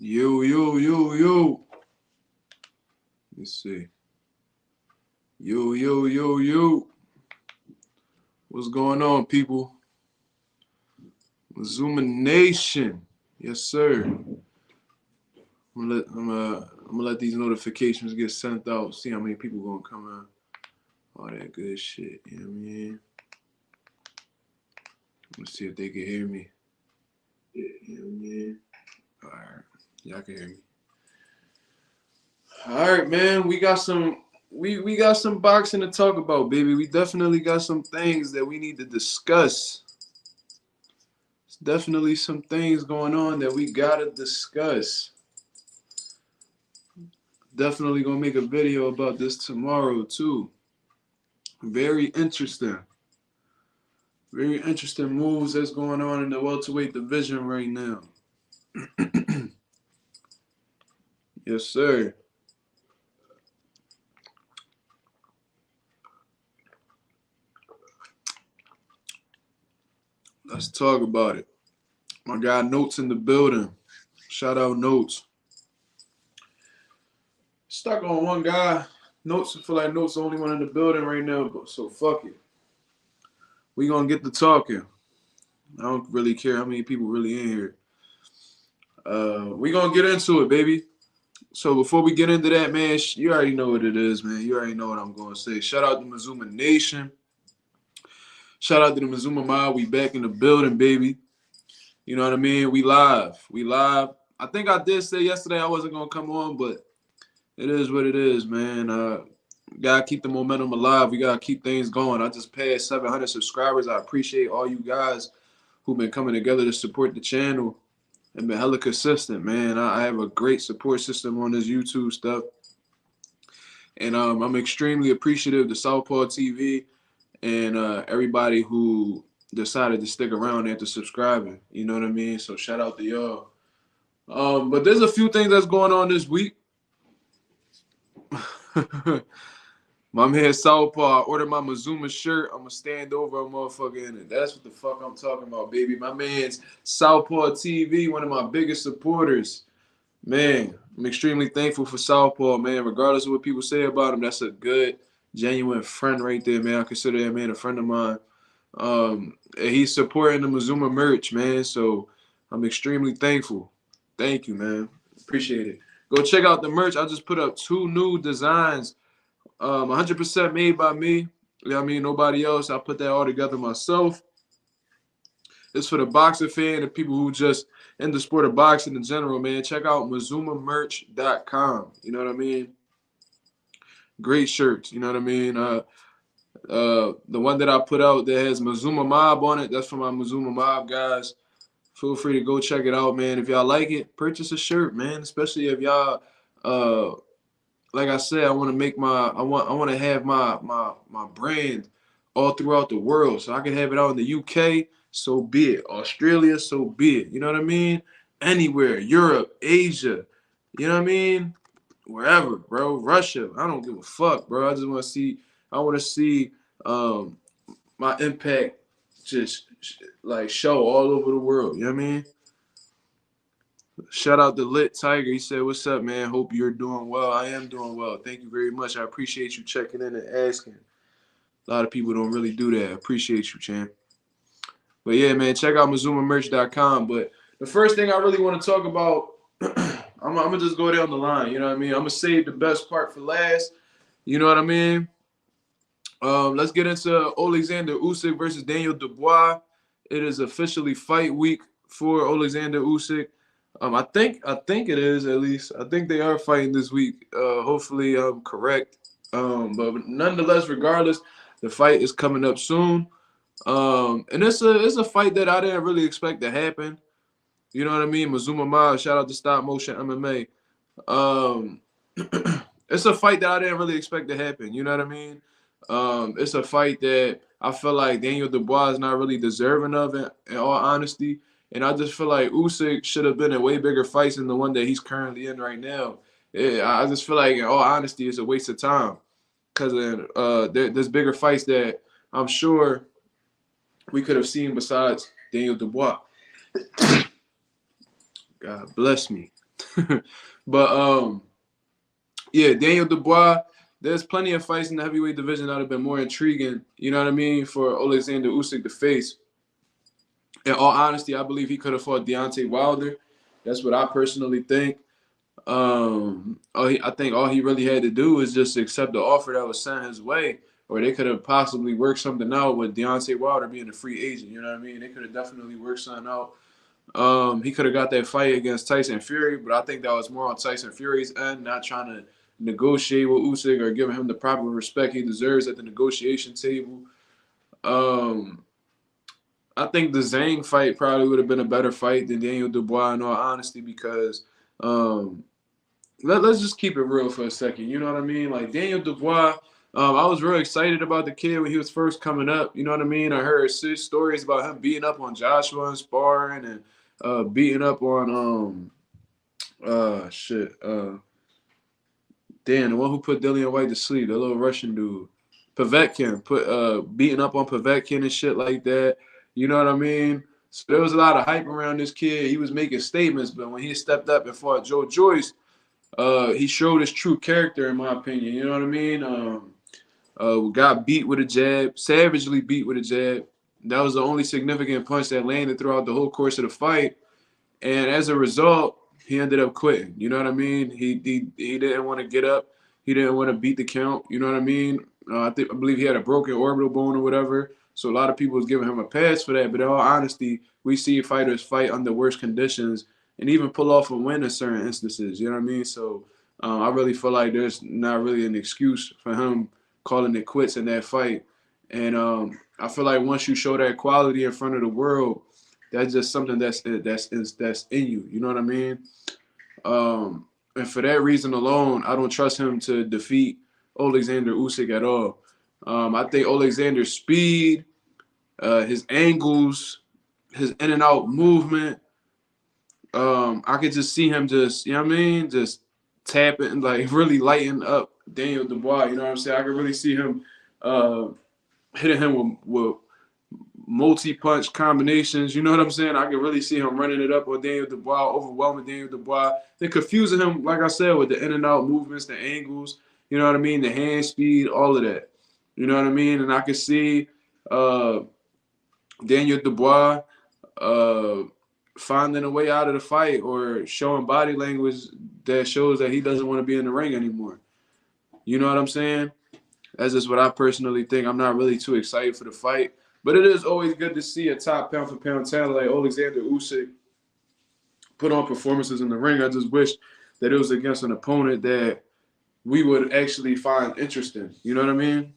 Yo, yo, yo, yo. Let me see. Yo, yo, yo, yo. What's going on, people? Mazuma Nation. Yes, sir. I'm gonna let these notifications get sent out. See how many people gonna come in. All that good shit. You know what I mean? Let's see if they can hear me. Yeah, you know what I mean? All right. Y'all can hear me. All right, man. We got some boxing to talk about, baby. We definitely got some things that we need to discuss. There's definitely some things going on that we gotta discuss. Definitely gonna make a video about this tomorrow too. Very interesting. Very interesting moves that's going on in the welterweight division right now. Yes, sir. Let's talk about it. My guy Notes in the building. Shout out Notes. Stuck on one guy. Notes, I feel like Notes the only one in the building right now, so fuck it. We gonna get to talking. I don't really care how many people really in here. We gonna get into it, baby. So before we get into that, man, you already know what it is, man. You already know what I'm gonna say. Shout out to Mazuma Nation. Shout out to the Mazuma Mob. We back in the building, baby. You know what I mean? We live. We live. I think I did say yesterday I wasn't gonna come on, but it is what it is, man. Gotta keep the momentum alive. We gotta keep things going. I just passed 700 subscribers. I appreciate all you guys who've been coming together to support the channel and been hella consistent, man. I have a great support system on this YouTube stuff. And I'm extremely appreciative to Southpaw TV and everybody who decided to stick around after subscribing. You know what I mean? So shout out to y'all. But there's a few things that's going on this week. My man Southpaw, I ordered my Mazuma shirt. I'm going to stand over a motherfucker in it. That's what the fuck I'm talking about, baby. My man's Southpaw TV, one of my biggest supporters. Man, I'm extremely thankful for Southpaw, man. Regardless of what people say about him, that's a good, genuine friend right there, man. I consider that man a friend of mine. And he's supporting the Mazuma merch, man. So I'm extremely thankful. Thank you, man. Appreciate it. Go check out the merch. I just put up 2 new designs. 100% made by me. You know what I mean? Nobody else. I put that all together myself. It's for the boxing fan and people who just in the sport of boxing in general, man. Check out MazumaMerch.com. You know what I mean? Great shirts. You know what I mean? The one that I put out that has Mazuma Mob on it, that's for my Mazuma Mob guys. Feel free to go check it out, man. If y'all like it, purchase a shirt, man. Especially if y'all like I said, I want to make I want to have my brand all throughout the world. So I can have it out in the UK, so be it. Australia, so be it. You know what I mean? Anywhere, Europe, Asia, you know what I mean? Wherever, bro. Russia, I don't give a fuck, bro. I just want to see my impact just like show all over the world. You know what I mean? Shout out to Lit Tiger. He said, "What's up, man? Hope you're doing well." I am doing well. Thank you very much. I appreciate you checking in and asking. A lot of people don't really do that. I appreciate you, champ. But yeah, man, check out MazumaMerch.com. But the first thing I really want to talk about, I'm going to just go down the line. You know what I mean? I'm going to save the best part for last. You know what I mean? Let's get into Alexander Usyk versus Daniel Dubois. It is officially fight week for Alexander Usyk. I think it is, at least. I think they are fighting this week. Hopefully I'm correct. But nonetheless, regardless, the fight is coming up soon. And it's a fight that I didn't really expect to happen. You know what I mean? Mazuma Ma, shout out to Stop Motion MMA. It's a fight that I didn't really expect to happen. You know what I mean? It's a fight that I feel like Daniel Dubois is not really deserving of it, in all honesty. And I just feel like Usyk should have been in way bigger fights than the one that he's currently in right now. I just feel like, in all honesty, it's a waste of time. Because there's bigger fights that I'm sure we could have seen besides Daniel Dubois. God bless me. But yeah, Daniel Dubois. There's plenty of fights in the heavyweight division that have been more intriguing. You know what I mean? For Alexander Usyk to face. In all honesty, I believe he could have fought Deontay Wilder. That's what I personally think. I think all he really had to do was just accept the offer that was sent his way, or they could have possibly worked something out with Deontay Wilder being a free agent. You know what I mean? They could have definitely worked something out. He could have got that fight against Tyson Fury, but I think that was more on Tyson Fury's end, not trying to negotiate with Usyk or giving him the proper respect he deserves at the negotiation table. Um, I think the Zhang fight probably would have been a better fight than Daniel Dubois, in all honesty, because um, let's just keep it real for a second. You know what I mean? Like Daniel Dubois, I was real excited about the kid when he was first coming up. You know what I mean? I heard stories about him beating up on Joshua and sparring and beating up on shit. Damn, the one who put Dillian White to sleep, the little Russian dude. Povetkin beating up on Povetkin and shit like that. You know what I mean? So there was a lot of hype around this kid. He was making statements, but when he stepped up and fought Joe Joyce, he showed his true character, in my opinion. You know what I mean? Got beat with a jab, savagely beat with a jab. That was the only significant punch that landed throughout the whole course of the fight. And as a result, he ended up quitting. You know what I mean? He didn't want to get up. He didn't want to beat the count. You know what I mean? I believe he had a broken orbital bone or whatever. So a lot of people was giving him a pass for that. But in all honesty, we see fighters fight under worse conditions and even pull off a win in certain instances. You know what I mean? So I really feel like there's not really an excuse for him calling it quits in that fight. And I feel like once you show that quality in front of the world, that's just something that's in you. You know what I mean? And for that reason alone, I don't trust him to defeat Alexander Usyk at all. I think Alexander's speed, his angles, his in and out movement, I could just see him just, you know what I mean, just tapping and like really lighting up Daniel Dubois. You know what I'm saying? I could really see him hitting him with multi-punch combinations. You know what I'm saying? I could really see him running it up on Daniel Dubois, overwhelming Daniel Dubois. Then confusing him, like I said, with the in and out movements, the angles, you know what I mean, the hand speed, all of that. You know what I mean? And I could see Daniel Dubois finding a way out of the fight or showing body language that shows that he doesn't want to be in the ring anymore. You know what I'm saying? That's just what I personally think. I'm not really too excited for the fight. But it is always good to see a top pound-for-pound talent like Alexander Usyk put on performances in the ring. I just wish that it was against an opponent that we would actually find interesting. You know what I mean?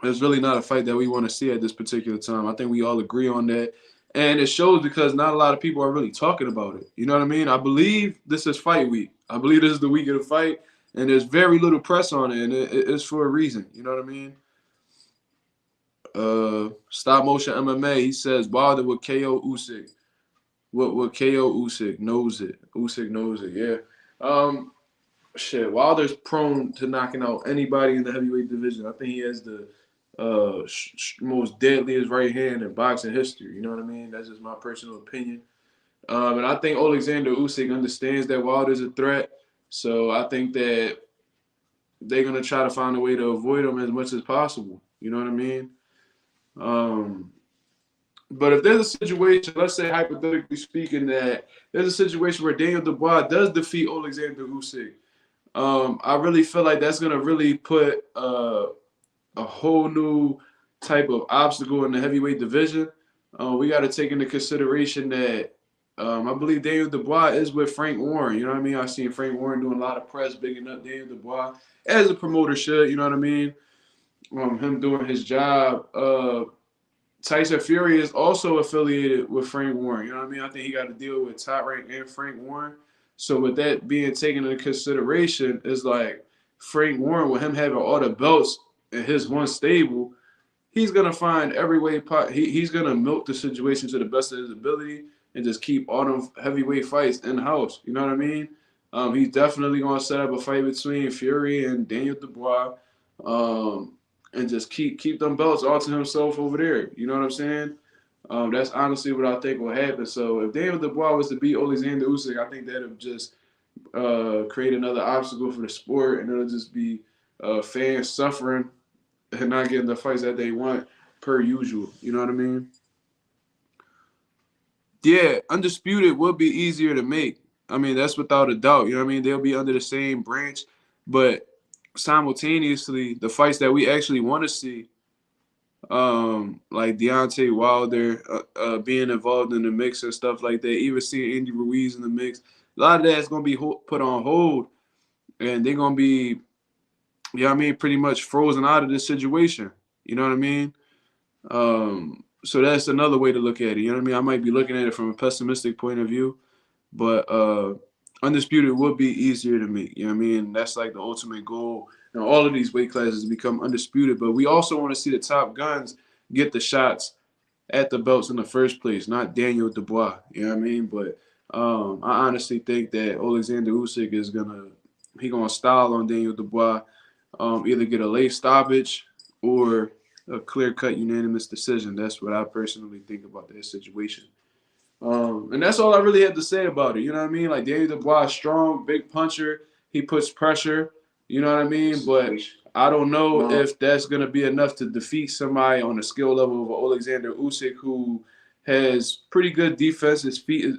It's really not a fight that we want to see at this particular time. I think we all agree on that. And it shows because not a lot of people are really talking about it. You know what I mean? I believe this is fight week. I believe this is the week of the fight. And there's very little press on it. And it's for a reason. You know what I mean? Stop motion MMA. He says Wilder would KO Usyk. Would KO Usyk? Knows it. Usyk knows it. Yeah. Shit. Wilder's prone to knocking out anybody in the heavyweight division. I think he has the most deadliest right hand in boxing history. You know what I mean? That's just my personal opinion. And I think Alexander Usyk understands that Wilder's a threat. So I think that they're gonna try to find a way to avoid him as much as possible. You know what I mean? But if there's a situation, let's say hypothetically speaking, that there's a situation where Daniel Dubois does defeat Alexander Usyk, I really feel like that's gonna really put a whole new type of obstacle in the heavyweight division. We got to take into consideration that I believe Daniel Dubois is with Frank Warren. You know what I mean? I've seen Frank Warren doing a lot of press, bigging up Daniel Dubois as a promoter should. You know what I mean? Him doing his job. Tyson Fury is also affiliated with Frank Warren. You know what I mean? I think he got to deal with Top Rank and Frank Warren. So with that being taken into consideration, it's like Frank Warren, with him having all the belts in his one stable, he's going to find every way. He's going to milk the situation to the best of his ability and just keep all them heavyweight fights in-house. You know what I mean? He's definitely going to set up a fight between Fury and Daniel Dubois. And just keep them belts all to himself over there. You know what I'm saying? That's honestly what I think will happen. So if Daniel Dubois was to beat Alexander Usyk, I think that'll just create another obstacle for the sport, and it'll just be fans suffering and not getting the fights that they want per usual. You know what I mean? Yeah, undisputed will be easier to make. I mean, that's without a doubt. You know what I mean? They'll be under the same branch, but simultaneously, the fights that we actually want to see, like Deontay Wilder being involved in the mix and stuff like that, even seeing Andy Ruiz in the mix, a lot of that's going to be put on hold, and they're going to be, you know what I mean, pretty much frozen out of this situation. You know what I mean? So that's another way to look at it. You know what I mean? I might be looking at it from a pessimistic point of view, but undisputed would be easier to make. You know what I mean? That's like the ultimate goal. And all of these weight classes to become undisputed. But we also want to see the top guns get the shots at the belts in the first place, not Daniel Dubois. You know what I mean? But I honestly think that Alexander Usyk is gonna style on Daniel Dubois, either get a late stoppage or a clear-cut unanimous decision. That's what I personally think about that situation. And that's all I really have to say about it. You know what I mean? Like Daniel Dubois, strong, big puncher. He puts pressure. You know what I mean? But I don't know if that's gonna be enough to defeat somebody on the skill level of Alexander Usyk, who has pretty good defense. His feet,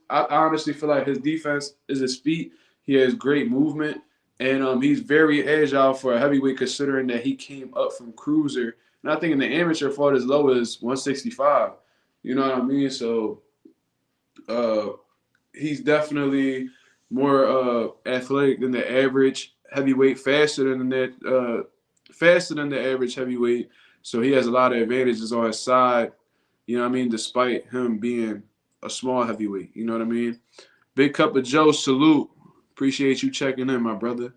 I honestly feel like his defense is his feet. He has great movement, and he's very agile for a heavyweight, considering that he came up from cruiser. And I think in the amateur fought as low as 165. You know what I mean? So uh, he's definitely more athletic than the average heavyweight, faster than the average heavyweight. So he has a lot of advantages on his side. You know what I mean? Despite him being a small heavyweight. You know what I mean? Big Cup of Joe, salute. Appreciate you checking in, my brother.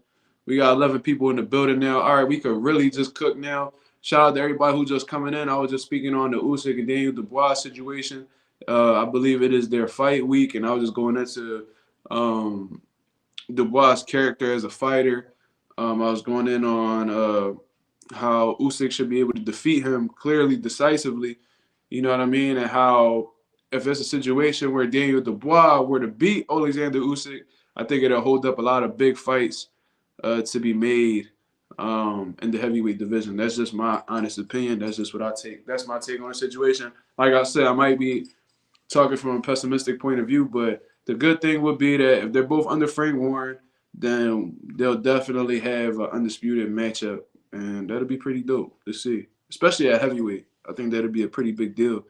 We got 11 people in the building now. All right, we could really just cook now. Shout out to everybody who just coming in. I was just speaking on the Usyk and Daniel Dubois situation. I believe it is their fight week, and I was just going into Dubois' character as a fighter. I was going in on how Usyk should be able to defeat him clearly, decisively. You know what I mean? And how if it's a situation where Daniel Dubois were to beat Alexander Usyk, I think it'll hold up a lot of big fights to be made in the heavyweight division. That's just my honest opinion. That's just what I take. That's my take on the situation. Like I said, I might be talking from a pessimistic point of view, but the good thing would be that if they're both under Frank Warren, then they'll definitely have an undisputed matchup, and that'll be pretty dope to see, especially at heavyweight. I think that'll be a pretty big deal.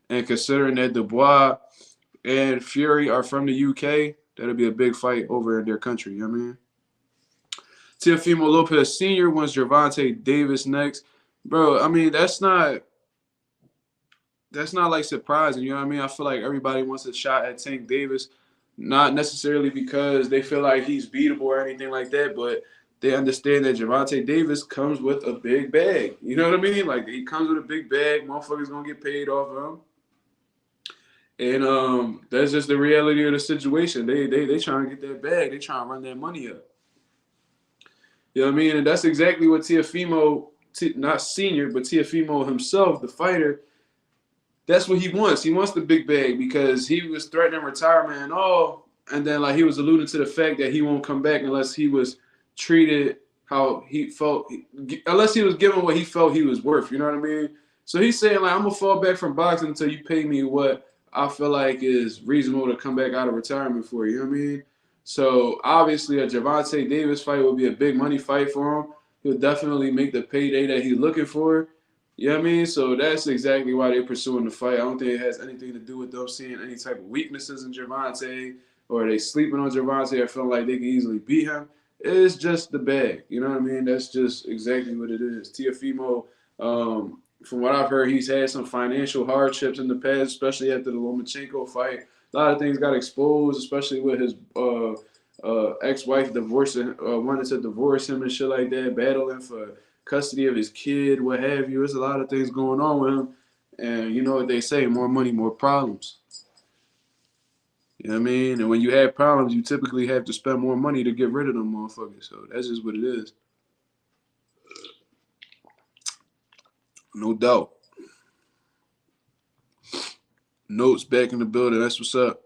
And considering that Dubois and Fury are from the UK, that'll be a big fight over in their country. You know what I mean? Teofimo Lopez Sr. wants Gervonta Davis next. Bro, I mean, that's not like surprising. You know what I mean? I feel like everybody wants a shot at Tank Davis, not necessarily because they feel like he's beatable or anything like that, but they understand that Gervonta Davis comes with a big bag. You know what I mean? Like he comes with a big bag. Motherfuckers gonna get paid off of him. And that's just the reality of the situation. They trying to get that bag. They trying to run that money up. You know what I mean? And that's exactly what Teofimo, not senior, but Teofimo himself, the fighter, that's what he wants. He wants the big bag because he was threatening retirement and all. And then like he was alluding to the fact that he won't come back unless he was treated how he felt, unless he was given what he felt he was worth. You know what I mean? So he's saying like, I'm going to fall back from boxing until you pay me what I feel like is reasonable to come back out of retirement for. You know what I mean? So obviously a Gervonta Davis fight will be a big money fight for him. He'll definitely make the payday that he's looking for. You know what I mean? So that's exactly why they're pursuing the fight. I don't think it has anything to do with them seeing any type of weaknesses in Gervonta or they sleeping on Gervonta or feeling like they can easily beat him. It's just the bag. You know what I mean? That's just exactly what it is. Teofimo, from what I've heard, he's had some financial hardships in the past, especially after the Lomachenko fight. A lot of things got exposed, especially with his ex-wife wanted to divorce him and shit like that, battling for custody of his kid, what have you. There's a lot of things going on with him. And you know what they say, more money, more problems. You know what I mean? And when you have problems, you typically have to spend more money to get rid of them motherfuckers. So that's just what it is. No doubt. Notes back in the building. That's what's up.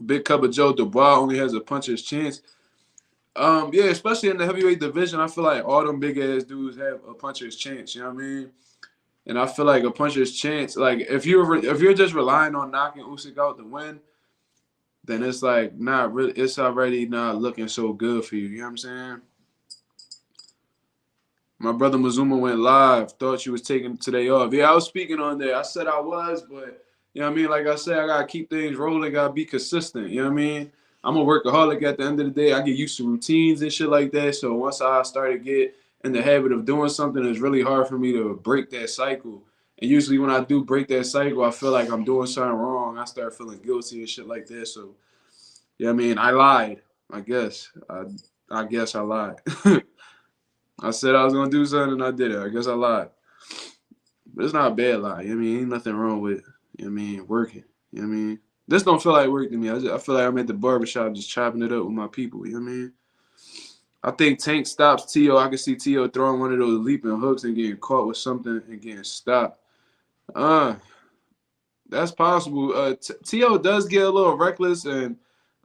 Big Cup of Joe Dubois only has a puncher's chance. Yeah, especially in the heavyweight division, I feel like all them big ass dudes have a puncher's chance. You know what I mean? And I feel like a puncher's chance, like if you're just relying on knocking Usyk out to win, then it's like not really. It's already not looking so good for you. You know what I'm saying? My brother Mazuma went live. Thought you was taking today off. Yeah, I was speaking on there. I said I was, but you know what I mean? Like I said, I gotta keep things rolling, gotta be consistent. You know what I mean? I'm a workaholic at the end of the day. I get used to routines and shit like that. So once I start to get in the habit of doing something, it's really hard for me to break that cycle. And usually when I do break that cycle, I feel like I'm doing something wrong. I start feeling guilty and shit like that. So yeah, I mean, I lied. I guess. I guess I lied. I said I was gonna do something and I did it. I guess I lied. But it's not a bad lie. You know what I mean? Ain't nothing wrong with, you know what I mean, working. You know what I mean? This don't feel like work to me. I feel like I'm at the barbershop just chopping it up with my people. You know what I mean? I think Tank stops T.O. I can see T.O. throwing one of those leaping hooks and getting caught with something and getting stopped. That's possible. T.O. does get a little reckless and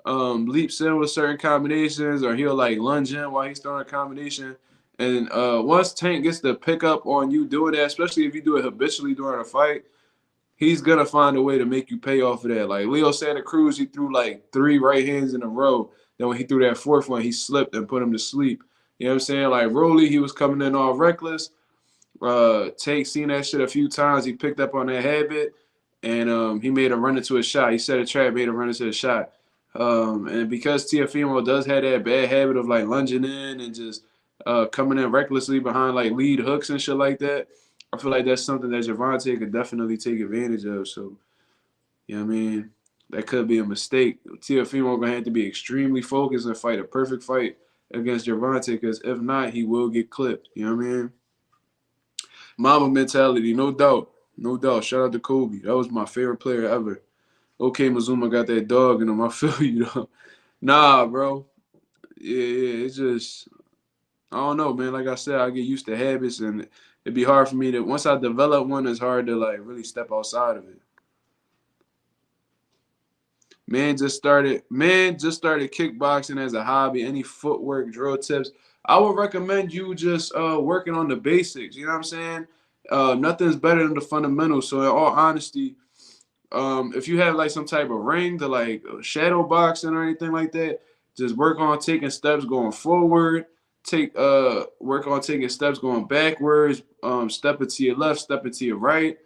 leaps in with certain combinations, or he'll like lunge in while he's throwing a combination. And once Tank gets the pickup on you doing that, especially if you do it habitually during a fight, he's gonna find a way to make you pay off of that. Like Leo Santa Cruz, he threw like 3 right hands in a row. Then when he threw that 4th one, he slipped and put him to sleep. You know what I'm saying? Like Rolly, he was coming in all reckless. Tank seen that shit a few times. He picked up on that habit, and he made him run into a shot. He set a trap, made him run into a shot. And because Teofimo does have that bad habit of like lunging in and just coming in recklessly behind like lead hooks and shit like that, I feel like that's something that Gervonta could definitely take advantage of. So, you know what I mean? That could be a mistake. Teofimo gonna have to be extremely focused and fight a perfect fight against Gervonta, because if not, he will get clipped. You know what I mean? Mama mentality, no doubt. No doubt. Shout out to Kobe. That was my favorite player ever. Okay, Mazuma got that dog in him. I feel you, though. Nah, bro. Yeah, it's just, I don't know, man. Like I said, I get used to habits, and it'd be hard for me to, once I develop one, it's hard to, like, really step outside of it. Man just started kickboxing as a hobby. Any footwork, drill tips? I would recommend you just working on the basics. You know what I'm saying? Nothing's better than the fundamentals. So in all honesty, if you have like some type of ring to like shadow boxing or anything like that, just work on taking steps going forward. Work on taking steps going backwards. Step it to your left, step it to your right.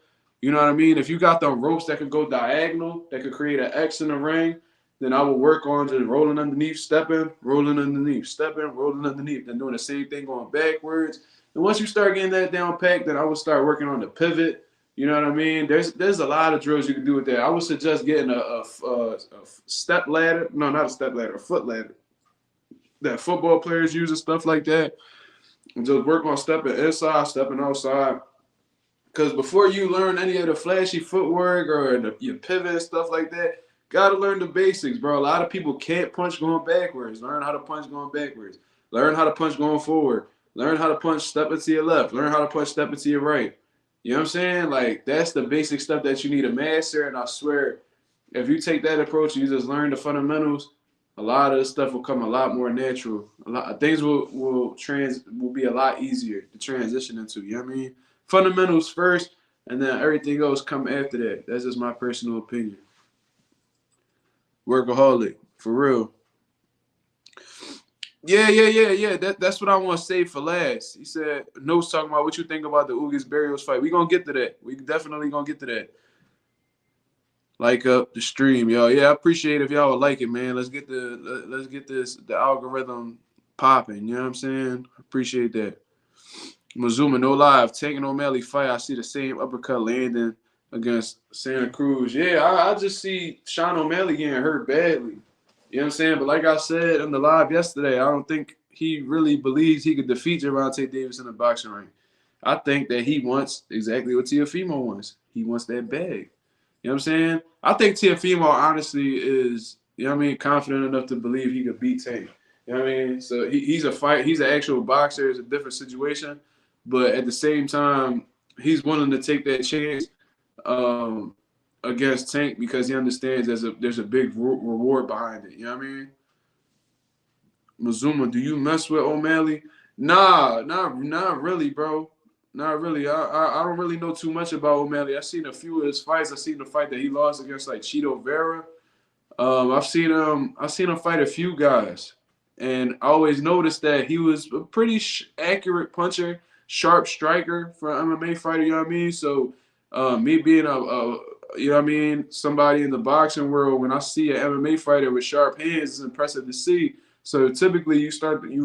You know what I mean? If you got them ropes that could go diagonal, that could create an X in the ring, then I would work on just rolling underneath, stepping, rolling underneath, stepping, rolling underneath, then doing the same thing going backwards. And once you start getting that down packed, then I would start working on the pivot. You know what I mean? There's a lot of drills you can do with that. I would suggest getting a step ladder. No, not a step ladder, a foot ladder that football players use and stuff like that. And just work on stepping inside, stepping outside. Because before you learn any of the flashy footwork or your pivot and stuff like that, gotta learn the basics, bro. A lot of people can't punch going backwards. Learn how to punch going backwards. Learn how to punch going forward. Learn how to punch stepping to your left. Learn how to punch stepping to your right. You know what I'm saying? Like, that's the basic stuff that you need to master. And I swear, if you take that approach, you just learn the fundamentals, a lot of this stuff will come a lot more natural. A lot of things will be a lot easier to transition into. You know what I mean? Fundamentals first, and then everything else come after that. That's just my personal opinion. Workaholic, for real. Yeah. That's what I want to say for last. He said, No's talking about what you think about the Ugas-Barrios fight. We gonna get to that. We definitely gonna get to that. Like up the stream, y'all. Yeah, I appreciate if y'all would like it, man. Let's get the algorithm popping. You know what I'm saying? Appreciate that. Mazuma, no live. Taking O'Malley fight. I see the same uppercut landing against Santa Cruz. Yeah, I just see Sean O'Malley getting hurt badly. You know what I'm saying? But like I said in the live yesterday, I don't think he really believes he could defeat Gervonta Davis in the boxing ring. I think that he wants exactly what Teofimo wants. He wants that bag. You know what I'm saying? I think Teofimo honestly is, you know what I mean, confident enough to believe he could beat Tank. You know what I mean? So he's an actual boxer. It's a different situation. But at the same time, he's willing to take that chance against Tank because he understands there's a big reward behind it. You know what I mean? Mazuma, do you mess with O'Malley? Nah, not really, bro. Not really. I don't really know too much about O'Malley. I've seen a few of his fights. I've seen the fight that he lost against like Cheeto Vera. I've seen him fight a few guys, and I always noticed that he was a pretty accurate puncher, sharp striker for an MMA fighter. You know what I mean? So, me being a you know what I mean, somebody in the boxing world, when I see an MMA fighter with sharp hands, it's impressive to see. So typically, you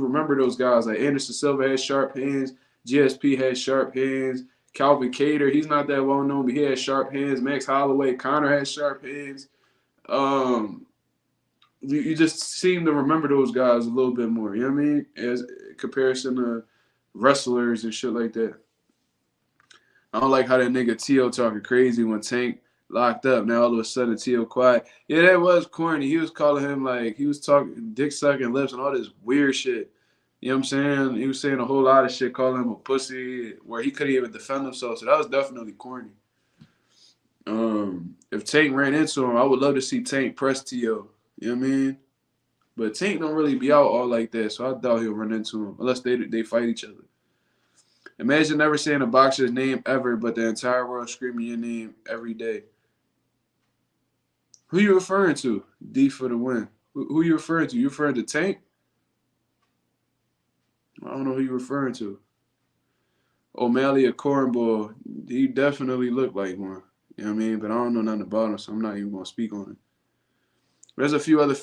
remember those guys like Anderson Silva has sharp hands, GSP has sharp hands, Calvin Kattar, he's not that well known, but he has sharp hands. Max Holloway, Connor has sharp hands. Um, you just seem to remember those guys a little bit more. You know what I mean? As comparison to wrestlers and shit like that. I don't like how that nigga T.O. talking crazy when Tank locked up. Now all of a sudden T.O. quiet. Yeah, that was corny. He was calling him like he was talking dick sucking lips and all this weird shit. You know what I'm saying? He was saying a whole lot of shit, calling him a pussy, where he couldn't even defend himself. So that was definitely corny. If Tank ran into him, I would love to see Tank press T.O. You know what I mean? But Tank don't really be out all like that, so I doubt he'll run into him unless they fight each other. Imagine never saying a boxer's name ever, but the entire world screaming your name every day. Who you referring to? D for the win. Who you referring to? You referring to Tank? I don't know who you referring to. O'Malley a cornball. He definitely looked like one. You know what I mean? But I don't know nothing about him, so I'm not even going to speak on it. There's a few other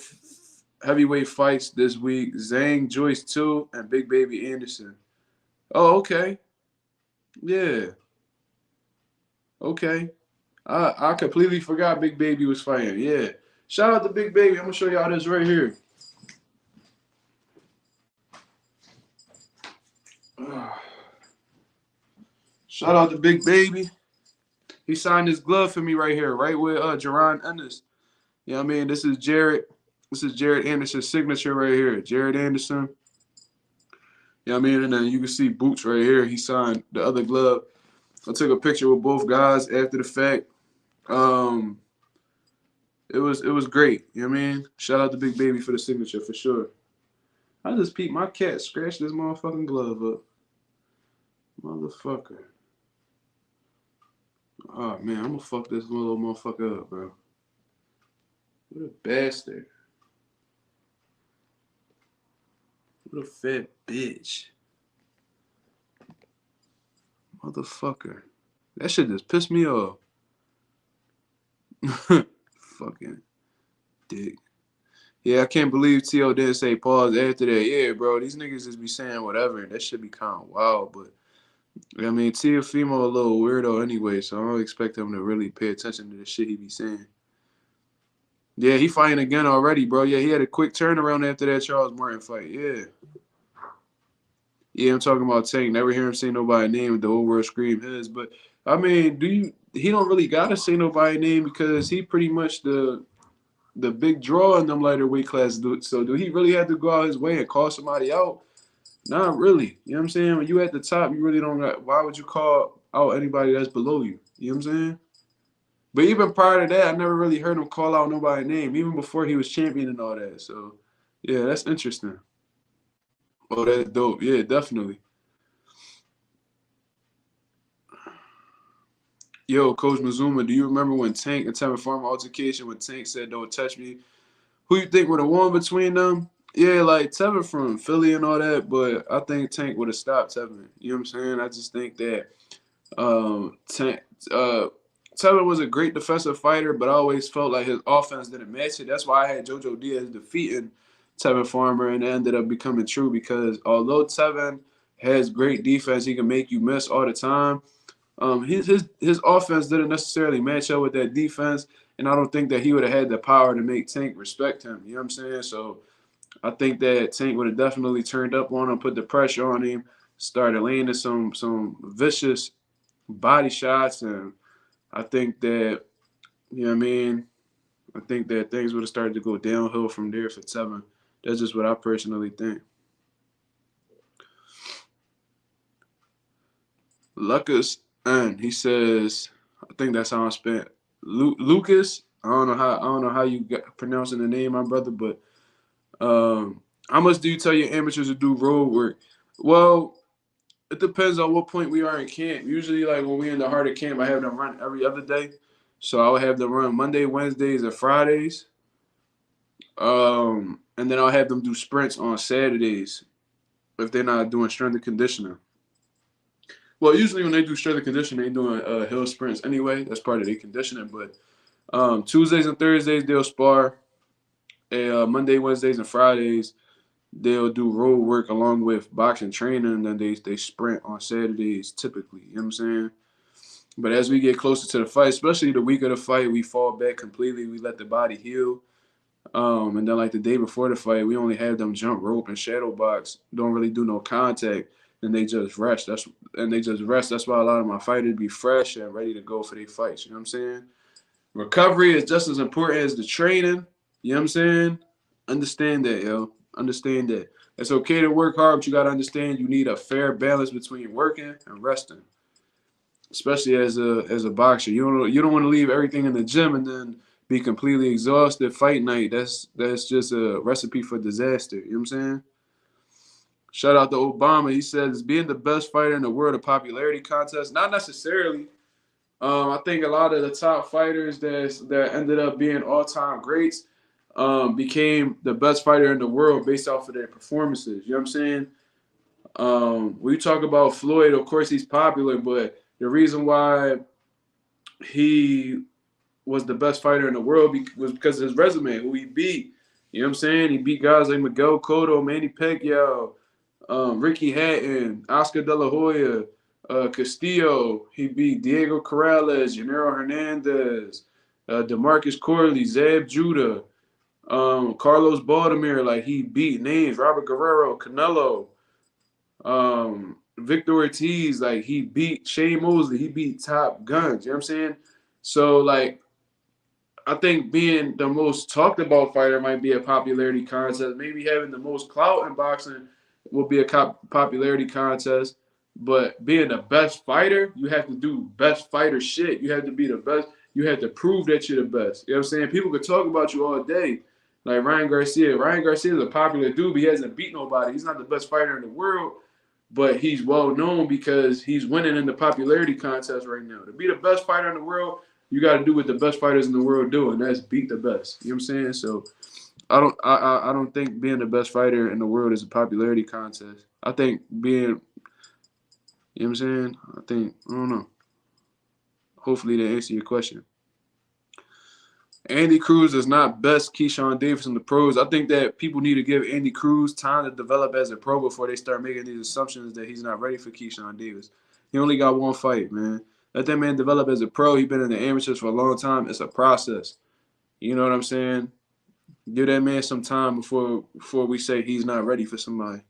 heavyweight fights this week. Zhang Joyce 2 and Big Baby Anderson. Oh, okay. Yeah. Okay. I completely forgot Big Baby was fighting. Yeah. Shout out to Big Baby. I'm going to show y'all this right here. Shout out to Big Baby. He signed his glove for me right here, right with Jerron Ennis. You know what I mean? This is Jared Anderson's signature right here. Jared Anderson. You know what I mean? And then you can see Boots right here. He signed the other glove. I took a picture with both guys after the fact. It was great. You know what I mean? Shout out to Big Baby for the signature for sure. I just peeped my cat scratched this motherfucking glove up. Motherfucker. Oh man, I'm gonna fuck this little motherfucker up, bro. What a bastard. What a fat bitch. Motherfucker. That shit just pissed me off. Fucking dick. Yeah, I can't believe T.O. didn't say pause after that. Yeah, bro, these niggas just be saying whatever. That should be kind of wild, but I mean, Teofimo a little weirdo anyway, so I don't expect him to really pay attention to the shit he be saying. Yeah, he fighting again already, bro. Yeah, he had a quick turnaround after that Charles Martin fight. Yeah. Yeah, I'm talking about Tank. Never hear him say nobody's name. The whole world scream his. But, I mean, he don't really got to say nobody's name because he pretty much the big draw in them lighter weight classes. So do he really have to go out his way and call somebody out? Not really. You know what I'm saying? When you at the top, you really don't got – why would you call out anybody that's below you? You know what I'm saying? But even prior to that, I never really heard him call out nobody's name, even before he was champion and all that. So, yeah, that's interesting. Oh, that's dope. Yeah, definitely. Yo, Coach Mazuma, do you remember when Tank and Tevin Farmer altercation when Tank said, "Don't touch me"? Who you think would have won between them? Yeah, like Tevin from Philly and all that, but I think Tank would have stopped Tevin. You know what I'm saying? I just think that Tank, Tevin was a great defensive fighter, but I always felt like his offense didn't match it. That's why I had JoJo Diaz defeating Tevin Farmer, and it ended up becoming true because although Tevin has great defense, he can make you miss all the time. His offense didn't necessarily match up with that defense, and I don't think that he would have had the power to make Tank respect him. You know what I'm saying? So I think that Tank would have definitely turned up on him, put the pressure on him, started landing some vicious body shots, and I think that, you know what I mean, I think that things would have started to go downhill from there for Tevin. That's just what I personally think. Lucas, and he says, I think that's how I spent Lucas. I don't know how you pronouncing the name, my brother, but how much do you tell your amateurs to do road work? Well, it depends on what point we are in camp. Usually, like when we're in the heart of camp, I have them run every other day. So I would have them run Monday, Wednesdays, and Fridays. And then I'll have them do sprints on Saturdays if they're not doing strength and conditioning. Well, usually when they do strength and conditioning, they're doing hill sprints anyway. That's part of their conditioning. But Tuesdays and Thursdays they'll spar. And Monday, Wednesdays, and Fridays they'll do road work along with boxing training, and then they sprint on Saturdays typically. You know what I'm saying? But as we get closer to the fight, especially the week of the fight, we fall back completely. We let the body heal. And then like the day before the fight, we only have them jump rope and shadow box. Don't really do no contact. Then they just rest. That's why a lot of my fighters be fresh and ready to go for their fights. You know what I'm saying? Recovery is just as important as the training. You know what I'm saying? Understand that, yo. Understand that. It's okay to work hard, but you gotta understand you need a fair balance between working and resting. Especially as a boxer. You don't want to leave everything in the gym and then be completely exhausted fight night. That's just a recipe for disaster. You know what I'm saying? Shout out to Obama. He says being the best fighter in the world a popularity contest. Not necessarily. I think a lot of the top fighters that ended up being all-time greats became the best fighter in the world based off of their performances. You know what I'm saying? When you talk about Floyd, of course he's popular, but the reason why he was the best fighter in the world was because of his resume, who he beat. You know what I'm saying? He beat guys like Miguel Cotto, Manny Pacquiao, Ricky Hatton, Oscar De La Hoya, Castillo. He beat Diego Corrales, Yaniro Hernandez, DeMarcus Corley, Zab Judah, Carlos Baldomir. Like he beat names, Robert Guerrero, Canelo, Victor Ortiz. Like he beat Shane Mosley. He beat top guns. You know what I'm saying? So like I think being the most talked about fighter might be a popularity contest. Maybe having the most clout in boxing will be a popularity contest. But being the best fighter, you have to do best fighter shit. You have to be the best. You have to prove that you're the best. You know what I'm saying? People could talk about you all day. Like Ryan Garcia. Ryan Garcia is a popular dude, but he hasn't beat nobody. He's not the best fighter in the world, but he's well known because he's winning in the popularity contest right now. To be the best fighter in the world, you got to do what the best fighters in the world do, and that's beat the best. You know what I'm saying? So I don't think being the best fighter in the world is a popularity contest. I think being, you know what I'm saying? I don't know. Hopefully they answer your question. Andy Cruz is not best Keyshawn Davis in the pros. I think that people need to give Andy Cruz time to develop as a pro before they start making these assumptions that he's not ready for Keyshawn Davis. He only got one fight, man. Let that man develop as a pro. He's been in the amateurs for a long time. It's a process. You know what I'm saying? Give that man some time before we say he's not ready for somebody.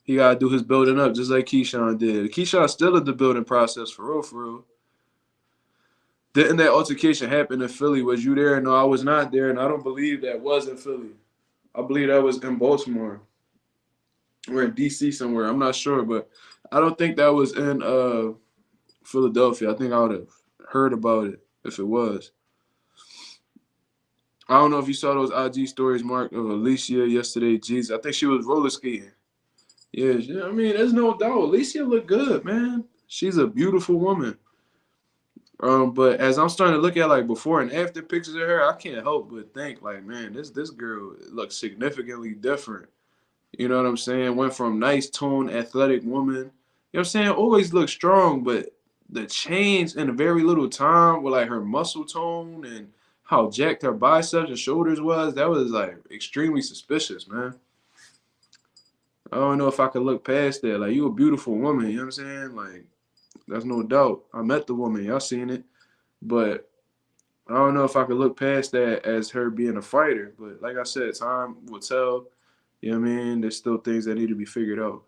He got to do his building up just like Keyshawn did. Keyshawn's still in the building process for real, for real. Didn't that altercation happen in Philly? Was you there? No, I was not there, and I don't believe that was in Philly. I believe that was in Baltimore or in D.C. somewhere. I'm not sure, but I don't think that was in Philadelphia. I think I would have heard about it if it was. I don't know if you saw those IG stories, Mark, of Alicia yesterday. Jesus, I think she was roller skating. Yeah, I mean, there's no doubt. Alicia looked good, man. She's a beautiful woman. But as I'm starting to look at like before and after pictures of her, I can't help but think like, man, this girl looks significantly different. You know what I'm saying? Went from nice toned, athletic woman. You know what I'm saying? Always looked strong, but the change in a very little time with like her muscle tone and how jacked her biceps and shoulders was, that was like extremely suspicious, man. I don't know if I could look past that. Like, you a beautiful woman, you know what I'm saying? Like, that's no doubt. I met the woman, y'all seen it. But I don't know if I could look past that as her being a fighter. But like I said, time will tell. You know what I mean? There's still things that need to be figured out.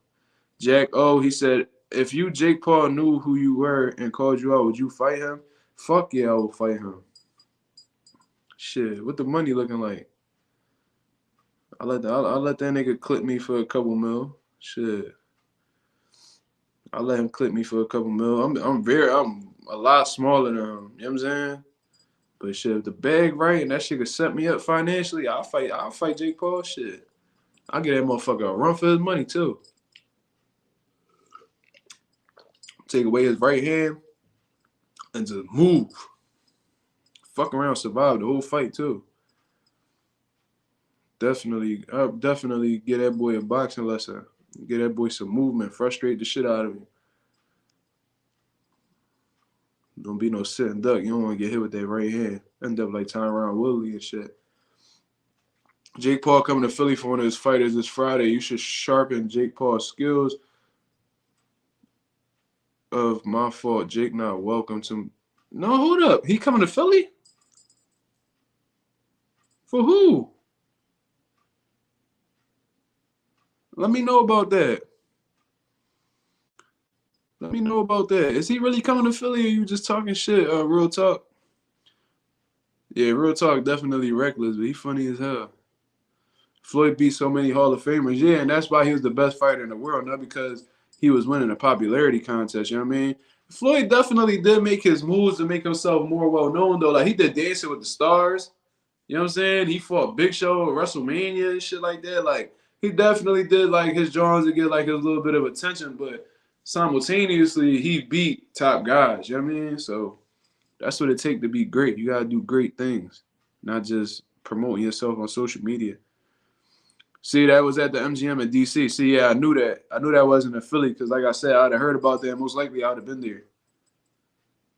Jack O, he said, if you, Jake Paul, knew who you were and called you out, would you fight him? Fuck yeah, I would fight him. Shit, what the money looking like? I'll let that nigga clip me for a couple mil. Shit. I'll let him clip me for a couple mil. I'm a lot smaller than him. You know what I'm saying? But shit, if the bag right and that shit could set me up financially, I'll fight Jake Paul. Shit. I'll get that motherfucker a run for his money too. Take away his right hand and just move. Fuck around, survive the whole fight too. I'll definitely get that boy a boxing lesson. Get that boy some movement. Frustrate the shit out of him. Don't be no sitting duck. You don't want to get hit with that right hand. End up like Tyron Woodley and shit. Jake Paul coming to Philly for one of his fighters this Friday. You should sharpen Jake Paul's skills. Of my fault, Jake not welcome to. No, hold up. He coming to Philly? For who? Let me know about that. Let me know about that. Is he really coming to Philly or you just talking shit? Real talk. Yeah, real talk, definitely reckless, but he funny as hell. Floyd beat so many Hall of Famers. Yeah, and that's why he was the best fighter in the world, not because he was winning a popularity contest, you know what I mean? Floyd definitely did make his moves to make himself more well-known, though. Like, he did Dancing with the Stars. You know what I'm saying? He fought Big Show at WrestleMania and shit like that. Like, he definitely did, like, his drawings to get, like, his little bit of attention, but simultaneously, he beat top guys, you know what I mean? So that's what it takes to be great. You got to do great things, not just promoting yourself on social media. See, that was at the MGM in D.C. See, yeah, I knew that. I knew that wasn't in Philly because, like I said, I'd have heard about that. Most likely, I would have been there.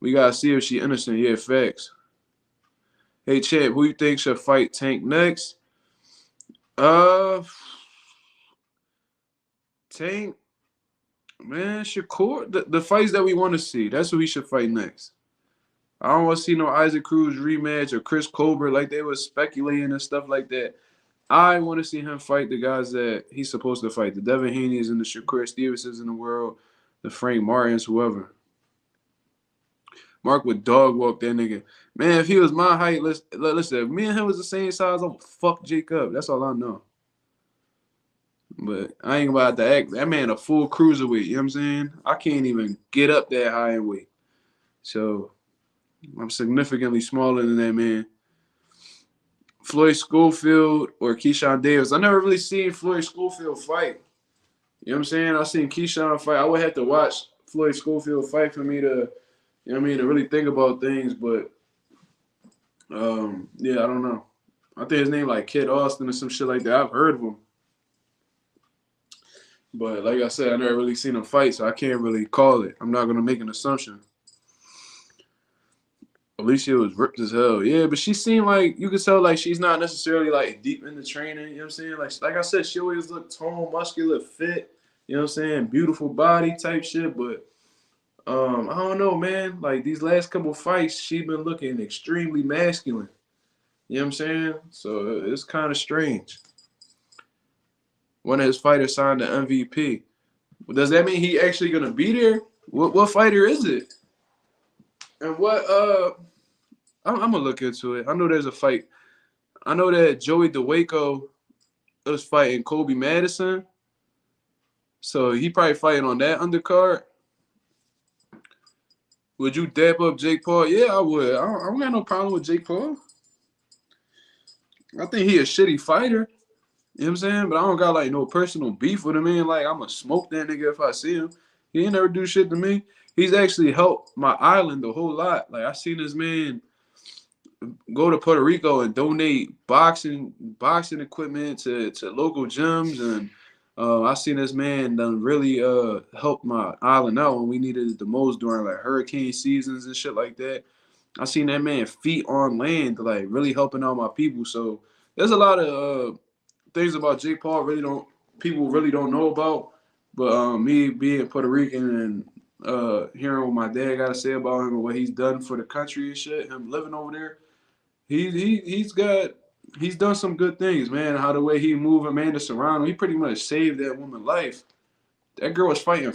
We got to see if she innocent. Yeah, facts. Hey, Chad, who you think should fight Tank next? Tank, man, Shakur. The fights that we want to see, that's who he should fight next. I don't want to see no Isaac Cruz rematch or Chris Colbert like they was speculating and stuff like that. I want to see him fight the guys that he's supposed to fight. The Devin Haney's and the Shakur Stevensons in the world, the Frank Martins, whoever. Mark would dog walk that nigga. Man, if he was my height, listen, if me and him was the same size, I would fuck Jake up. That's all I know. But I ain't about to act. That man a full cruiserweight, you know what I'm saying? I can't even get up that high in weight. So I'm significantly smaller than that man. Floyd Schofield or Keyshawn Davis. I never really seen Floyd Schofield fight. You know what I'm saying? I seen Keyshawn fight. I would have to watch Floyd Schofield fight for me to, you know what I mean, to really think about things. But, yeah, I don't know. I think his name like Kid Austin or some shit like that. I've heard of him. But like I said, I never really seen him fight, so I can't really call it. I'm not going to make an assumption. Alicia was ripped as hell. Yeah, but she seemed like, you could tell like she's not necessarily like deep into training, you know what I'm saying? Like I said, she always looked tall, muscular, fit, you know what I'm saying? Beautiful body type shit, but I don't know, man. Like these last couple fights, she been looking extremely masculine. You know what I'm saying? So it's kind of strange. One of his fighters signed an MVP. Does that mean he actually gonna be there? What fighter is it? And what I'm gonna look into it. I know there's a fight. I know that Joey DeWaco was fighting Kobe Madison. So he probably fighting on that undercard. Would you dap up Jake Paul? Yeah, I would. I don't got no problem with Jake Paul. I think he a shitty fighter. You know what I'm saying? But I don't got like no personal beef with him, man. Like I'm gonna smoke that nigga if I see him. He ain't never do shit to me. He's actually helped my island a whole lot. Like I seen this man go to Puerto Rico and donate boxing equipment to local gyms, and I seen this man done really help my island out when we needed it the most during like hurricane seasons and shit like that. I seen that man feet on land, like really helping out my people. So there's a lot of things about Jake Paul people really don't know about. But me being Puerto Rican and hearing what my dad got to say about him and what he's done for the country and shit, him living over there, he's done some good things, man. How the way he moved Amanda Serrano, he pretty much saved that woman's life. That girl was fighting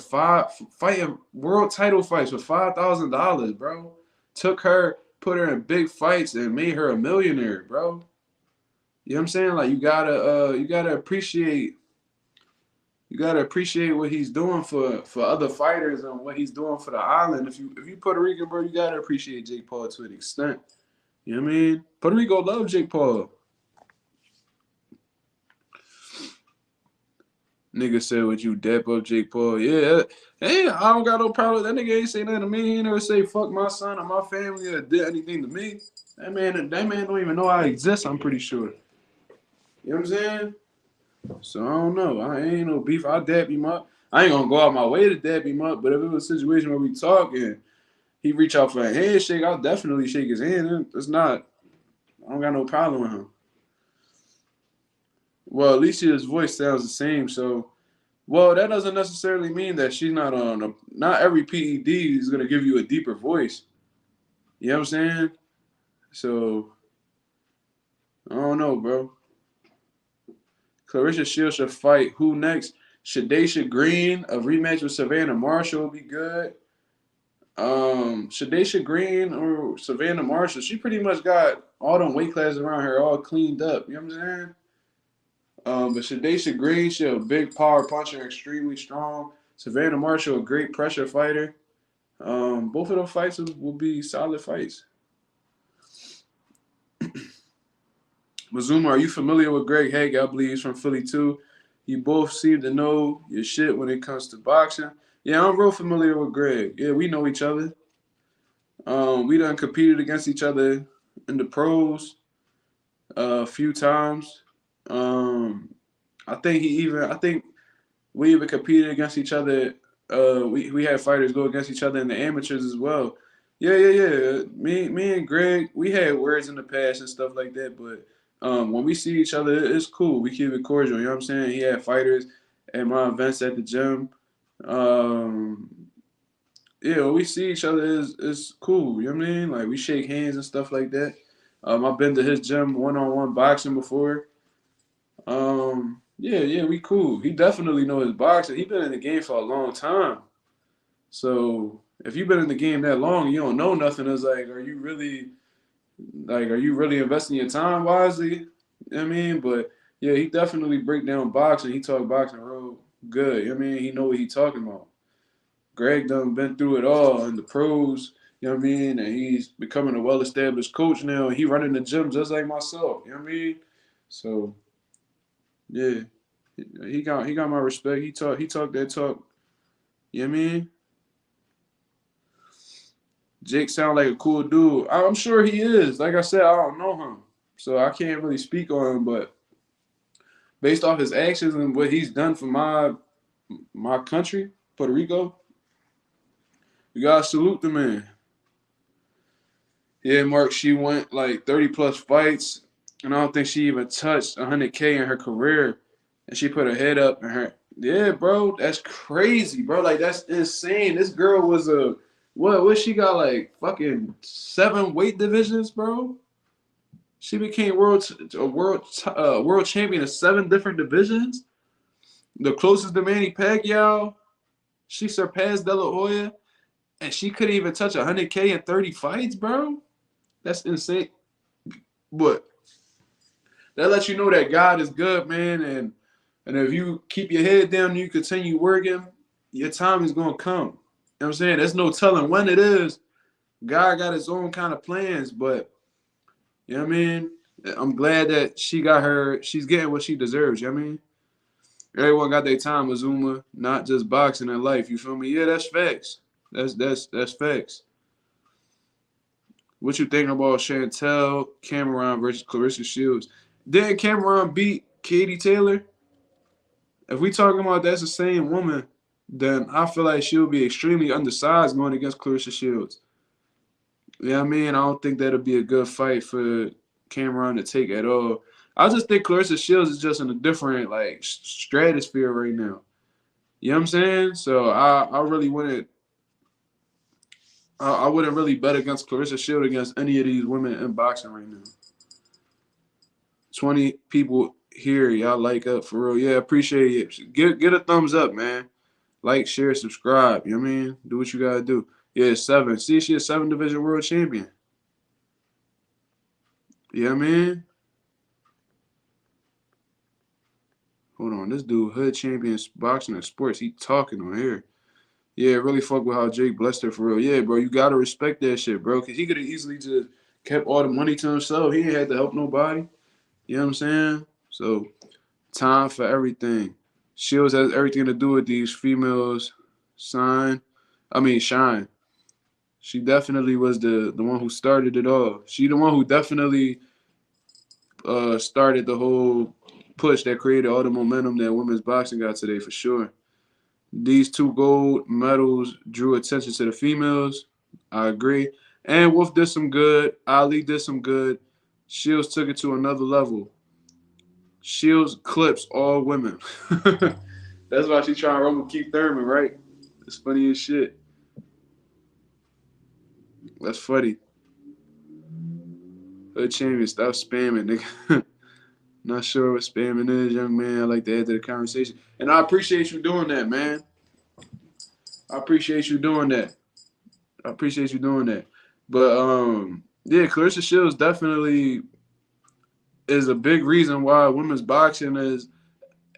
world title fights for $5,000, bro. Took her, put her in big fights, and made her a millionaire, bro. You know what I'm saying? Like you gotta appreciate what he's doing for other fighters and what he's doing for the island. If you Puerto Rican, bro, you gotta appreciate Jake Paul to an extent. You know what I mean? Puerto Rico love Jake Paul. Nigga said, "Would you dap up Jake Paul?" Yeah, hey, I don't got no problem. That nigga ain't say nothing to me. He ain't never say fuck my son or my family or did anything to me. That man don't even know I exist. I'm pretty sure. You know what I'm saying? So I don't know. I ain't no beef. I dap him up. I ain't gonna go out my way to dap him up. But if it was a situation where we talking, he reach out for a handshake, I'll definitely shake his hand. It's not. I don't got no problem with him. Well, Alicia's voice sounds the same, so well, that doesn't necessarily mean that she's not on a. Not every PED is gonna give you a deeper voice. You know what I'm saying? So I don't know, bro. Clarissa Shields should fight who next? Shadesha Green, a rematch with Savannah Marshall would be good. Shadesha Green or Savannah Marshall, she pretty much got all them weight classes around her all cleaned up. You know what I'm saying? But Shadesha Green, she a big power puncher, extremely strong. Savannah Marshall, a great pressure fighter. Both of those fights will be solid fights. Mazuma, are you familiar with Greg Hague? I believe he's from Philly too. You both seem to know your shit when it comes to boxing. Yeah, I'm real familiar with Greg. Yeah, we know each other. We done competed against each other in the pros a few times. Um, I think we even competed against each other. We had fighters go against each other in the amateurs as well. Yeah. Me and Greg, we had words in the past and stuff like that. But when we see each other, it's cool. We keep it cordial. You know what I'm saying? He had fighters at my events at the gym. Um, yeah, when we see each other, it's cool. You know what I mean? Like we shake hands and stuff like that. I've been to his gym one-on-one boxing before. Yeah, we cool. He definitely know his boxing. He been in the game for a long time. So if you've been in the game that long, you don't know nothing. It's like, are you really investing your time wisely? You know what I mean? But yeah, he definitely break down boxing. He talk boxing real good. You know what I mean? He know what he talking about. Greg done been through it all in the pros. You know what I mean? And he's becoming a well-established coach now. And he running the gym just like myself. You know what I mean? So yeah, he got my respect. He talked that talk. You know what I mean? Jake sound like a cool dude. I'm sure he is. Like I said, I don't know him, so I can't really speak on him. But based off his actions and what he's done for my country, Puerto Rico, you gotta salute the man. Yeah, Mark, she went like 30 plus fights, and I don't think she even touched 100K in her career. And she put her head up and her, yeah, bro, that's crazy, bro. Like that's insane. This girl was what she got like fucking 7 weight divisions, bro. She became world champion of 7 different divisions. The closest to Manny Pacquiao, she surpassed De La Hoya, and she couldn't even touch 100K in 30 fights, bro. That's insane. But that lets you know that God is good, man. And if you keep your head down and you continue working, your time is gonna come. You know what I'm saying? There's no telling when it is. God got his own kind of plans, but you know what I mean? I'm glad that she's getting what she deserves, you know what I mean? Everyone got their time, Azuma, not just boxing in life. You feel me? Yeah, that's facts. That's facts. What you think about Chantel Cameron versus Clarissa Shields? Didn't Cameron beat Katie Taylor? If we talking about that's the same woman, then I feel like she'll be extremely undersized going against Clarissa Shields. You know what I mean? I don't think that'll be a good fight for Cameron to take at all. I just think Clarissa Shields is just in a different like stratosphere right now. You know what I'm saying? So I really wouldn't I wouldn't really bet against Clarissa Shields against any of these women in boxing right now. 20 people here, y'all like up for real. Yeah, appreciate it. Get a thumbs up, man. Like, share, subscribe. You know what I mean? Do what you gotta do. Yeah, 7. See, she a 7 division world champion. You know what I mean? Hold on, this dude hood champions boxing and sports. He talking on here. Yeah, really fuck with how Jake blessed her for real. Yeah, bro, you gotta respect that shit, bro. Cause he could have easily just kept all the money to himself. He ain't had to help nobody. You know what I'm saying? So time for everything. Shields has everything to do with these females. Shine. She definitely was the one who started it all. She the one who definitely started the whole push that created all the momentum that women's boxing got today for sure. These 2 gold medals drew attention to the females. I agree. And Wolf did some good. Ali did some good. Shields took it to another level. Shields clips all women. That's why she trying to run with Keith Thurman, right? It's funny as shit. That's funny. Hood champion, stop spamming, nigga. Not sure what spamming is, young man. I like to add to the conversation. And I appreciate you doing that, man. I appreciate you doing that. But yeah, Clarissa Shields definitely is a big reason why women's boxing is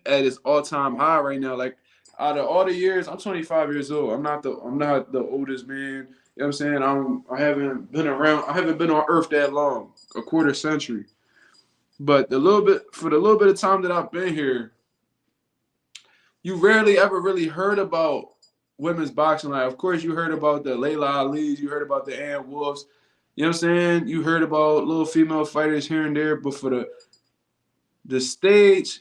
at its all-time high right now. Like out of all the years, I'm 25 years old. I'm not the oldest man. You know what I'm saying? I haven't been around. I haven't been on Earth that long, a quarter century. But the little bit of time that I've been here, you rarely ever really heard about women's boxing. Like, of course, you heard about the Layla Ali's, you heard about the Ann Wolfs. You know what I'm saying? You heard about little female fighters here and there, but for the stage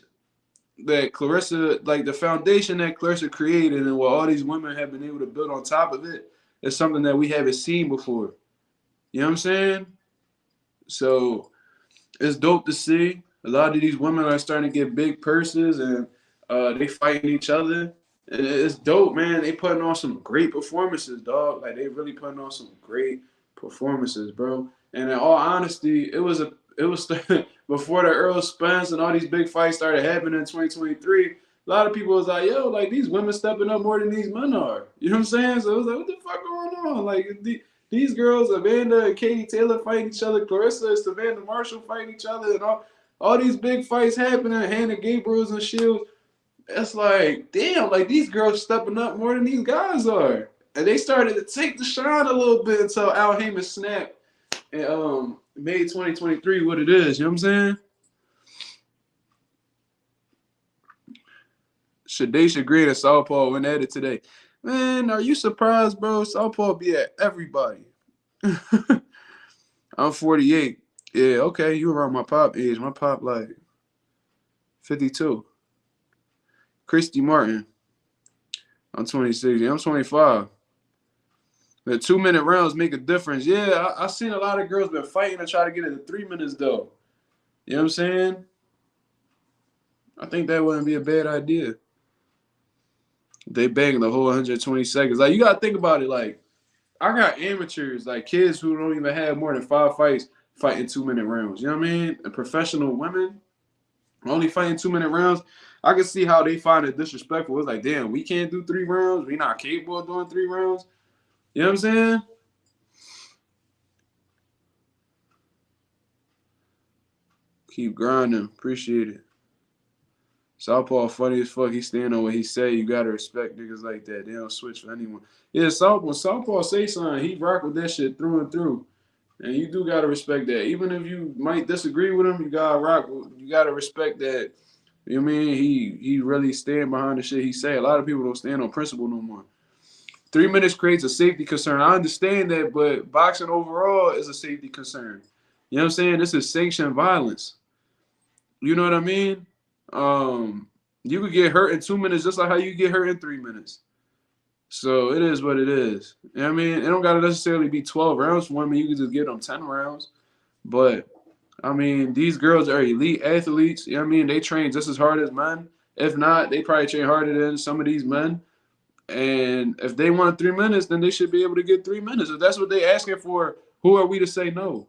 that Clarissa, like the foundation that Clarissa created and what all these women have been able to build on top of it, is something that we haven't seen before. You know what I'm saying? So it's dope to see. A lot of these women are starting to get big purses and they fighting each other. And it's dope, man. They putting on some great performances, dog. Like they really putting on some great performances, bro. And in all honesty, it was before the Earl Spence and all these big fights started happening in 2023. A lot of people was like, yo, like these women stepping up more than these men are. You know what I'm saying? So it was like, what the fuck going on? Like these girls, Evander and Katie Taylor fighting each other, Clarissa and Savannah Marshall fighting each other, and all these big fights happening, Hannah Gabriels and Shields. It's like, damn, like these girls stepping up more than these guys are. And they started to take the shine a little bit until Al Haymon snapped and made 2023 what it is. You know what I'm saying? Shadacia Green and Southpaw went at it today. Man, are you surprised, bro? Southpaw be at everybody. I'm 48. Yeah, okay, you around my pop age. My pop like 52. Christy Martin. I'm 26. Yeah, I'm 25. The 2-minute rounds make a difference. Yeah, I seen a lot of girls been fighting to try to get it to 3 minutes, though. You know what I'm saying? I think that wouldn't be a bad idea. They bang the whole 120 seconds. Like, you got to think about it. Like, I got amateurs, like kids who don't even have more than 5 fights fighting 2-minute rounds. You know what I mean? And professional women only fighting 2-minute rounds. I can see how they find it disrespectful. It's like, damn, we can't do 3 rounds. We not capable of doing 3 rounds. You know what I'm saying? Keep grinding. Appreciate it. Southpaw funny as fuck. He stand on what he say. You gotta respect niggas like that. They don't switch for anyone. Yeah, when Southpaw say something, he rock with that shit through and through. And you do gotta respect that. Even if you might disagree with him, you gotta respect that. You know what I mean? He really stand behind the shit he say. A lot of people don't stand on principle no more. 3 minutes creates a safety concern. I understand that, but boxing overall is a safety concern. You know what I'm saying? This is sanctioned violence. You know what I mean? You could get hurt in 2 minutes just like how you get hurt in 3 minutes. So it is what it is. You know what I mean? It don't gotta necessarily be 12 rounds for women. You can just get them 10 rounds. But I mean, these girls are elite athletes. You know what I mean? They train just as hard as men. If not, they probably train harder than some of these men. And if they want 3 minutes, then they should be able to get 3 minutes. If that's what they're asking for, who are we to say no?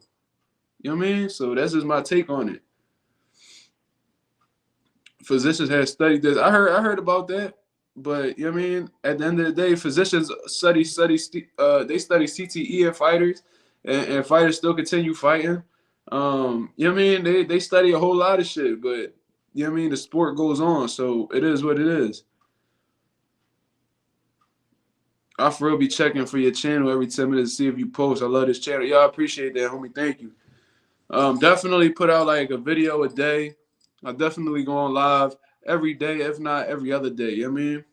You know what I mean? So that's just my take on it. Physicians have studied this. I heard about that. But, you know what I mean? At the end of the day, physicians study CTE in fighters, and fighters still continue fighting. You know what I mean? They study a whole lot of shit, but, you know what I mean? The sport goes on, so it is what it is. I for real be checking for your channel every 10 minutes to see if you post. I love this channel. Y'all appreciate that, homie. Thank you. Definitely put out like a video a day. I definitely go on live every day, if not every other day. You know what I mean?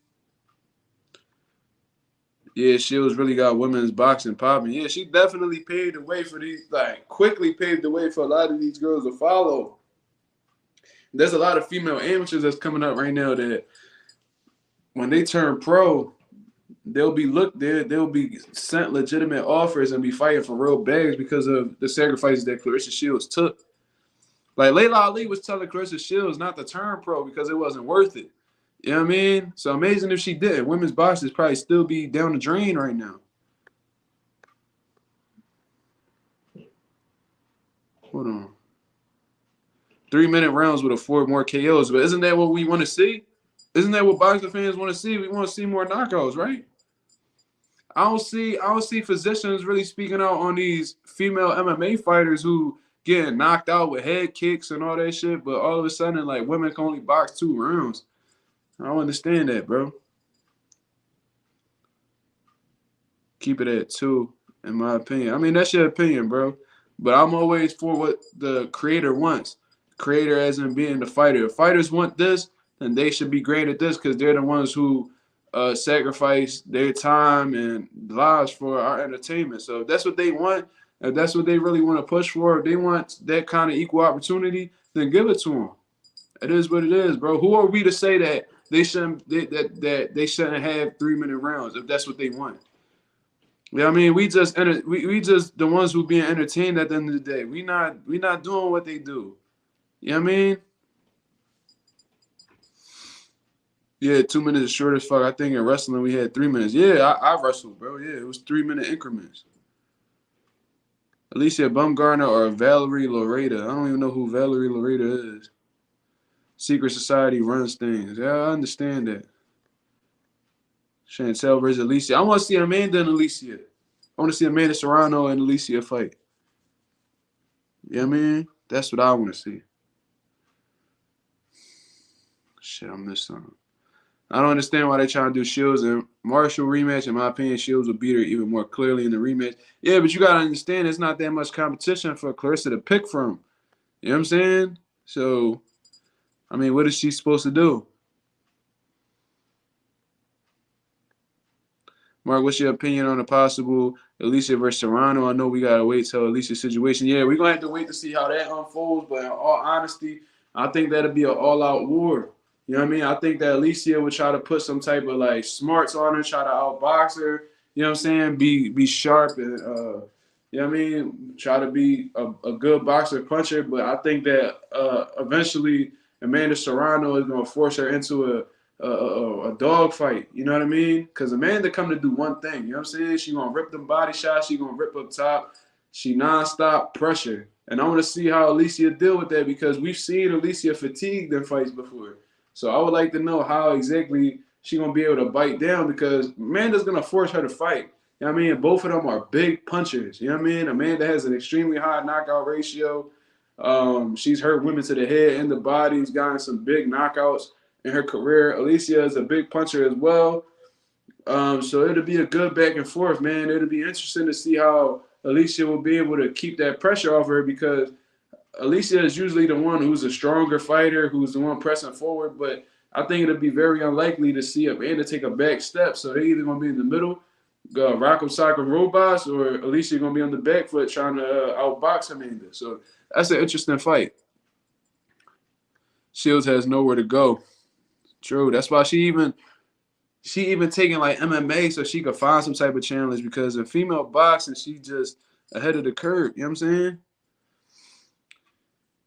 Yeah, Shields really got women's boxing popping. Yeah, she definitely paved the way for these, like, quickly paved the way for a lot of these girls to follow. There's a lot of female amateurs that's coming up right now that when they turn pro, they'll be looked there, they'll be sent legitimate offers and be fighting for real bags because of the sacrifices that Clarissa Shields took. Like Layla Ali was telling Clarissa Shields not to turn pro because it wasn't worth it. You know what I mean? So amazing if she did. Women's boxing probably still be down the drain right now. Hold on. 3-minute rounds with 4 more KOs. But isn't that what we want to see? Isn't that what boxing fans want to see? We want to see more knockouts, right? I don't see physicians really speaking out on these female MMA fighters who getting knocked out with head kicks and all that shit, but all of a sudden, like, women can only box 2 rounds. I don't understand that, bro. Keep it at 2, in my opinion. I mean, that's your opinion, bro. But I'm always for what the creator wants. Creator as in being the fighter. If fighters want this, then they should be granted this because they're the ones who sacrifice their time and lives for our entertainment. So if that's what they want, if that's what they really want to push for, if they want that kind of equal opportunity, then give it to them. It is what it is, bro. Who are we to say that they shouldn't they shouldn't have 3-minute rounds if that's what they want? Yeah, I mean, we just the ones who being entertained at the end of the day. We not doing what they do. You know what I mean? Yeah, 2 minutes is short as fuck. I think in wrestling we had 3 minutes. Yeah, I wrestled, bro. Yeah, it was 3-minute increments. Alicia Bumgarner or Valerie Loretta. I don't even know who Valerie Loretta is. Secret Society runs things. Yeah, I understand that. Chantel versus Alicia. I want to see Amanda and Alicia. I want to see Amanda Serrano and Alicia fight. You know what I mean? That's what I want to see. Shit, I missed something. I don't understand why they trying to do Shields and Marshall rematch. In my opinion, Shields will beat her even more clearly in the rematch. Yeah, but you got to understand it's not that much competition for Clarissa to pick from. You know what I'm saying? So, I mean, what is she supposed to do? Mark, what's your opinion on a possible Alicia versus Serrano? I know we got to wait till Alicia's situation. Yeah, we're going to have to wait to see how that unfolds. But in all honesty, I think that'll be an all-out war. You know what I mean? I think that Alicia would try to put some type of, like, smarts on her, try to outbox her. You know what I'm saying? Be sharp and, you know what I mean? Try to be a good boxer, puncher. But I think that eventually Amanda Serrano is going to force her into a dog fight, you know what I mean? Because Amanda come to do one thing, you know what I'm saying? She gonna rip them body shots, she gonna rip up top, she nonstop pressure. And I want to see how Alicia deal with that because we've seen Alicia fatigued in fights before. So I would like to know how exactly she gonna be able to bite down because Amanda's gonna force her to fight. You know what I mean? Both of them are big punchers. You know what I mean? Amanda has an extremely high knockout ratio. She's hurt women to the head and the body. She's gotten some big knockouts in her career. Alicia is a big puncher as well. So it'll be a good back and forth, man. It'll be interesting to see how Alicia will be able to keep that pressure off her because Alicia is usually the one who's a stronger fighter, who's the one pressing forward. But I think it'll be very unlikely to see Amanda take a back step. So they're either going to be in the middle, rock'em sock'em robots, or Alicia going to be on the back foot trying to outbox Amanda. So that's an interesting fight. Shields has nowhere to go. True. That's why she even taking like MMA so she could find some type of challenge because in female boxing, she just ahead of the curve. You know what I'm saying?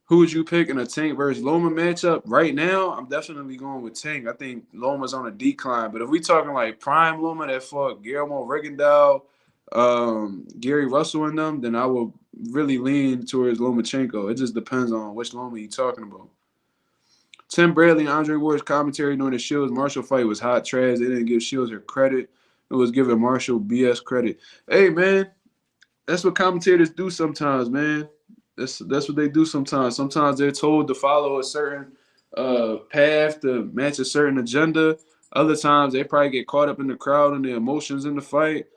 Who would you pick in a Tank versus Loma matchup? Right now, I'm definitely going with Tank. I think Loma's on a decline. But if we talking like prime Loma that fought Guillermo Rigondeaux, Gary Russell and them, then I will really lean towards Lomachenko. It just depends on which Loma you're talking about. Tim Bradley and Andre Ward's commentary during the Shields Marshall fight was hot trash. They didn't give Shields her credit. It was giving Marshall BS credit. Hey, man, that's what commentators do sometimes, man. That's what they do sometimes. Sometimes they're told to follow a certain path to match a certain agenda. Other times they probably get caught up in the crowd and the emotions in the fight.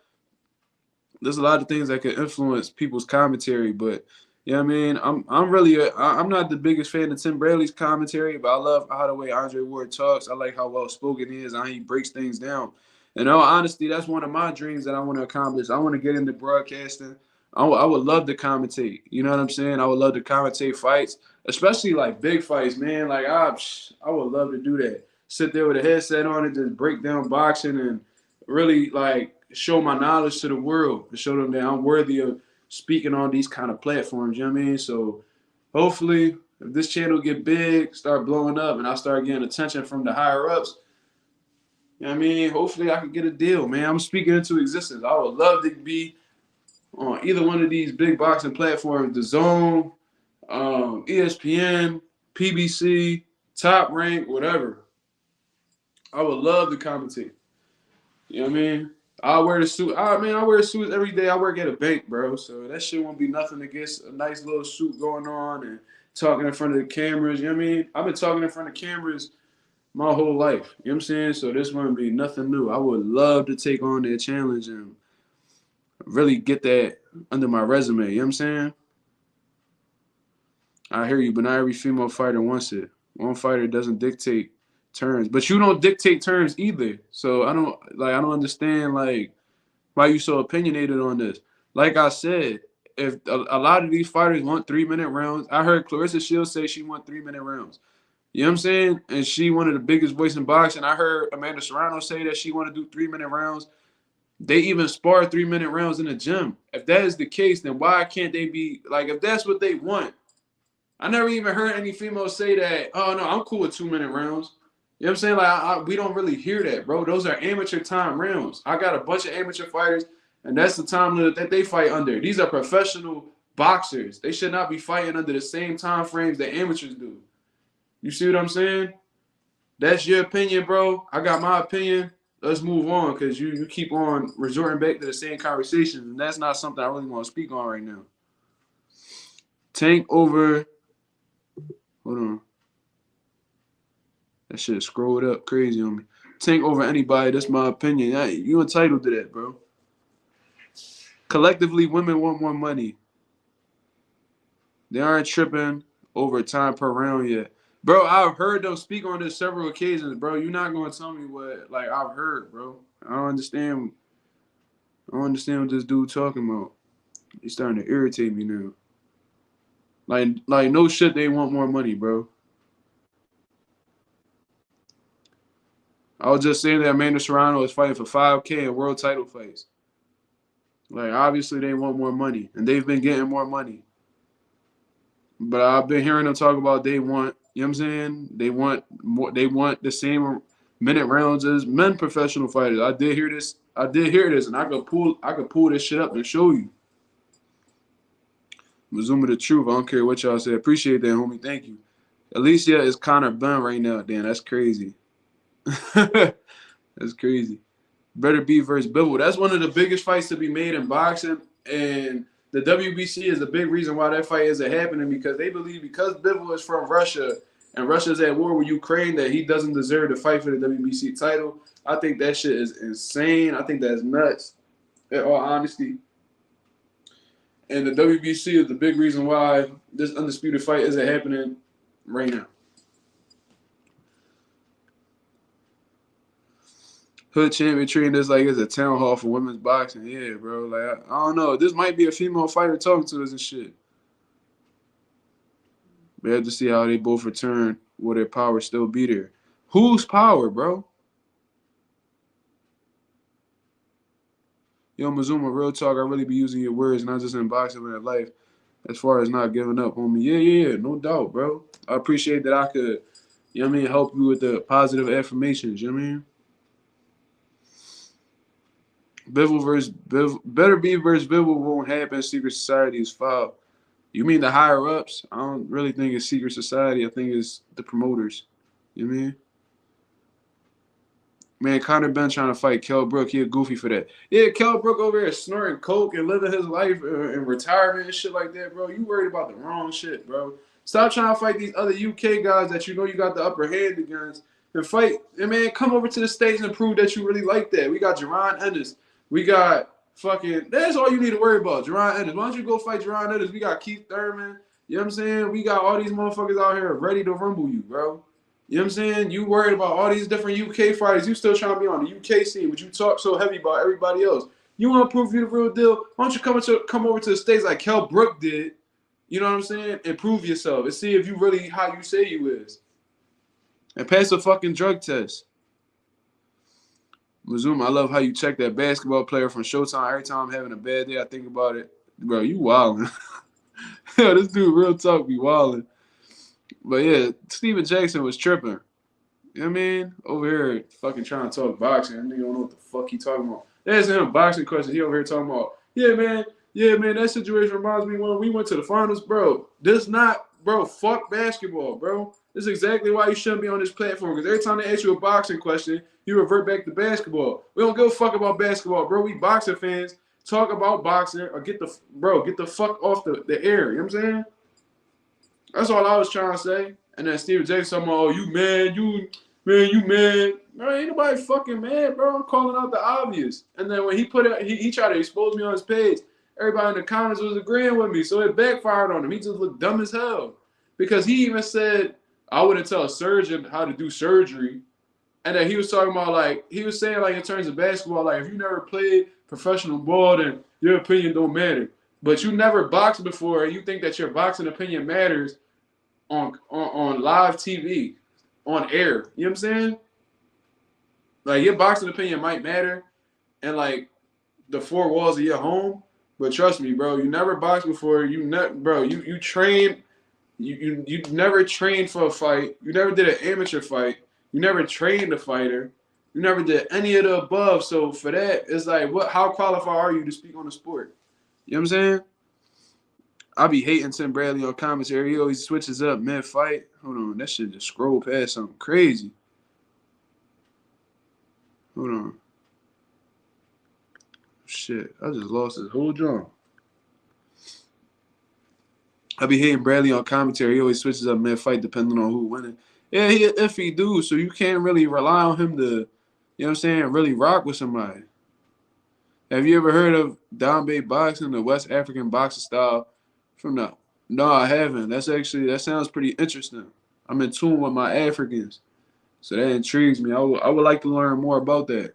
There's a lot of things that could influence people's commentary, but you know what I mean. I'm not the biggest fan of Tim Bradley's commentary, but I love how the way Andre Ward talks. I like how well spoken he is, and how he breaks things down. In all honesty, that's one of my dreams that I want to accomplish. I want to get into broadcasting. I would love to commentate. You know what I'm saying? I would love to commentate fights, especially like big fights, man. Like I would love to do that. Sit there with a headset on and just break down boxing and really like show my knowledge to the world, to show them that I'm worthy of speaking on these kind of platforms. You know what I mean? So hopefully, if this channel get big, start blowing up, and I start getting attention from the higher ups, you know what I mean? Hopefully, I could get a deal, man. I'm speaking into existence. I would love to be on either one of these big boxing platforms, The Zone, ESPN, PBC, Top Rank, whatever. I would love to commentate. You know what I mean? I wear the suit. I wear suits every day. I work at a bank, bro. So that shit won't be nothing against a nice little suit going on and talking in front of the cameras. You know what I mean? I've been talking in front of cameras my whole life. You know what I'm saying? So this wouldn't be nothing new. I would love to take on that challenge and really get that under my resume. You know what I'm saying? I hear you, but not every female fighter wants it. One fighter doesn't dictate terms, but you don't dictate terms either. So I don't understand like why you so opinionated on this. Like I said, if a lot of these fighters want 3-minute rounds, I heard Clarissa Shields say she want 3-minute rounds. You know what I'm saying? And she one of the biggest voice in boxing. I heard Amanda Serrano say that she want to do 3-minute rounds. They even spar 3-minute rounds in the gym. If that is the case, then why can't they be like, if that's what they want? I never even heard any females say that, oh no, I'm cool with 2-minute rounds. You know what I'm saying? Like, we don't really hear that, bro. Those are amateur time rounds. I got a bunch of amateur fighters, and that's the time limit that they fight under. These are professional boxers. They should not be fighting under the same time frames that amateurs do. You see what I'm saying? That's your opinion, bro. I got my opinion. Let's move on, because you keep on resorting back to the same conversations, and that's not something I really want to speak on right now. Tank over. Hold on. That shit scrolled up crazy on me. Tank over anybody, that's my opinion. You entitled to that, bro. Collectively, women want more money. They aren't tripping over time per round yet. Bro, I've heard them speak on this several occasions, bro. You're not going to tell me what, like, I've heard, bro. I don't understand what this dude talking about. He's starting to irritate me now. Like no shit, they want more money, bro. I was just saying that Amanda Serrano is fighting for $5K in world title fights. Like, obviously, they want more money, and they've been getting more money. But I've been hearing them talk about they want, you know what I'm saying? They want more. They want the same minute rounds as men professional fighters. I did hear this, and I could pull this shit up and show you. Mazuma the truth. I don't care what y'all say. Appreciate that, homie. Thank you. Alicia is Conor Benn right now. Damn, that's crazy. That's crazy. Better be versus Bivol. That's one of the biggest fights to be made in boxing, and the WBC is a big reason why that fight isn't happening, because they believe because Bivol is from Russia and Russia's at war with Ukraine that he doesn't deserve to fight for the WBC title. I think that shit is insane. I think that's nuts, in all honesty. And the WBC is the big reason why this undisputed fight isn't happening right now. Hood champion treating this like it's a town hall for women's boxing. Yeah, bro. Like, I don't know. This might be a female fighter talking to us and shit. We have to see how they both return. Will their power still be there? Whose power, bro? Yo, Mazuma, real talk. I really be using your words, not just in boxing, but in life. As far as not giving up, homie. Yeah, no doubt, bro. I appreciate that I could, you know what I mean, help you with the positive affirmations, you know what I mean? Bivol versus Bivol, better be versus Bivol won't happen. Secret society is foul. You mean the higher ups? I don't really think it's secret society. I think it's the promoters. You know what I mean? Man, Conor Benn trying to fight Kell Brook. He a goofy for that. Yeah, Kell Brook over here snorting coke and living his life in retirement and shit like that, bro. You worried about the wrong shit, bro. Stop trying to fight these other UK guys that you know you got the upper hand against and fight. And man, come over to the States and prove that you really like that. We got Jerron Ennis. We got fucking. That's all you need to worry about, Jerron Ennis. Why don't you go fight Jerron Ennis? We got Keith Thurman. You know what I'm saying? We got all these motherfuckers out here ready to rumble you, bro. You know what I'm saying? You worried about all these different UK fighters. You still trying to be on the UK scene, but you talk so heavy about everybody else. You want to prove you the real deal? Why don't you come over to the States like Kell Brook did? You know what I'm saying? And prove yourself and see if you really how you say you is. And pass a fucking drug test. Mazuma, I love how you check that basketball player from Showtime. Every time I'm having a bad day, I think about it. Bro, you wildin'. Yeah, this dude real talk be wildin'. But yeah, Steven Jackson was tripping. You know what I mean? Over here fucking trying to talk boxing. That nigga don't know what the fuck he talking about. That's him boxing question. He over here talking about, yeah, man, that situation reminds me when we went to the finals, bro. Fuck basketball, bro. This is exactly why you shouldn't be on this platform. Because every time they ask you a boxing question, you revert back to basketball. We don't give a fuck about basketball, bro. We boxing fans. Talk about boxing or get the fuck off the air. You know what I'm saying? That's all I was trying to say. And then Steven Jackson talking about, oh, you mad, you mad. Bro, ain't nobody fucking mad, bro. I'm calling out the obvious. And then when he put it, he tried to expose me on his page. Everybody in the comments was agreeing with me, so it backfired on him. He just looked dumb as hell. Because he even said, I wouldn't tell a surgeon how to do surgery. And then he was talking about, like, he was saying, like, in terms of basketball, like, if you never played professional ball, then your opinion don't matter. But you never boxed before, and you think that your boxing opinion matters on live TV, on air. You know what I'm saying? Like, your boxing opinion might matter in, like, the four walls of your home. But trust me, bro, you never boxed before. You trained. You never trained for a fight. You never did an amateur fight. You never trained a fighter. You never did any of the above. So for that, it's like, how qualified are you to speak on the sport? You know what I'm saying? I be hating Tim Bradley on commentary. He always switches up mid-fight. Hold on. That shit just scrolled past something crazy. Hold on. Shit. I just lost his whole drum. I be hating Bradley on commentary. He always switches up mid-fight depending on who winning. Yeah, he an iffy dude, so you can't really rely on him to, you know what I'm saying, really rock with somebody. Have you ever heard of Dombe boxing, the West African boxing style? No, I haven't. That sounds pretty interesting. I'm in tune with my Africans, so that intrigues me. I would like to learn more about that.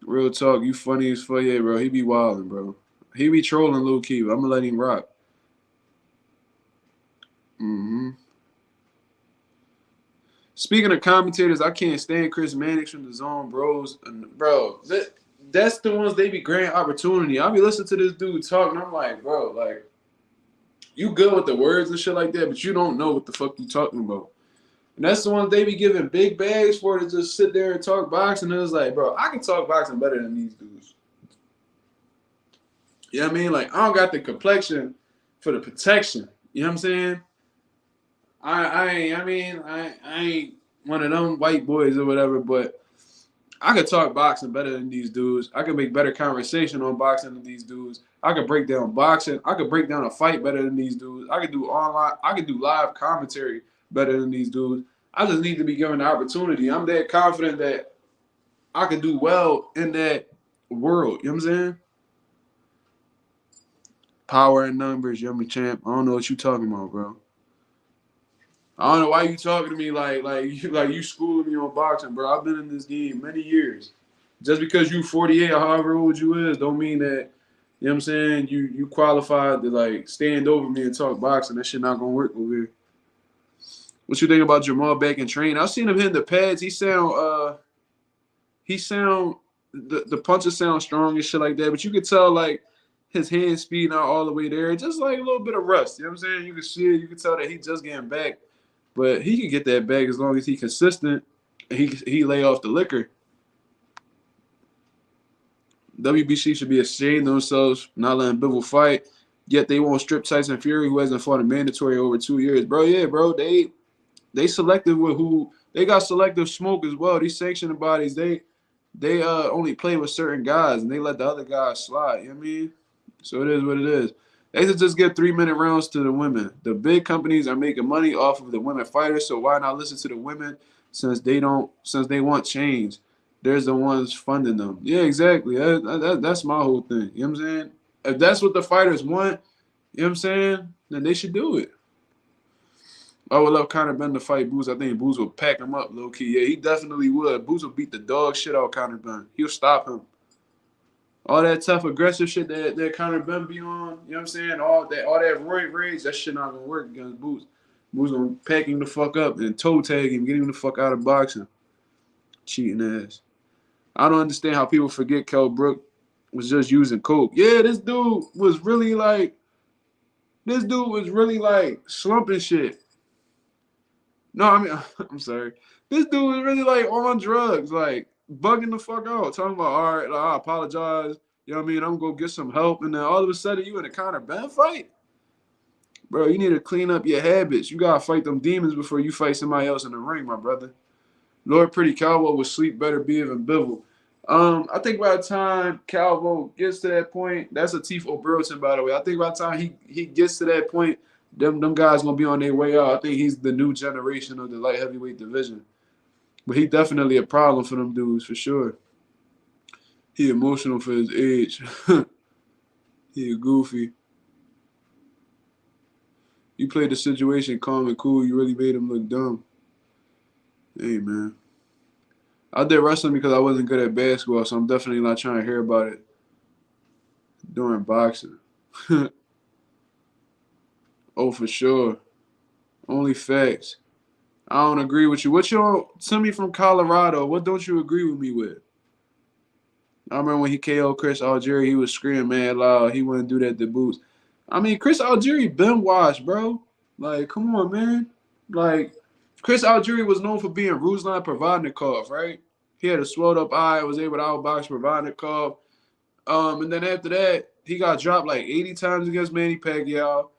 Real talk, you funny as fuck, yeah, bro. He be wilding, bro. He be trolling low key, but I'm gonna let him rock. Speaking of commentators, I can't stand Chris Mannix from the Zone Bros. And bro, that's the ones they be granting opportunity. I be listening to this dude talk, and I'm like, bro, like, you good with the words and shit like that, but you don't know what the fuck you talking about. And that's the ones they be giving big bags for to just sit there and talk boxing. And it's like, bro, I can talk boxing better than these dudes. You know what I mean? Like, I don't got the complexion for the protection. You know what I'm saying? I ain't one of them white boys or whatever, but I could talk boxing better than these dudes. I could make better conversation on boxing than these dudes. I could break down boxing. I could break down a fight better than these dudes. I could do live commentary better than these dudes. I just need to be given the opportunity. I'm that confident that I could do well in that world. You know what I'm saying? Power and numbers, yummy champ. I don't know what you talking about, bro. I don't know why you talking to me like you schooling me on boxing, bro. I've been in this game many years. Just because you 48 or however old you is, don't mean that, you know what I'm saying, you qualified to like stand over me and talk boxing. That shit not gonna work over here. What you think about Jamal back in training? I've seen him hitting the pads. The punches sound strong and shit like that, but you could tell like his hand speed not all the way there. Just like a little bit of rust. You know what I'm saying? You can see it, you can tell that he just getting back. But he can get that back as long as he consistent and he lay off the liquor. WBC should be ashamed of themselves not letting Bivol fight, yet they won't strip Tyson Fury, who hasn't fought a mandatory over 2 years. Bro, yeah, bro, they selective with who – they got selective smoke as well. These sanctioning bodies, they only play with certain guys, and they let the other guys slide. You know what I mean? So it is what it is. They should just give 3-minute rounds to the women. The big companies are making money off of the women fighters, so why not listen to the women since they want change. There's the ones funding them. Yeah, exactly. That's my whole thing. You know what I'm saying? If that's what the fighters want, you know what I'm saying, then they should do it. I would love Conor Ben to fight Boots. I think Boots will pack him up low key. Yeah, he definitely would. Boots will beat the dog shit out of Conor Ben. He'll stop him. All that tough, aggressive shit that Conor Ben be on, you know what I'm saying? All that roid rage, that shit not gonna work against Boots. Boots gonna pack him the fuck up and toe tag him, get him the fuck out of boxing. Cheating ass. I don't understand how people forget Kell Brook was just using coke. Yeah, this dude was really like slumping shit. No, I mean, I'm sorry. This dude was really like on drugs, like bugging the fuck out, talking about, all right, I apologize. You know what I mean? I'm gonna go get some help. And then all of a sudden you in a Conor Ben fight? Bro, you need to clean up your habits. You gotta fight them demons before you fight somebody else in the ring, my brother. Lord Pretty Calvo will sleep better, be even Bivol. I think by the time Calvo gets to that point, that's a Tifo Burlton, by the way. I think by the time he gets to that point, them guys gonna be on their way out. I think he's the new generation of the light heavyweight division. But he definitely a problem for them dudes, for sure. He emotional for his age. He a goofy. You played the situation calm and cool. You really made him look dumb. Hey, man. I did wrestling because I wasn't good at basketball, so I'm definitely not trying to hear about it during boxing. Oh, for sure. Only facts. I don't agree with you. What you send me from Colorado? What don't you agree with me with? I remember when he KO'd Chris Algieri, he was screaming mad loud. He wouldn't do that to Boots. I mean, Chris Algieri been washed, bro. Like, come on, man. Like, Chris Algieri was known for being Ruslan Provodnikov, right? He had a swelled up eye, was able to outbox Provodnikov. And then after that, he got dropped like 80 times against Manny Pacquiao.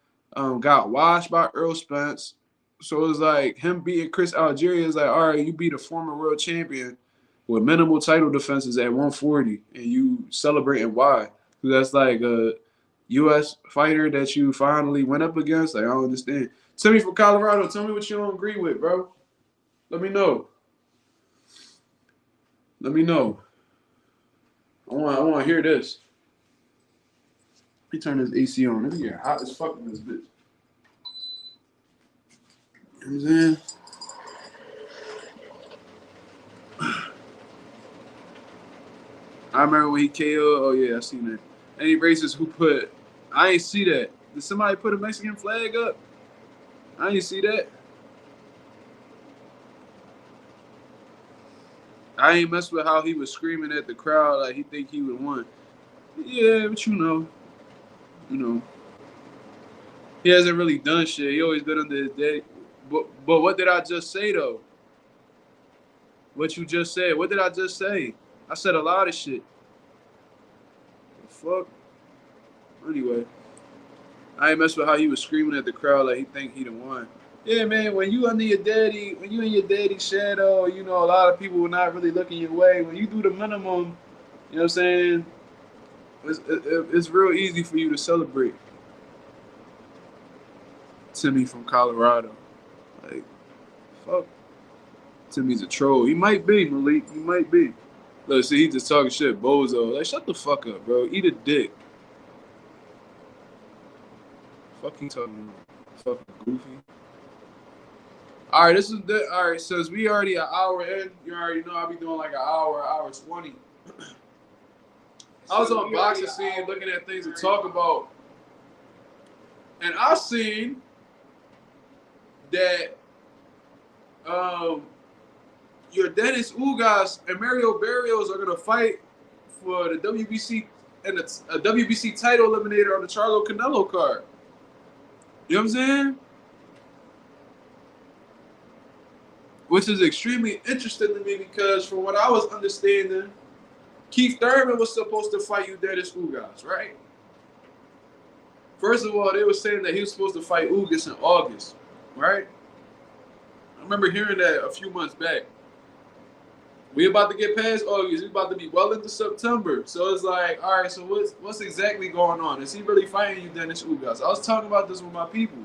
Got washed by Earl Spence. So it was like him beating Chris Algieri is like, all right, you beat a former world champion with minimal title defenses at 140, and you celebrating why? Because that's like a U.S. fighter that you finally went up against. Like, I don't understand. Timmy from Colorado, tell me what you don't agree with, bro. Let me know. Let me know. I want to hear this. He turned his AC on. It's getting hot as fuck in this bitch. You know what I'm saying? I remember when he KO'd. Oh, yeah, I seen that. Any racist who put... I ain't see that. Did somebody put a Mexican flag up? I ain't see that. I ain't mess with how he was screaming at the crowd like he think he would won. Yeah, but you know. He hasn't really done shit. He always been under his day. But what did I just say, though? What you just said. What did I just say? I said a lot of shit. The fuck? Anyway. I ain't mess with how he was screaming at the crowd like he think he done won. Yeah, man, when you in your daddy's shadow, you know, a lot of people will not really looking your way. When you do the minimum, you know what I'm saying, it's real easy for you to celebrate. Timmy from Colorado. Like, fuck. Timmy's a troll. He might be, Malik. He might be. Look, see, he just talking shit, bozo. Like, shut the fuck up, bro. Eat a dick. Fuck you talking about? Fucking goofy. All right, all right, since we already an hour in, you already know I'll be doing like an hour 20. I was on Boxing Scene looking at things to talk about. And I seen that your Dennis Ugas and Ugas-Barrios are gonna fight for the WBC and a WBC title eliminator on the Charlo-Canelo card. You know what I'm saying? Which is extremely interesting to me because from what I was understanding, Keith Thurman was supposed to fight you, Dennis Ugas, right? First of all, they were saying that he was supposed to fight Ugas in August, right? I remember hearing that a few months back. We about to get past August. We about to be well into September. So it's like, all right, so what's exactly going on? Is he really fighting you, Dennis Ugas? I was talking about this with my people.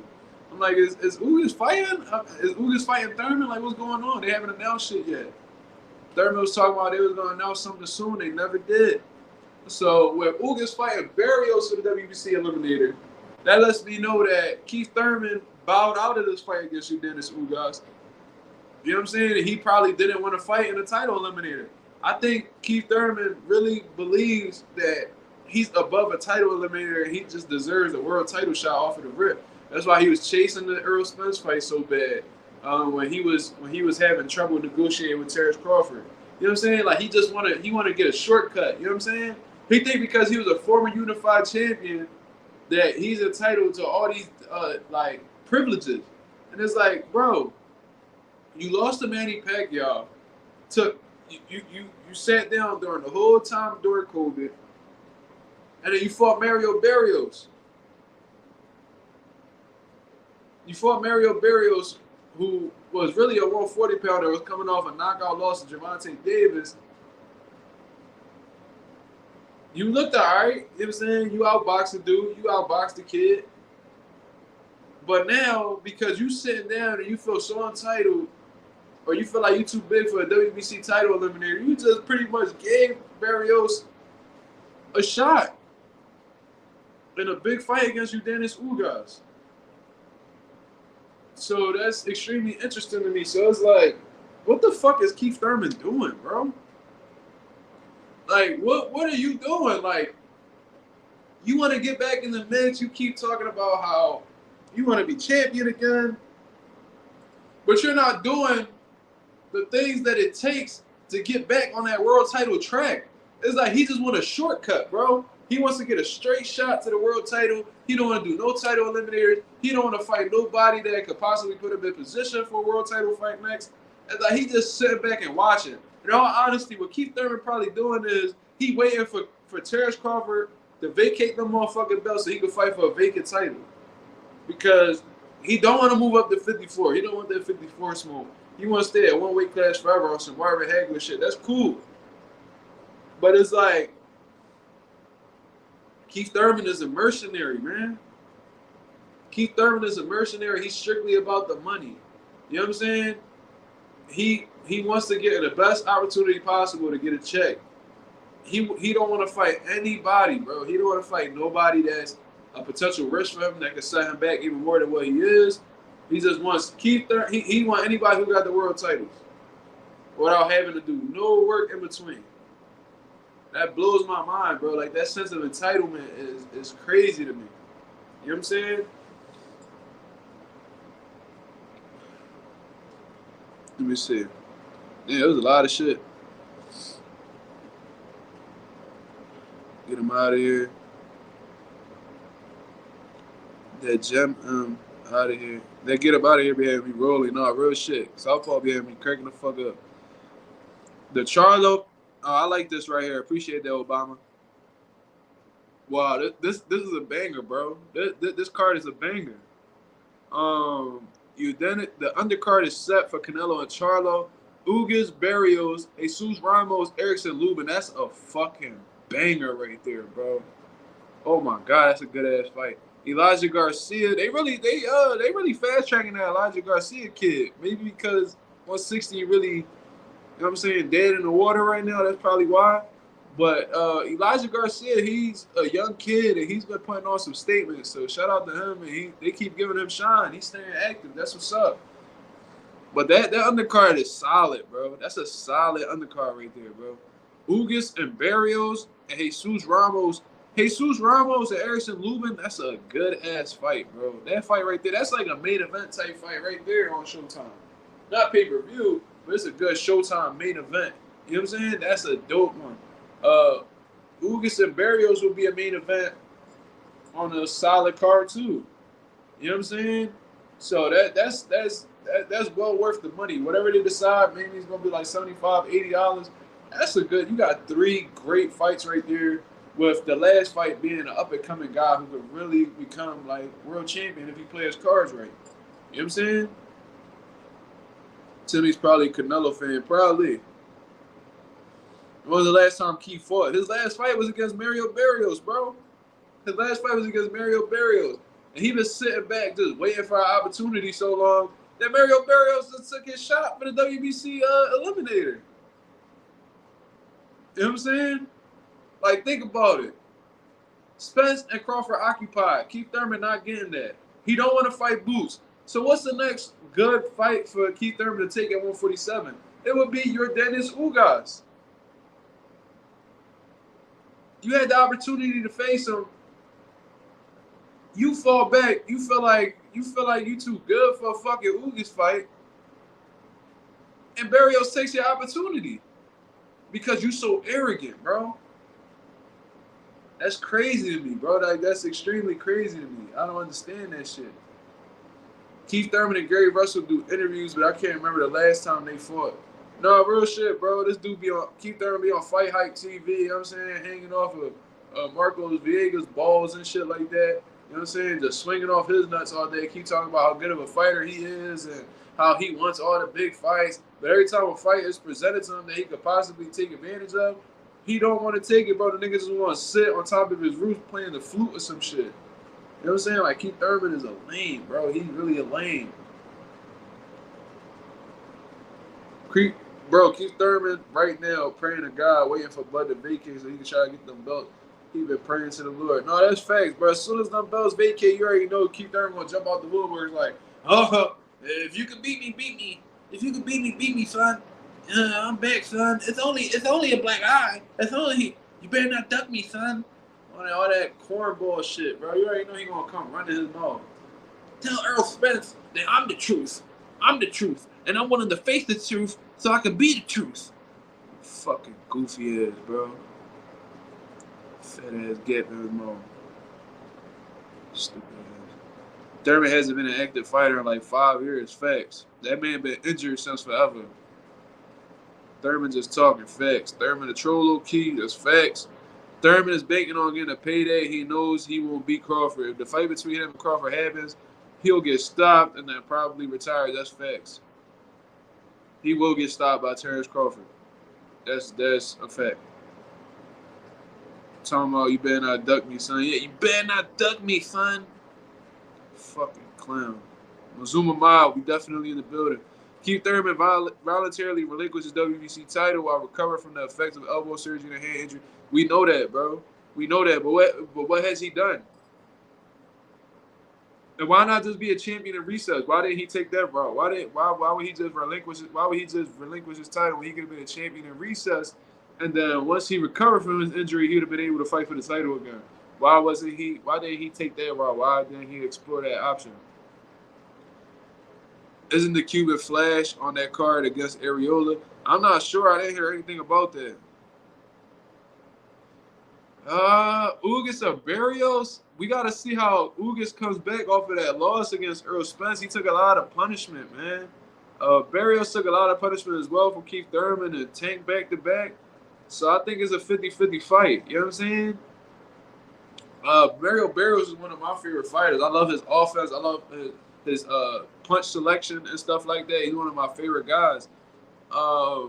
I'm like, is Ugas fighting? Is Ugas fighting Thurman? Like, what's going on? They haven't announced shit yet. Thurman was talking about they was going to announce something soon. They never did. So with Ugas fighting Barrios for the WBC eliminator, that lets me know that Keith Thurman bowed out of this fight against Dennis Ugas. You know what I'm saying? He probably didn't want to fight in a title eliminator. I think Keith Thurman really believes that he's above a title eliminator and he just deserves a world title shot off of the rip. That's why he was chasing the Errol Spence fight so bad when he was having trouble negotiating with Terrence Crawford. You know what I'm saying? Like he wanted to get a shortcut. You know what I'm saying? He think because he was a former unified champion that he's entitled to all these like privileges. And it's like, bro, you lost to Manny Pacquiao. You sat down during the whole time during COVID, and then you fought Mario Barrios. You fought Mario Barrios, who was really a 140-pounder, was coming off a knockout loss to Gervonta Davis. You looked all right. You know what I'm saying? You outboxed the dude. You outboxed the kid. But now, because you sitting down and you feel so entitled, or you feel like you're too big for a WBC title eliminator, you just pretty much gave Barrios a shot in a big fight against Dennis Ugas. So that's extremely interesting to me. So it's like, what the fuck is Keith Thurman doing, bro? Like, what are you doing? Like, you want to get back in the mix. You keep talking about how you want to be champion again, but you're not doing the things that it takes to get back on that world title track. It's like he just want a shortcut, bro. He wants to get a straight shot to the world title. He don't want to do no title eliminators. He don't want to fight nobody that could possibly put him in position for a world title fight next. It's like he just sitting back and watching. In all honesty, what Keith Thurman probably doing is he waiting for Terrence Crawford to vacate them motherfucking belts so he can fight for a vacant title. Because he don't want to move up to 54. He don't want that 54 smoke. He wants to stay at one weight class forever on some Marvin Hagler shit. That's cool. But it's like, Keith Thurman is a mercenary, man. Keith Thurman is a mercenary. He's strictly about the money. You know what I'm saying? He wants to get the best opportunity possible to get a check. He don't want to fight anybody, bro. He don't want to fight nobody that's a potential risk for him that could set him back even more than what he is. He just wants Keith Thurman. He want anybody who got the world titles without having to do no work in between. That blows my mind, bro. Like, that sense of entitlement is crazy to me. You know what I'm saying? Let me see. Yeah, it was a lot of shit. Get him out of here. That gem out of here. They get him out of here be having me rolling. No, real shit. Southpaw be having me cracking the fuck up. The Charlo. Oh, I like this right here. Appreciate that, Obama. Wow, this is a banger, bro. This card is a banger. The undercard is set for Canelo and Charlo. Ugas-Barrios, Jesus Ramos, Erickson Lubin. That's a fucking banger right there, bro. Oh my god, that's a good ass fight. Elijah Garcia, they really fast tracking that Elijah Garcia kid. Maybe because 160 really, you know what I'm saying, dead in the water right now. That's probably why. But Elijah Garcia, he's a young kid and he's been putting on some statements. So shout out to him, and they keep giving him shine. He's staying active. That's what's up. But that undercard is solid, bro. That's a solid undercard right there, bro. Ugas and Barrios and Jesus Ramos and Erickson Lubin, that's a good-ass fight, bro. That fight right there, that's like a main event type fight right there on Showtime. Not pay-per-view, but it's a good Showtime main event. You know what I'm saying? That's a dope one. Ugas and Barrios will be a main event on a solid card, too. You know what I'm saying? So that's well worth the money. Whatever they decide, maybe it's going to be like $75, $80. That's a good, you got 3 great fights right there, with the last fight being an up-and-coming guy who could really become, like, world champion if he plays cards right. You know what I'm saying? Timmy's probably a Canelo fan. Probably. When was the last time Keith fought? His last fight was against Mario Barrios, bro. His last fight was against Mario Barrios. And he was sitting back just waiting for an opportunity so long that Ugas-Barrios just took his shot for the WBC eliminator. You know what I'm saying? Like, think about it. Spence and Crawford occupied. Keith Thurman not getting that. He don't want to fight Boots. So what's the next good fight for Keith Thurman to take at 147? It would be your Dennis Ugas. You had the opportunity to face him. You fall back. You feel like you too good for a fucking Ugas fight. And Barrios takes your opportunity because you so arrogant, bro. That's crazy to me, bro. That's extremely crazy to me. I don't understand that shit. Keith Thurman and Gary Russell do interviews, but I can't remember the last time they fought. No, real shit, bro. This dude Keith Thurman be on Fight Hype TV, you know what I'm saying? Hanging off of Marcos Villegas balls and shit like that. You know what I'm saying? Just swinging off his nuts all day. Keep talking about how good of a fighter he is and how he wants all the big fights. But every time a fight is presented to him that he could possibly take advantage of, he don't want to take it, bro. The niggas just want to sit on top of his roof playing the flute or some shit. You know what I'm saying? Like, Keith Thurman is a lame, bro. He's really a lame. Keith Thurman right now praying to God, waiting for blood to vacate so he can try to get them belts. He been praying to the Lord. No, that's facts, bro. As soon as them belts vacate, you already know Keith Thurman gonna jump out the woodwork like, oh, if you can beat me, beat me. If you can beat me, beat me, son. I'm back, son. It's only a black eye. You better not duck me, son. All that cornball shit, bro. You already know he gonna come running his mouth. Tell Earl Spence that I'm the truth. I'm the truth. And I'm willing to face the truth so I can be the truth. Fucking goofy ass, bro. Fat ass gap in his mouth. Stupid ass. Thurman hasn't been an active fighter in like 5 years. Facts. That man been injured since forever. Thurman just talking facts. Thurman a troll low key. That's facts. Thurman is banking on getting a payday. He knows he won't beat Crawford. If the fight between him and Crawford happens, he'll get stopped and then probably retire. That's facts. He will get stopped by Terrence Crawford. That's a fact. Talking about you better not duck me, son. Yeah, you better not duck me, son. Fucking clown. Mazuma Mile, we definitely in the building. Keith Thurman voluntarily relinquished his WBC title while recovering from the effects of elbow surgery and hand injury. We know that, bro. We know that. But what has he done? And why not just be a champion in recess? Why didn't he take that route? Why would he just relinquish his title when he could have been a champion in recess? And then once he recovered from his injury, he would have been able to fight for the title again. Why didn't he take that route? Why didn't he explore that option? Isn't the Cuban Flash on that card against Areola? I'm not sure. I didn't hear anything about that. Ugas-Barrios. We got to see how Ugas comes back off of that loss against Earl Spence. He took a lot of punishment, man. Barrios took a lot of punishment as well from Keith Thurman and Tank back-to-back. So I think it's a 50-50 fight. You know what I'm saying? Ugas-Barrios is one of my favorite fighters. I love his offense. I love his punch selection and stuff like that. He's one of my favorite guys. I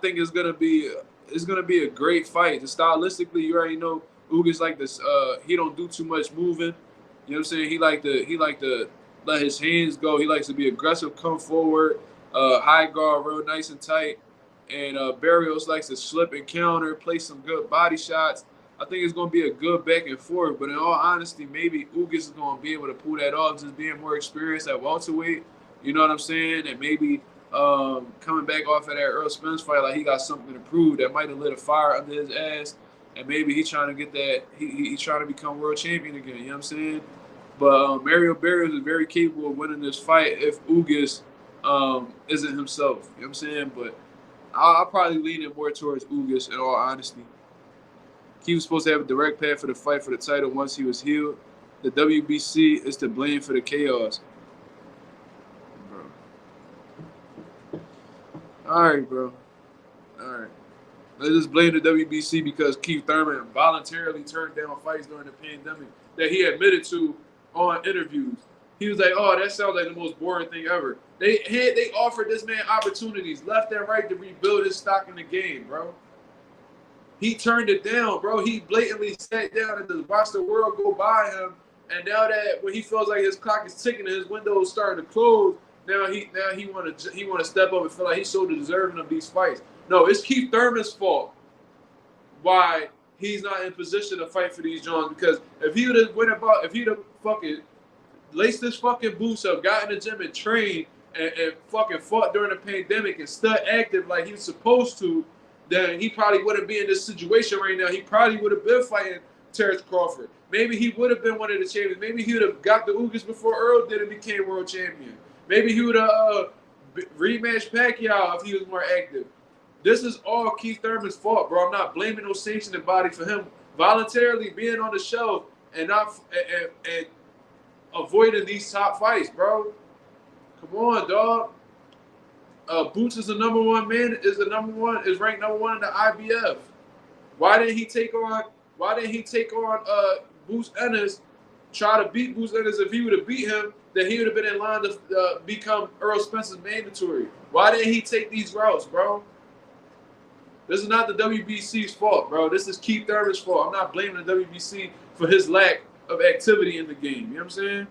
think it's gonna be a great fight. Just stylistically, you already know Ugas like this. He don't do too much moving. You know what I'm saying? He like to let his hands go. He likes to be aggressive, come forward, high guard, real nice and tight. And Barrios likes to slip and counter, play some good body shots. I think it's going to be a good back and forth. But in all honesty, maybe Ugas is going to be able to pull that off, just being more experienced at welterweight. You know what I'm saying? And maybe coming back off of that Earl Spence fight, like he got something to prove that might have lit a fire under his ass. And maybe he's trying to get that. He's trying to become world champion again. You know what I'm saying? But Ugas-Barrios is very capable of winning this fight if Ugas isn't himself. You know what I'm saying? But I'll probably lean it more towards Ugas in all honesty. He was supposed to have a direct path for the fight for the title once he was healed. The WBC is to blame for the chaos. Bro. All right, bro. All right. Let's just blame the WBC because Keith Thurman voluntarily turned down fights during the pandemic that he admitted to on interviews. He was like, oh, that sounds like the most boring thing ever. They offered this man opportunities left and right to rebuild his stock in the game, bro. He turned it down, bro. He blatantly sat down and just watched the world go by him And now that when he feels like his clock is ticking and his window is starting to close, now he want to step up and feel like he's so deserving of these fights. No, it's Keith Thurman's fault why he's not in position to fight for these Jones. Because if he would have fucking laced his fucking boots up, got in the gym and trained, and fucking fought during the pandemic and stood active like he was supposed to, then he probably wouldn't be in this situation right now. He probably would have been fighting Terrence Crawford. Maybe he would have been one of the champions. Maybe he would have got the Ugas before Earl did and became world champion. Maybe he would have rematched Pacquiao if he was more active. This is all Keith Thurman's fault, bro. I'm not blaming no sanctioning body for him voluntarily being on the shelf and not and avoiding these top fights, bro. Come on, dog. Boots is the number one man. Is ranked number one in the IBF. Why didn't he take on Boots Ennis? Try to beat Boots Ennis. If he would have beat him, then he would have been in line to become Earl Spencer's mandatory. Why didn't he take these routes, bro? This is not the WBC's fault, bro. This is Keith Thurman's fault. I'm not blaming the WBC for his lack of activity in the game. You know what I'm saying?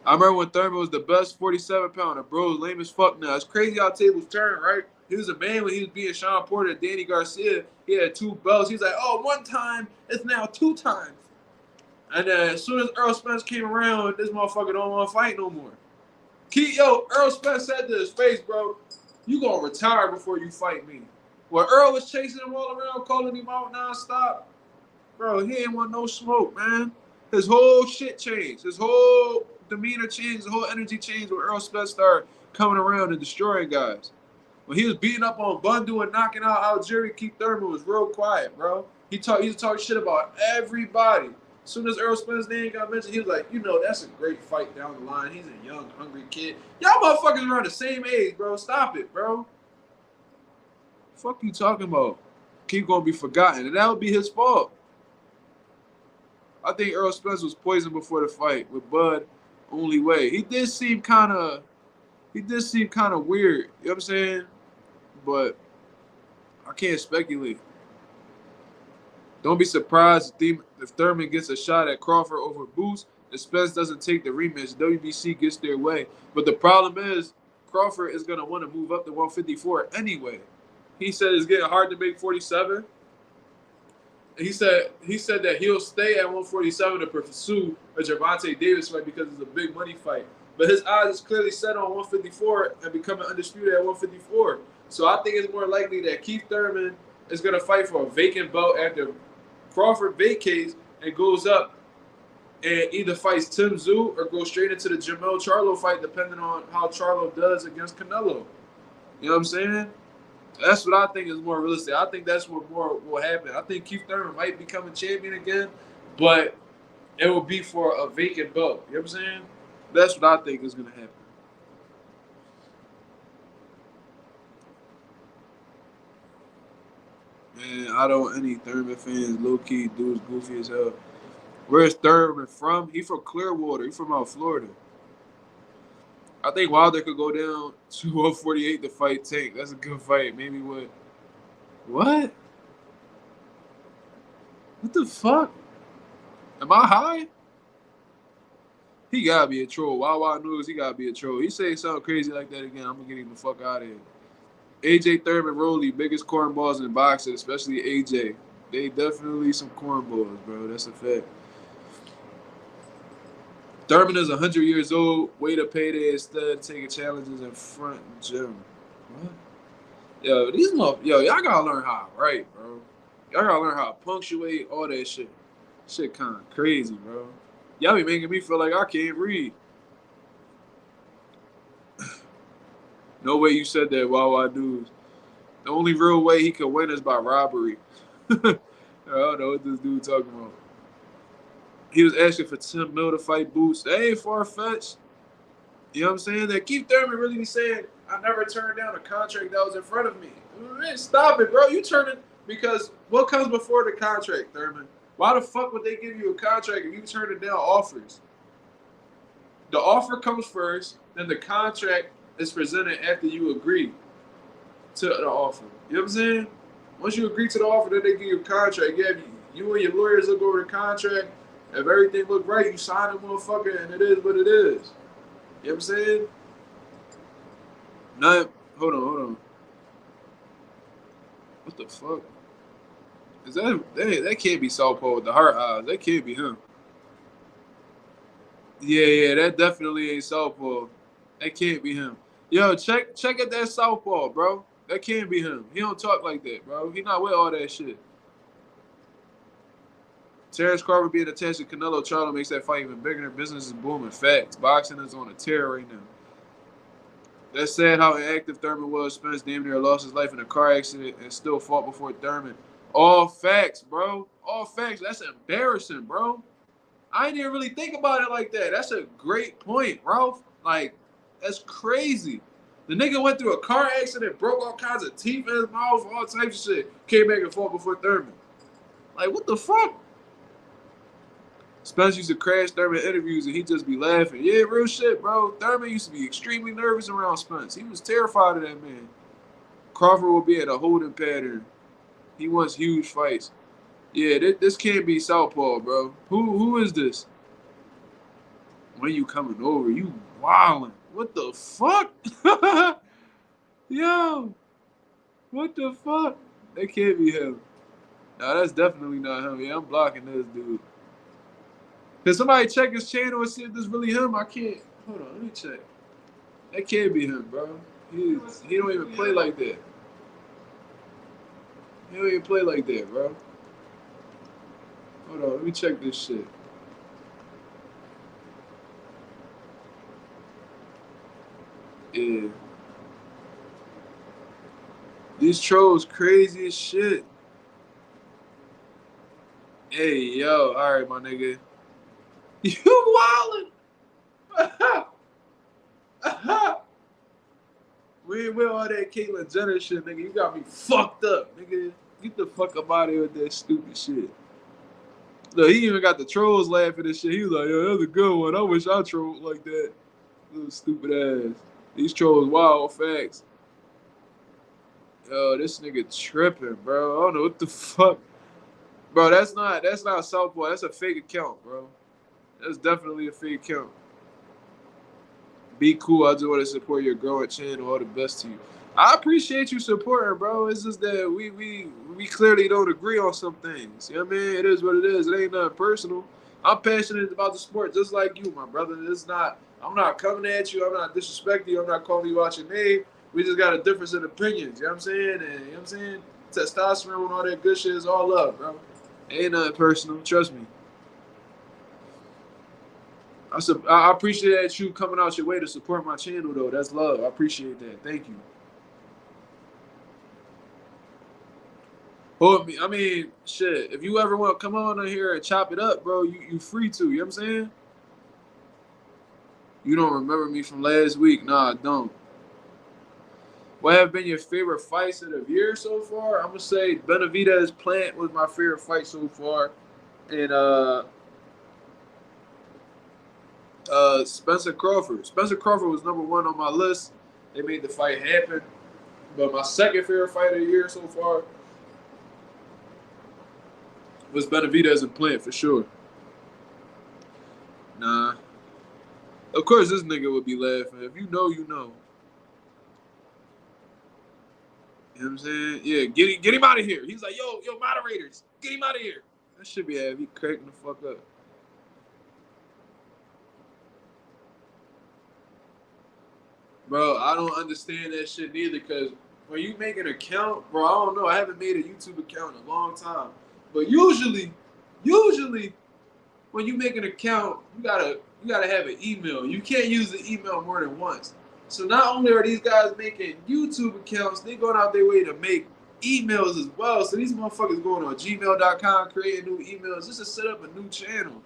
I remember when Thurman was the best 47-pounder. Bro, lame as fuck now. It's crazy how tables turn, right? He was a man when he was beating Sean Porter and Danny Garcia. He had 2 belts. He's like, oh, 1 time. It's now 2 times. And then as soon as Earl Spence came around, this motherfucker don't want to fight no more. Earl Spence said to his face, bro, you going to retire before you fight me. When Earl was chasing him all around, calling him out nonstop, bro, he ain't want no smoke, man. His whole shit changed. His whole demeanor changed. His whole energy changed when Earl Spence started coming around and destroying guys. When he was beating up on Bundu and knocking out Algeria, Keith Thurman was real quiet, bro. He used to talk shit about everybody. As soon as Earl Spence's name got mentioned, he was like, that's a great fight down the line. He's a young, hungry kid. Y'all motherfuckers around the same age, bro. Stop it, bro. Fuck you talking about? Keith gonna be forgotten, and that would be his fault. I think Earl Spence was poisoned before the fight with Bud. Only way. He did seem kind of weird. You know what I'm saying? But I can't speculate. Don't be surprised if Thurman gets a shot at Crawford over Boots and Spence doesn't take the rematch. WBC gets their way. But the problem is Crawford is going to want to move up to 154 anyway. He said it's getting hard to make 47. He said that he'll stay at 147 to pursue a Gervonta Davis fight because it's a big money fight. But his eyes is clearly set on 154 and becoming undisputed at 154. So I think it's more likely that Keith Thurman is going to fight for a vacant belt after Crawford vacates and goes up and either fights Tim Tszyu or goes straight into the Jamel Charlo fight, depending on how Charlo does against Canelo. You know what I'm saying? That's what I think is more realistic. I think that's what more will happen. I think Keith Thurman might become a champion again, but it will be for a vacant belt. You know what I'm saying? That's what I think is going to happen. Man, I don't any Thurman fans. Low-key, dude's goofy as hell. Where's Thurman from? He from Clearwater. He from out Florida. I think Wilder could go down to 148 to fight Tank. That's a good fight. Maybe what? What? What the fuck? Am I high? He gotta be a troll. Wild News, he gotta be a troll. He say something crazy like that again, I'm gonna get him the fuck out of here. AJ Thurman, Rolly, biggest cornballs in boxing, especially AJ. They definitely some cornballs, bro. That's a fact. Thurman is 100 years old. Way to payday instead, taking challenges in front gym. What? Yo, y'all gotta learn how to write, bro. Y'all gotta learn how to punctuate, all that shit. Shit kind of crazy, bro. Y'all be making me feel like I can't read. No way you said that, Wild Dudes. The only real way he could win is by robbery. I don't know what this dude talking about. He was asking for Tim Mill to fight Boots. That ain't far-fetched. You know what I'm saying? That Keith Thurman really be saying, I never turned down a contract that was in front of me. Man, stop it, bro. You turning because what comes before the contract, Thurman? Why the fuck would they give you a contract if you turn it down offers? The offer comes first, then the contract is presented after you agree to the offer. You know what I'm saying? Once you agree to the offer, then they give you a contract. You and your lawyers look over the contract. If everything look right, you sign a motherfucker, and it is what it is. You know what I'm saying? Not. Hold on. What the fuck? Is that can't be Southpaw with the heart eyes? That can't be him. Yeah, that definitely ain't Southpaw. That can't be him. Yo, check at that Southpaw, bro. That can't be him. He don't talk like that, bro. He not with all that shit. Terrence Crawford being attached to Canelo Charlo makes that fight even bigger. Their business is booming. Facts. Boxing is on a tear right now. That's sad how inactive Thurman was. Spence damn near lost his life in a car accident and still fought before Thurman. All facts, bro. All facts. That's embarrassing, bro. I didn't even really think about it like that. That's a great point, Ralph. Like, that's crazy. The nigga went through a car accident, broke all kinds of teeth in his mouth, all types of shit. Came back and fought before Thurman. Like, what the fuck? Spence used to crash Thurman interviews and he'd just be laughing. Yeah, real shit, bro. Thurman used to be extremely nervous around Spence. He was terrified of that man. Crawford will be at a holding pattern. He wants huge fights. Yeah, this can't be Southpaw, bro. Who is this? When you coming over? You wildin'. What the fuck? Yo. What the fuck? That can't be him. Nah, that's definitely not him. Yeah, I'm blocking this dude. Can somebody check his channel and see if this really him? I can't. Hold on, let me check. That can't be him, bro. He don't even play like that. He don't even play like that, bro. Hold on, let me check this shit. Yeah. These trolls crazy as shit. Hey, yo, all right, my nigga. You wildin'. We ain't with all that Caitlyn Jenner shit, nigga. You got me fucked up, nigga. Get the fuck up out of here with that stupid shit. Look, he even got the trolls laughing and shit. He was like, yo, that was a good one. I wish I trolled like that. Little stupid ass. These trolls wild facts. Yo, this nigga tripping, bro. I don't know what the fuck. Bro, that's not Southpaw. That's a fake account, bro. That's definitely a fake account. Be cool. I just want to support your growing channel. All the best to you. I appreciate you supporting, bro. It's just that we clearly don't agree on some things. You know what I mean? It is what it is. It ain't nothing personal. I'm passionate about the sport just like you, my brother. I'm not coming at you. I'm not disrespecting you. I'm not calling you out your name. We just got a difference in opinions. You know what I'm saying? And, you know what I'm saying? Testosterone and all that good shit is all love, bro. Ain't nothing personal. Trust me. I appreciate you coming out your way to support my channel, though. That's love. I appreciate that. Thank you. Well, I mean, shit. If you ever want to come on here and chop it up, bro, you free to. You know what I'm saying? You don't remember me from last week? Nah, I don't. What have been your favorite fights of the year so far? I'm gonna say Benavidez Plant was my favorite fight so far, and Spencer Crawford. Spencer Crawford was number one on my list. They made the fight happen. But my second favorite fight of the year so far was Benavidez and Plant for sure. Nah. Of course, this nigga would be laughing. If you know, you know. You know what I'm saying? Yeah, get him out of here. He's like, yo, moderators, get him out of here. That should be having me cracking the fuck up. Bro, I don't understand that shit neither, because when you make an account, bro, I don't know. I haven't made a YouTube account in a long time. But usually, when you make an account, you gotta have an email. You can't use the email more than once. So not only are these guys making YouTube accounts, they going out their way to make emails as well. So these motherfuckers going on gmail.com, creating new emails just to set up a new channel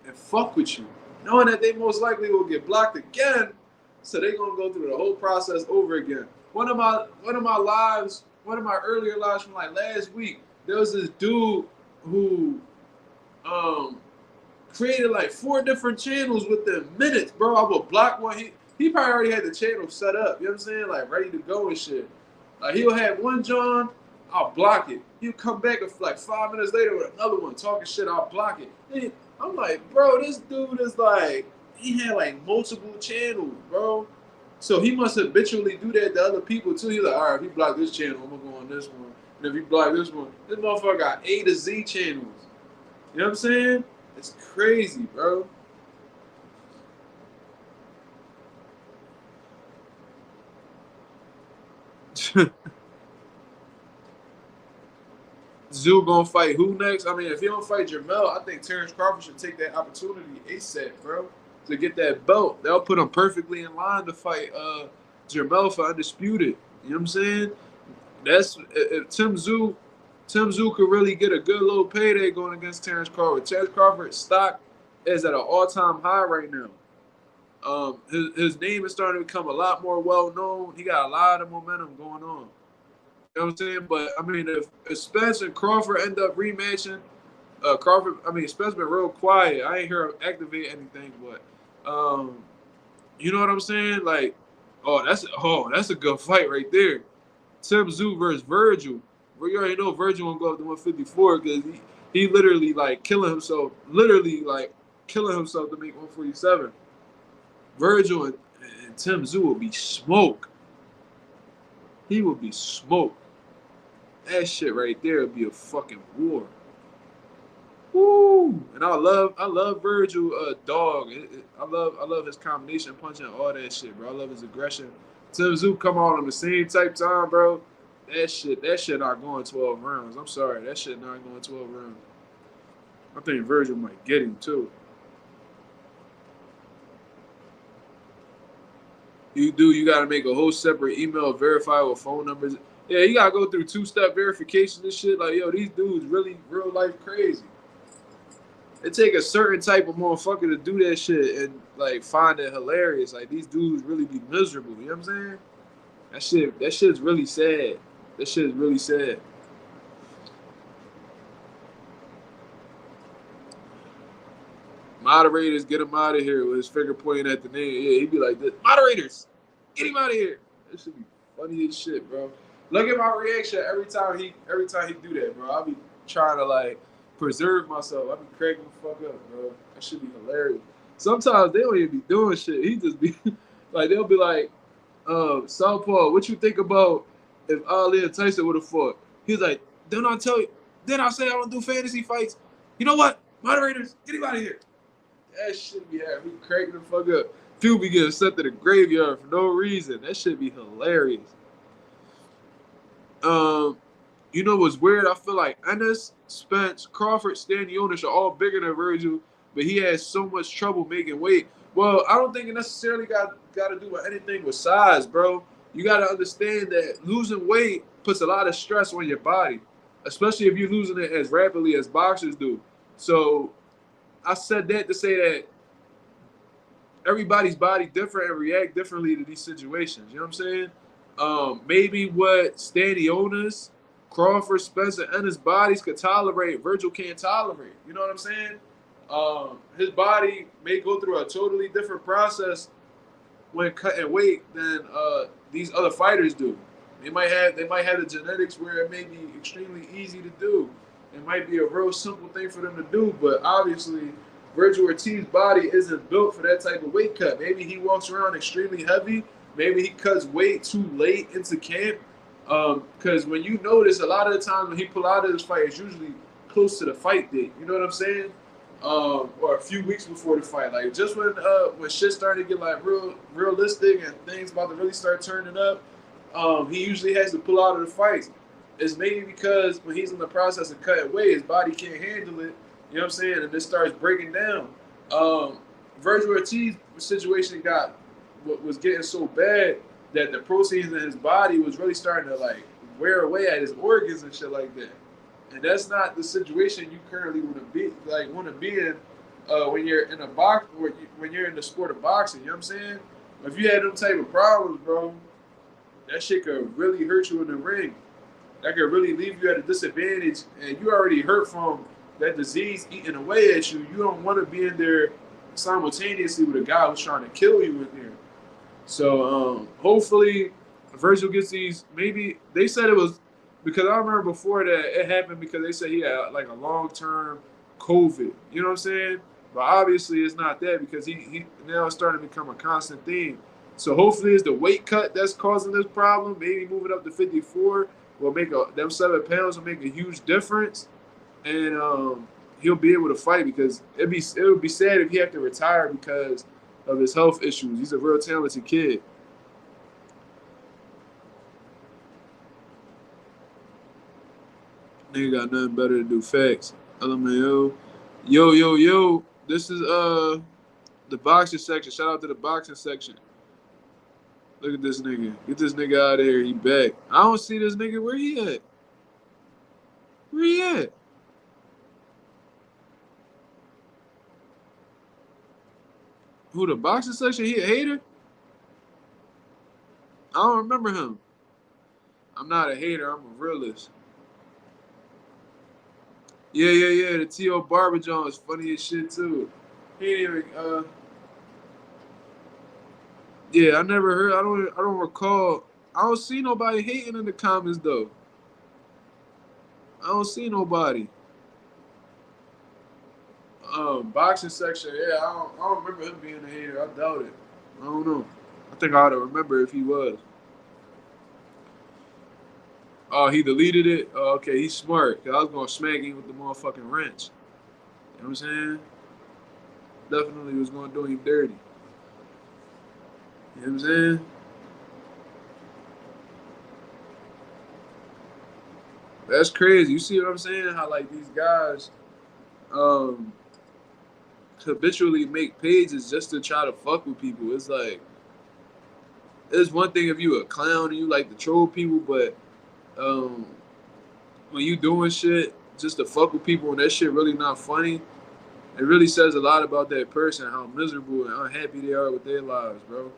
and fuck with you, knowing that they most likely will get blocked again. So they gonna go through the whole process over again. One of my earlier lives from like last week, there was this dude who created like 4 different channels within minutes, bro. I would block one. He probably already had the channel set up, you know what I'm saying? Like ready to go and shit. Like he'll have one John, I'll block it. He'll come back like 5 minutes later with another one talking shit. I'll block it. Then I'm like, bro, this dude is like, he had like multiple channels, bro. So he must habitually do that to other people too. He's like, all right, if he block this channel, I'm gonna go on this one. And if he block this one, this motherfucker got A to Z channels. You know what I'm saying? It's crazy, bro. Zoo gonna fight who next? I mean, if he don't fight Jermell, I think Terrence Crawford should take that opportunity ASAP, bro, to get that belt. They'll put him perfectly in line to fight Jermell for undisputed. You know what I'm saying? That's if Tim Zoo could really get a good little payday going against Terrence Crawford. Terrence Crawford's stock is at an all-time high right now. His name is starting to become a lot more well-known. He got a lot of momentum going on. You know what I'm saying? But, I mean, if Spence and Crawford end up rematching, Spence been real quiet. I ain't hear him activate anything, but, you know what I'm saying? Like, that's a good fight right there. Tim Zoo versus Virgil. Well, you already know Virgil won't go up to 154 because he literally, like, killing himself to make 147. Virgil and Tim Zoo will be smoke. He will be smoke. That shit right there would be a fucking war. Woo! And I love Virgil, dog. I love his combination punching, all that shit, bro. I love his aggression. Tim Zoo come on the same type time, bro. That shit not going 12 rounds. I'm sorry, that shit not going 12 rounds. I think Virgil might get him too. You gotta make a whole separate email verify with phone numbers. Yeah, you gotta go through 2-step verification and shit. Like, yo, these dudes really real life crazy. It take a certain type of motherfucker to do that shit and like find it hilarious. Like, these dudes really be miserable. You know what I'm saying? That shit's really sad. That shit is really sad. Moderators, get him out of here with his finger pointing at the name. Yeah, he'd be like this. Moderators, get him out of here. This should be funny as shit, bro. Look at my reaction every time he do that, bro. I'll be trying to like preserve myself. I'll be cracking the fuck up, bro. That should be hilarious. Sometimes they don't even be doing shit. He just be like, they'll be like, Southpaw, what you think about if Ali and Tyson would have fought? He's like, then I say I don't do fantasy fights. You know what? Moderators, get him out of here. That shit be having me cracking the fuck up. People be getting sent to the graveyard for no reason. That shit be hilarious. You know what's weird? I feel like Ennis, Spence, Crawford, Stanionis are all bigger than Virgil, but he has so much trouble making weight. Well, I don't think it necessarily got to do with anything with size, bro. You got to understand that losing weight puts a lot of stress on your body, especially if you're losing it as rapidly as boxers do. So I said that to say that everybody's body different and react differently to these situations. You know what I'm saying? Maybe what Stanionis, Crawford, Spencer, and his bodies could tolerate, Virgil can't tolerate. You know what I'm saying? His body may go through a totally different process when cutting weight than these other fighters do. They might have the genetics where it may be extremely easy to do. It might be a real simple thing for them to do, but obviously Virgil Ortiz's body isn't built for that type of weight cut. Maybe he walks around extremely heavy. Maybe he cuts weight too late into camp. Because when you notice, a lot of the times when he pull out of this fight, it's usually close to the fight date. You know what I'm saying? Or a few weeks before the fight. Like, just when shit started to get like realistic and things about to really start turning up, he usually has to pull out of the fights. It's maybe because when he's in the process of cutting weight, his body can't handle it. You know what I'm saying? And it starts breaking down. Virgil Ortiz's situation was getting so bad that the proteins in his body was really starting to like wear away at his organs and shit like that. And that's not the situation you currently want to be in when you're in when you're in the sport of boxing. You know what I'm saying? If you had them type of problems, bro, that shit could really hurt you in the ring. That could really leave you at a disadvantage, and you already hurt from that disease eating away at you. You don't want to be in there simultaneously with a guy who's trying to kill you in there. So hopefully Virgil gets these. Maybe they said it was Because I remember before that it happened because they said he had like a long-term COVID. You know what I'm saying? But obviously it's not that because he now it's starting to become a constant theme. So hopefully it's the weight cut that's causing this problem. Maybe moving up to 54 will make them 7 pounds will make a huge difference, and he'll be able to it because it would be sad if he had to retire because of his health issues. He's a real talented kid. Nigga got nothing better to do. Facts. LMAO. Yo. This is the boxing section. Shout out to the boxing section. Look at this nigga. Get this nigga out of here. He back. I don't see this nigga. Where he at? Where he at? Who, the boxing section? He a hater? I don't remember him. I'm not a hater. I'm a realist. Yeah. The T.O. Barber John is funny as shit too. He ain't even. Yeah, I never heard. I don't recall. I don't see nobody hating in the comments though. I don't see nobody. Boxing section. Yeah, I don't remember him being a hater. I doubt it. I don't know. I think I ought to remember if he was. Oh, he deleted it? Oh, okay, he's smart. Cause I was gonna smack him with the motherfucking wrench. You know what I'm saying? Definitely was gonna do him dirty. You know what I'm saying? That's crazy. You see what I'm saying? How like these guys habitually make pages just to try to fuck with people. It's like it's one thing if you a clown and you like to troll people, but um when you doing shit just to fuck with people and that shit really not funny, it really says a lot about that person, how miserable and unhappy they are with their lives, bro.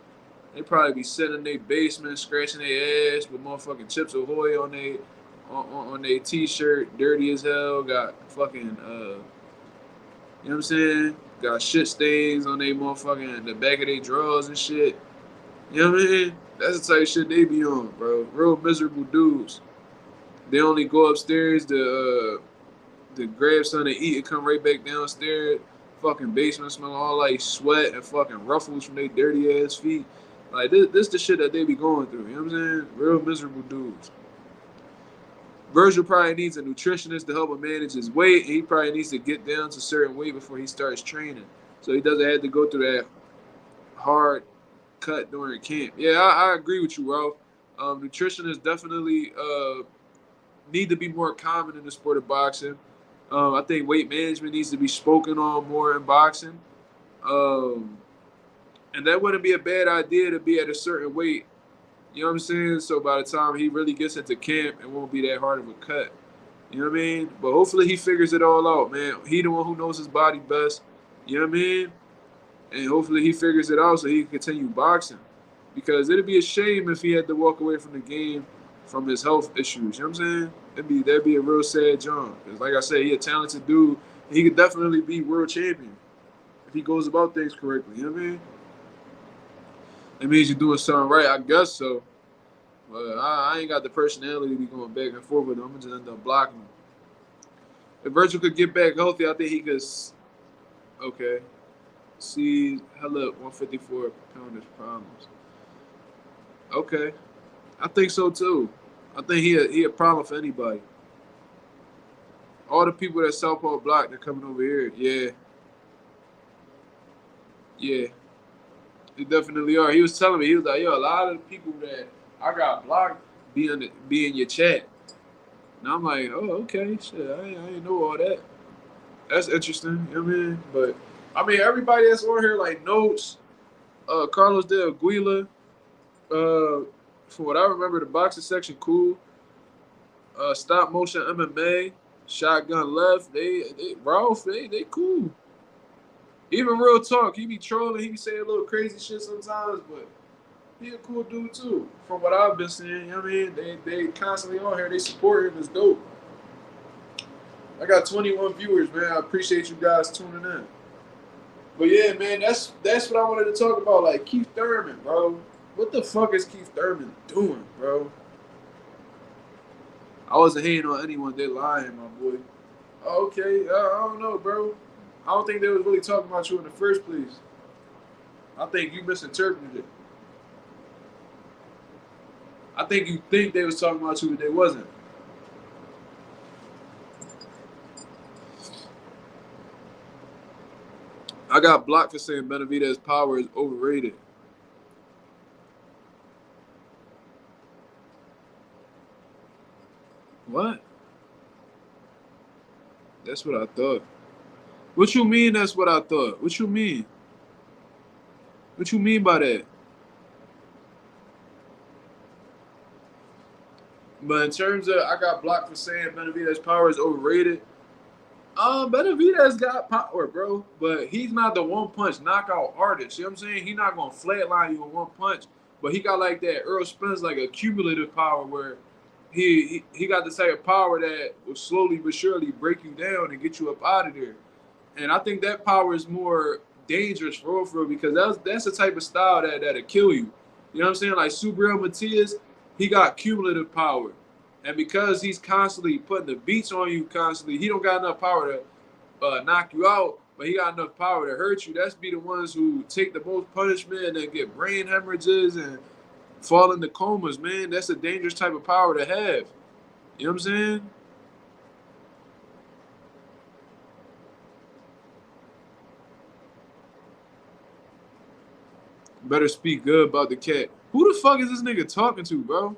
They probably be sitting in their basement, scratching their ass with motherfucking Chips Ahoy on their t-shirt, dirty as hell, got fucking you know what I'm saying? Got shit stains on their motherfucking the back of their drawers and shit. You know what I mean? That's the type of shit they be on, bro. Real miserable dudes. They only go upstairs to grab something to eat and come right back downstairs. Fucking basement smell all like sweat and fucking ruffles from their dirty ass feet. Like this the shit that they be going through. You know what I'm saying? Real miserable dudes. Virgil probably needs a nutritionist to help him manage his weight, and he probably needs to get down to a certain weight before he starts training, so he doesn't have to go through that hard cut during camp. Yeah, I agree with you, bro. Nutritionists definitely need to be more common in the sport of boxing. I think weight management needs to be spoken on more in boxing. Um, and that wouldn't be a bad idea to be at a certain weight. You know what I'm saying? So by the time he really gets into camp, it won't be that hard of a cut. You know what I mean? But hopefully he figures it all out, man. He the one who knows his body best. You know what I mean? And hopefully he figures it out so he can continue boxing. Because it'd be a shame if he had to walk away from the game from his health issues. You know what I'm saying? That'd be a real sad John. Because like I said, he a talented dude. And he could definitely be world champion if he goes about things correctly. You know what I mean? It means you're doing something right, I guess so. But I ain't got the personality to be going back and forth with him. I'm just end up blocking him. If Virgil could get back healthy, I think he could. Okay. See, hella 154 pounders problems. Okay. I think so too. I think he a problem for anybody. All the people that Southpaw block, they're coming over here. Yeah. Yeah. They definitely are. He was telling me, he was like, yo, a lot of the people that I got blocked be in your chat. And I'm like, oh, okay, shit, I ain't know all that. That's interesting, you know what I mean? But I mean, everybody that's on here, like Notes, Carlos de Aguila, from what I remember, the boxing section, cool. Stop motion MMA, Shotgun Left, Ralph, they cool. Even Real Talk, he be trolling, he be saying a little crazy shit sometimes, but he a cool dude too. From what I've been seeing, you know what I mean? They constantly on here, they support him, it's dope. I got 21 viewers, man. I appreciate you guys tuning in. But yeah, man, that's what I wanted to talk about. Like Keith Thurman, bro. What the fuck is Keith Thurman doing, bro? I wasn't hating on anyone. They're lying, my boy. Okay, I don't know, bro. I don't think they was really talking about you in the first place. I think you misinterpreted it. I think you think they was talking about you, but they wasn't. I got blocked for saying Benavidez's power is overrated. What? That's what I thought. What you mean that's what I thought? What you mean? What you mean by that? But in terms of I got blocked for saying Benavidez's power is overrated. Benavidez got power, bro, but he's not the one punch knockout artist. You know what I'm saying? He's not gonna flatline you with one punch, but he got like that Earl Spence like a cumulative power where he got the type of power that will slowly but surely break you down and get you up out of there. And I think that power is more dangerous for real, because that's the type of style that'll kill you. You know what I'm saying? Like Subriel Matias, he got cumulative power. And because he's constantly putting the beats on you constantly, he don't got enough power to knock you out, but he got enough power to hurt you. That's be the ones who take the most punishment and get brain hemorrhages and fall into comas, man. That's a dangerous type of power to have. You know what I'm saying? Better speak good about the cat. Who the fuck is this nigga talking to, bro?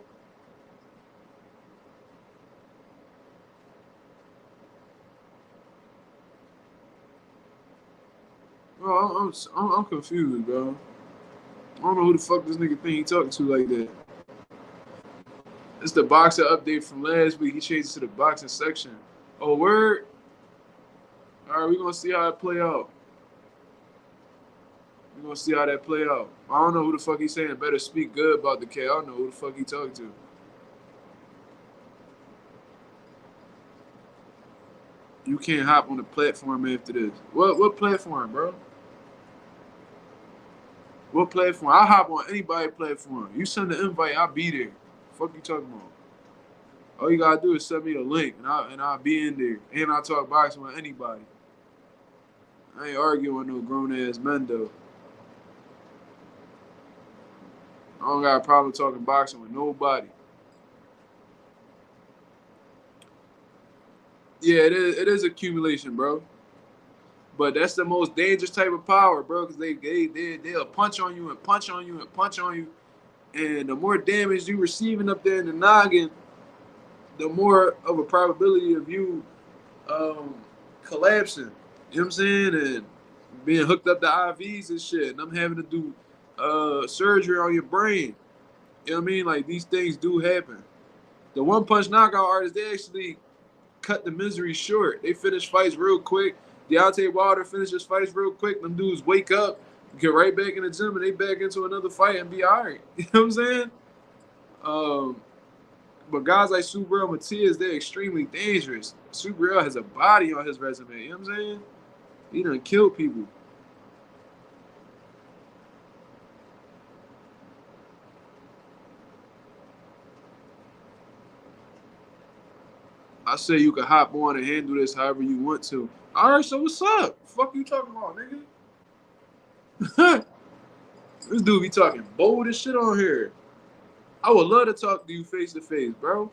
Bro, I'm confused, bro. I don't know who the fuck this nigga think he talking to like that. It's the boxer update from last week. He changed it to the boxing section. Oh, word? All right, we're going to see how it play out. We're going to see how that play out. I don't know who the fuck he's saying better speak good about the cat. I don't know who the fuck he talking to. You can't hop on the platform after this. What platform, bro? What platform? I'll hop on anybody's platform. You send the invite, I'll be there. Fuck you talking about? All you gotta do is send me a link, and I'll be in there. And I'll talk boxing with anybody. I ain't arguing with no grown-ass men, though. I don't got a problem talking boxing with nobody. Yeah, it is accumulation, bro. But that's the most dangerous type of power, bro, because they'll punch on you and punch on you and punch on you. And the more damage you receiving up there in the noggin, the more of a probability of you collapsing. You know what I'm saying? And being hooked up to IVs and shit. And I'm having to do surgery on your brain. You know what I mean? Like, these things do happen. The one punch knockout artists, they actually cut the misery short. They finish fights real quick. Deontay Wilder finishes fights real quick. Them dudes wake up, get right back in the gym, and they back into another fight and be all right. You know what I'm saying? But guys like Subriel Matias, they're extremely dangerous. Subriel has a body on his resume. You know what I'm saying? He done killed people. I say you can hop on and handle this however you want to. All right, so what's up? Fuck you talking about, nigga? This dude be talking bold as shit on here. I would love to talk to you face to face, bro.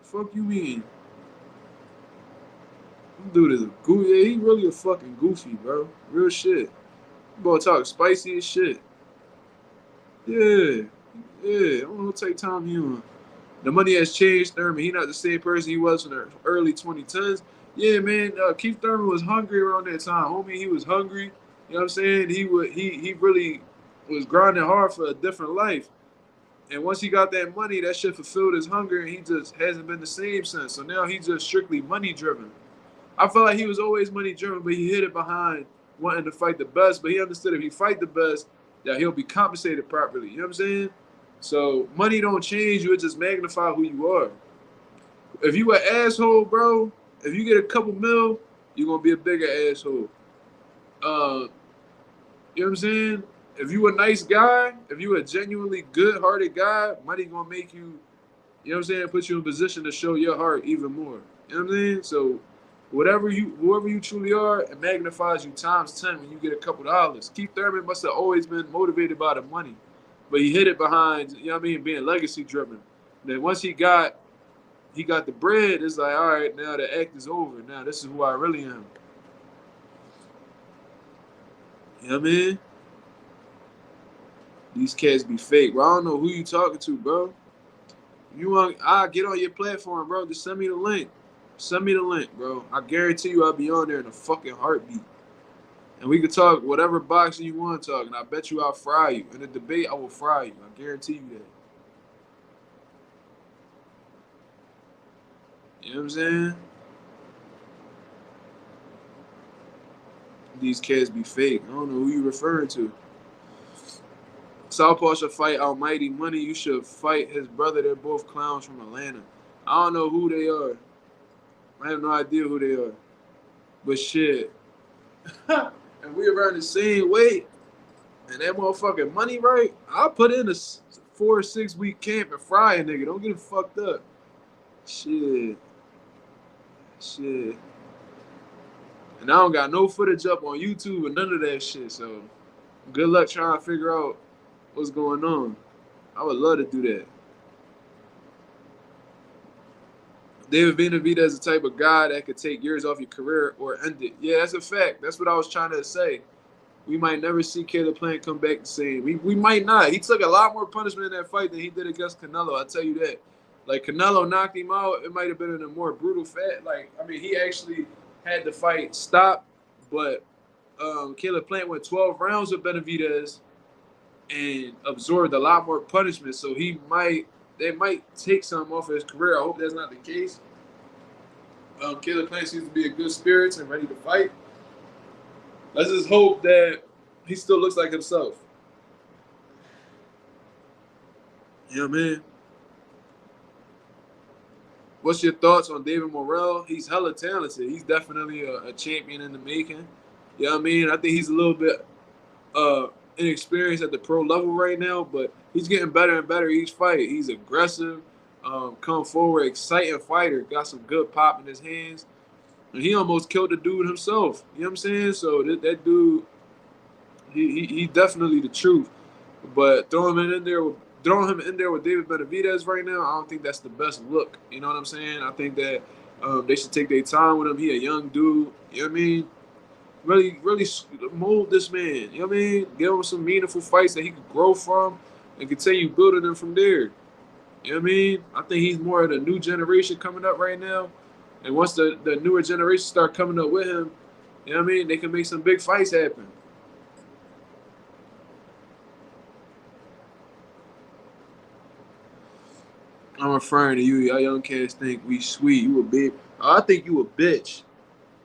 Fuck you mean? This dude is a goofy. Yeah, he really a fucking goofy, bro. Real shit. Boy, talk spicy as shit. Yeah. I don't know what take time he on. The money has changed, Thurman. He not the same person he was in the early 2010s. Yeah, man. Keith Thurman was hungry around that time, homie. He was hungry. You know what I'm saying? He really was grinding hard for a different life. And once he got that money, that shit fulfilled his hunger, and he just hasn't been the same since. So now he's just strictly money driven. I felt like he was always money driven, but he hid it behind wanting to fight the best. But he understood if he fight the best, that he'll be compensated properly. You know what I'm saying? So money don't change you; it just magnify who you are. If you an asshole, bro, if you get a couple mil, you're gonna be a bigger asshole. You know what I'm saying? If you a nice guy, if you a genuinely good-hearted guy, money gonna make you You know what I'm saying? Put you in position to show your heart even more. You know what I'm saying? So whoever you truly are, it magnifies you times 10 when you get a couple dollars. Keith Thurman must have always been motivated by the money, but he hid it behind, you know what I mean, being legacy driven. Then once he got the bread, it's like, all right, now the act is over. Now this is who I really am. You know what I mean? These cats be fake, bro. I don't know who you talking to, bro. You want? I get on your platform, bro. Just send me the link. Send me the link, bro. I guarantee you, I'll be on there in a fucking heartbeat. And we could talk whatever boxing you want to talk, and I bet you I'll fry you. In a debate, I will fry you. I guarantee you that. You know what I'm saying? These cats be fake. I don't know who you referring to. Southpaw should fight Almighty Money. You should fight his brother. They're both clowns from Atlanta. I don't know who they are. I have no idea who they are. But shit. And we around the same weight. And that motherfucking money, right? I'll put in a 4 or 6 week camp and fry a nigga. Don't get it fucked up. Shit. And I don't got no footage up on YouTube or none of that shit. So good luck trying to figure out what's going on. I would love to do that. David Benavidez is the type of guy that could take years off your career or end it. Yeah, that's a fact. That's what I was trying to say. We might never see Caleb Plant come back the same. We might not. He took a lot more punishment in that fight than he did against Canelo. I'll tell you that. Like, Canelo knocked him out. It might have been in a more brutal fight. Like, I mean, he actually had the fight stopped, but Caleb Plant went 12 rounds with Benavidez and absorbed a lot more punishment. So they might take some off of his career. I hope that's not the case. Caleb Plant seems to be in good spirits and ready to fight. Let's just hope that he still looks like himself. Yeah, man. What's your thoughts on David Morrell? He's hella talented. He's definitely a champion in the making. You know what I mean? I think he's a little bit inexperienced at the pro level right now, but he's getting better and better each fight. He's aggressive, come forward, exciting fighter. Got some good pop in his hands. And he almost killed the dude himself. You know what I'm saying? So that dude, he definitely the truth. But throwing him in there with David Benavidez right now, I don't think that's the best look. You know what I'm saying? I think that they should take their time with him. He a young dude. You know what I mean? Really, really mold this man. You know what I mean? Give him some meaningful fights that he could grow from and continue building them from there. You know what I mean? I think he's more of the new generation coming up right now. And once the newer generation start coming up with him, you know what I mean? They can make some big fights happen. I'm referring to you. Y'all young cats think we sweet. You a bitch. I think you a bitch.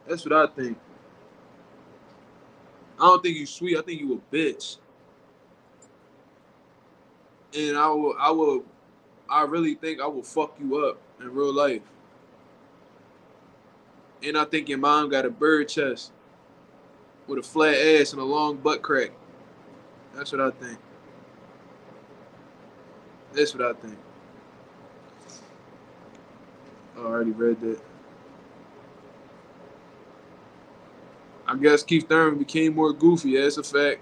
That's what I think. I don't think you sweet. I think you a bitch. And I really think I will fuck you up in real life. And I think your mom got a bird chest with a flat ass and a long butt crack. That's what I think. That's what I think. I already read that. I guess Keith Thurman became more goofy. Yeah, that's a fact.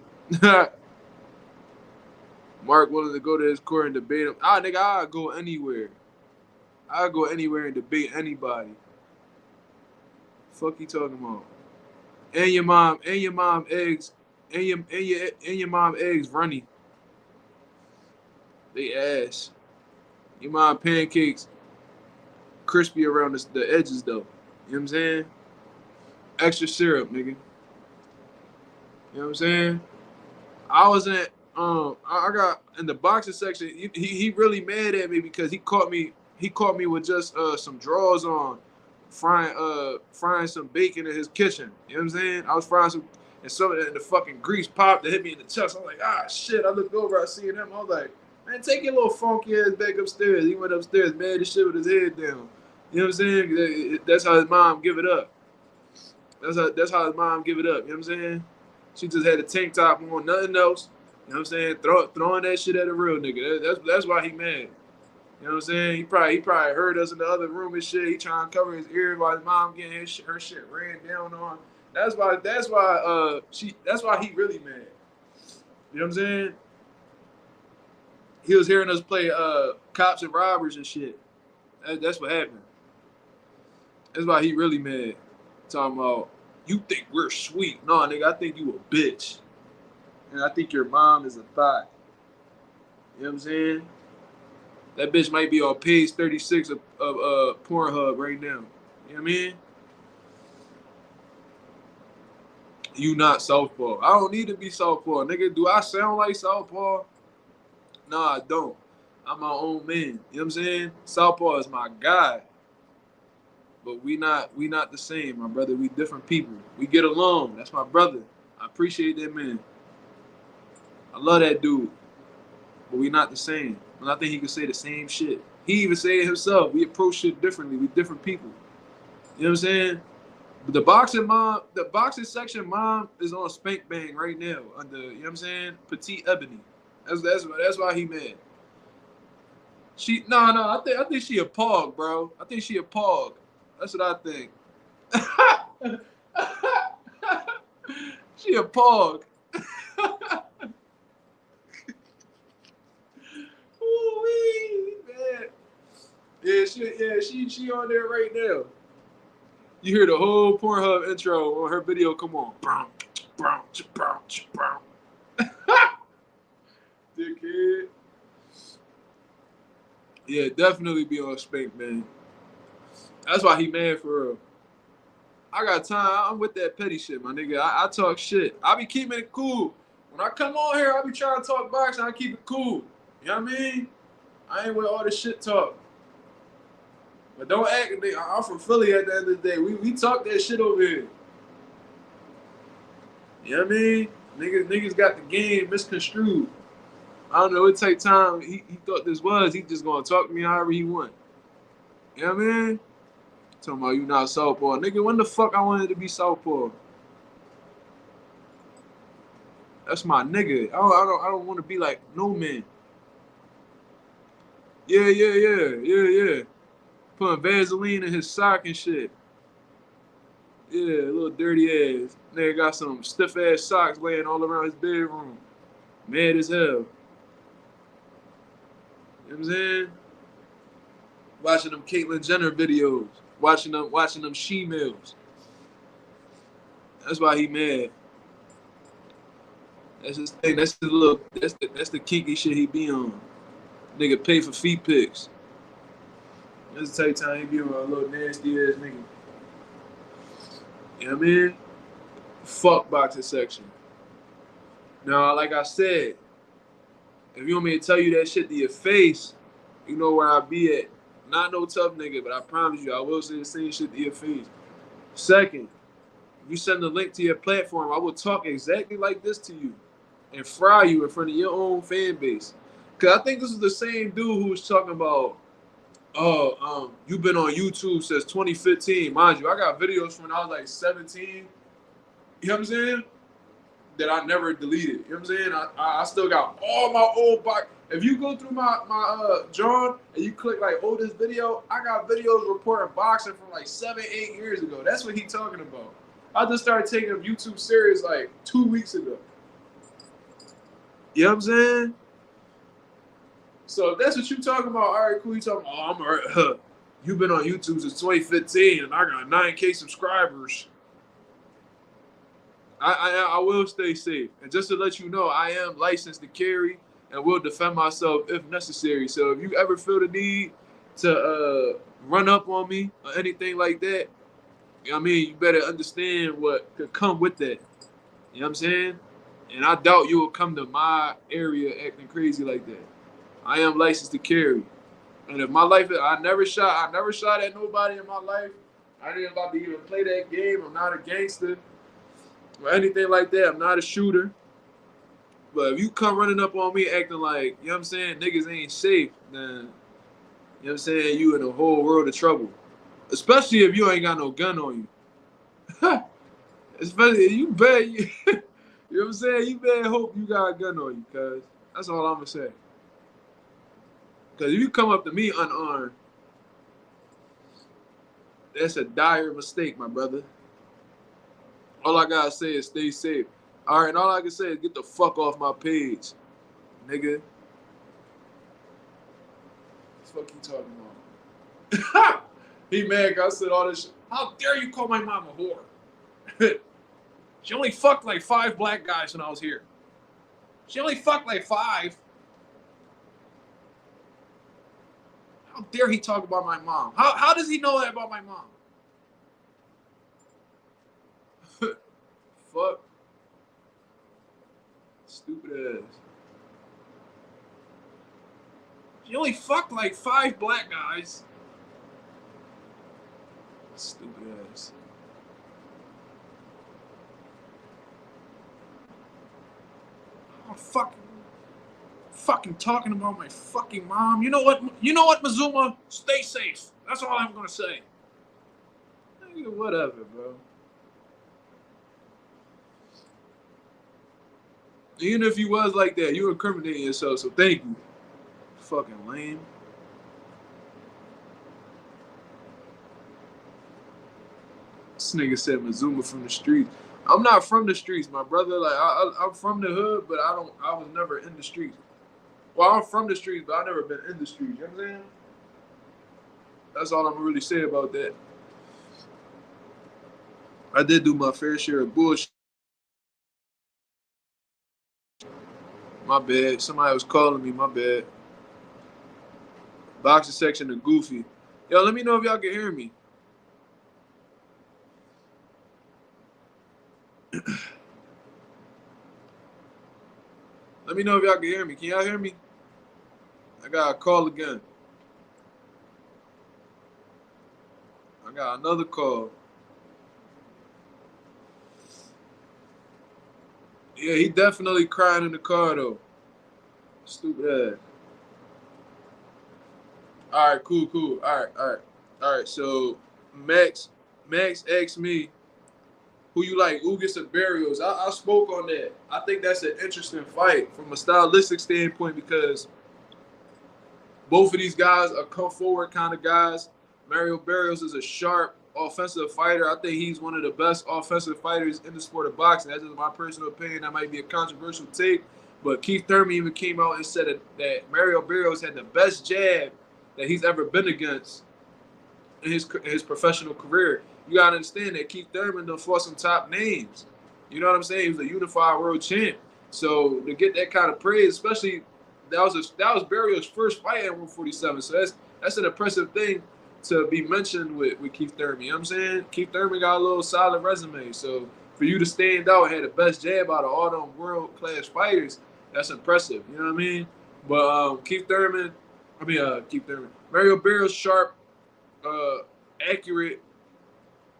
Mark willing to go to his court and debate him. Nigga, I'll go anywhere. I'll go anywhere and debate anybody. Fuck you talking about? And your mom eggs, and your mom eggs runny. They ass. Your mom pancakes crispy around the edges though. You know what I'm saying? Extra syrup, nigga. You know what I'm saying? I was in I got in the boxing section. He really mad at me because he caught me with just some drawers on, frying some bacon in his kitchen. You know what I'm saying? I was frying some, and the fucking grease popped and hit me in the chest. I'm like, shit. I looked over, I seen him. I was like, man, take your little funky ass back upstairs. He went upstairs, mad as shit with his head down. You know what I'm saying? That's how his mom give it up. That's how his mom give it up. You know what I'm saying? She just had a tank top on, nothing else. You know what I'm saying? Throwing that shit at a real nigga. That's why he mad. You know what I'm saying? He probably heard us in the other room and shit. He trying to cover his ears while his mom getting her shit ran down on. That's why he really mad. You know what I'm saying? He was hearing us play cops and robbers and shit. That's what happened. That's why he really mad. Talking about, you think we're sweet. No, nigga, I think you a bitch. And I think your mom is a thot. You know what I'm saying? That bitch might be on page 36 of Pornhub right now. You know what I mean? You not southpaw. I don't need to be southpaw. Nigga, do I sound like southpaw? No, I don't. I'm my own man. You know what I'm saying? Southpaw is my guy. But we not the same, my brother. We different people. We get along. That's my brother. I appreciate that man. I love that dude. But we not the same. And I think he could say the same shit. He even say it himself. We approach shit differently. We different people. You know what I'm saying? But the boxing section mom is on Spank Bang right now under, you know what I'm saying? Petite Ebony. That's why he mad. I think she a pog, bro. I think she a pog. That's what I think. She a pog. Ooh-wee, man. Yeah, she on there right now. You hear the whole Pornhub intro on her video. Come on. Dickhead. Yeah, definitely be on Spank, man. That's why he mad for real. I got time. I'm with that petty shit, my nigga. I talk shit. I be keeping it cool. When I come on here, I be trying to talk boxing. I keep it cool. You know what I mean? I ain't with all this shit talk. But don't act. I'm from Philly at the end of the day. We talk that shit over here. You know what I mean? Niggas got the game misconstrued. I don't know. It take time. He thought this was. He just gonna talk to me however he want. You know what I mean? Talking about you not southpaw. Nigga, when the fuck I wanted to be southpaw? That's my nigga. I don't want to be like no man. Yeah. Putting Vaseline in his sock and shit. Yeah, little dirty ass. Nigga got some stiff ass socks laying all around his bedroom. Mad as hell. You know what I'm saying? Watching them Caitlyn Jenner videos. Watching them she-males. That's why he mad. That's his thing. That's the kinky shit he be on. Nigga pay for feet pics. That's the type of time he be on a little nasty ass nigga. You know what I mean? Fuck boxing section. Now, like I said, if you want me to tell you that shit to your face, you know where I be at. Not no tough nigga, but I promise you, I will say the same shit to your face. Second, if you send the link to your platform, I will talk exactly like this to you and fry you in front of your own fan base. Because I think this is the same dude who was talking about, you've been on YouTube since 2015. Mind you, I got videos from when I was like 17. You know what I'm saying? That I never deleted. You know what I'm saying? I still got all my old box. If you go through my John and you click like oldest video, I got videos reporting boxing from like 7-8 years ago. That's what he talking about. I just started taking YouTube serious like 2 weeks ago. You know what I'm saying? So if that's what you talking about, all right, cool. You talking about, you've been on YouTube since 2015 and I got 9K subscribers. I will stay safe. And just to let you know, I am licensed to carry and will defend myself if necessary. So if you ever feel the need to run up on me or anything like that, you know what I mean, you better understand what could come with that. You know what I'm saying? And I doubt you will come to my area acting crazy like that. I am licensed to carry. And if my life, I never shot at nobody in my life. I ain't about to even play that game. I'm not a gangster or anything like that. I'm not a shooter. But if you come running up on me acting like, you know what I'm saying, niggas ain't safe, then, you know what I'm saying, you in a whole world of trouble. Especially if you ain't got no gun on you. Especially if you bet, you know what I'm saying, you better hope you got a gun on you, cuz. That's all I'm going to say. Because if you come up to me unarmed, that's a dire mistake, my brother. All I gotta say is stay safe. All right, and all I can say is get the fuck off my page, nigga. What the fuck you talking about? He mad 'cause I said all this shit. How dare you call my mom a whore? She only fucked like 5 black guys when I was here. She only fucked like 5. How dare he talk about my mom? How does he know that about my mom? Fuck. Stupid ass. She only fucked like 5 black guys. Stupid ass. I'm fucking talking about my fucking mom. You know what, Mazuma? Stay safe. That's all I'm gonna say. Whatever, bro. Even if you was like that, you incriminating yourself, so thank you. Fucking lame. This nigga said Mazuma from the streets. I'm not from the streets, my brother. Like I'm from the hood, but I was never in the streets. Well, I'm from the streets, but I've never been in the streets. You know what I'm saying? That's all I'm gonna really say about that. I did do my fair share of bullshit. My bad. Somebody was calling me. My bad. Boxing section of Goofy. Yo, let me know if y'all can hear me. Let me know if y'all can hear me. Can y'all hear me? I got a call again. I got another call. Yeah, he definitely crying in the car, though. Stupid ass. All right, cool. All right. So Max asked me, who you like, Ugas-Barrios? I spoke on that. I think that's an interesting fight from a stylistic standpoint because both of these guys are come forward kind of guys. Mario Barrios is a sharp offensive fighter. I think he's one of the best offensive fighters in the sport of boxing. That's just my personal opinion. That might be a controversial take, but Keith Thurman even came out and said that Mario Barrios had the best jab that he's ever been against in his professional career. You gotta understand that Keith Thurman done fought some top names. You know what I'm saying? He was a unified world champ. So to get that kind of praise, especially that was Barrios' first fight at 147. So that's an impressive thing to be mentioned with Keith Thurman. You know what I'm saying? Keith Thurman got a little solid resume. So for you to stand out and have the best jab out of all them world-class fighters, that's impressive. You know what I mean? But Mario Barrios, sharp, accurate,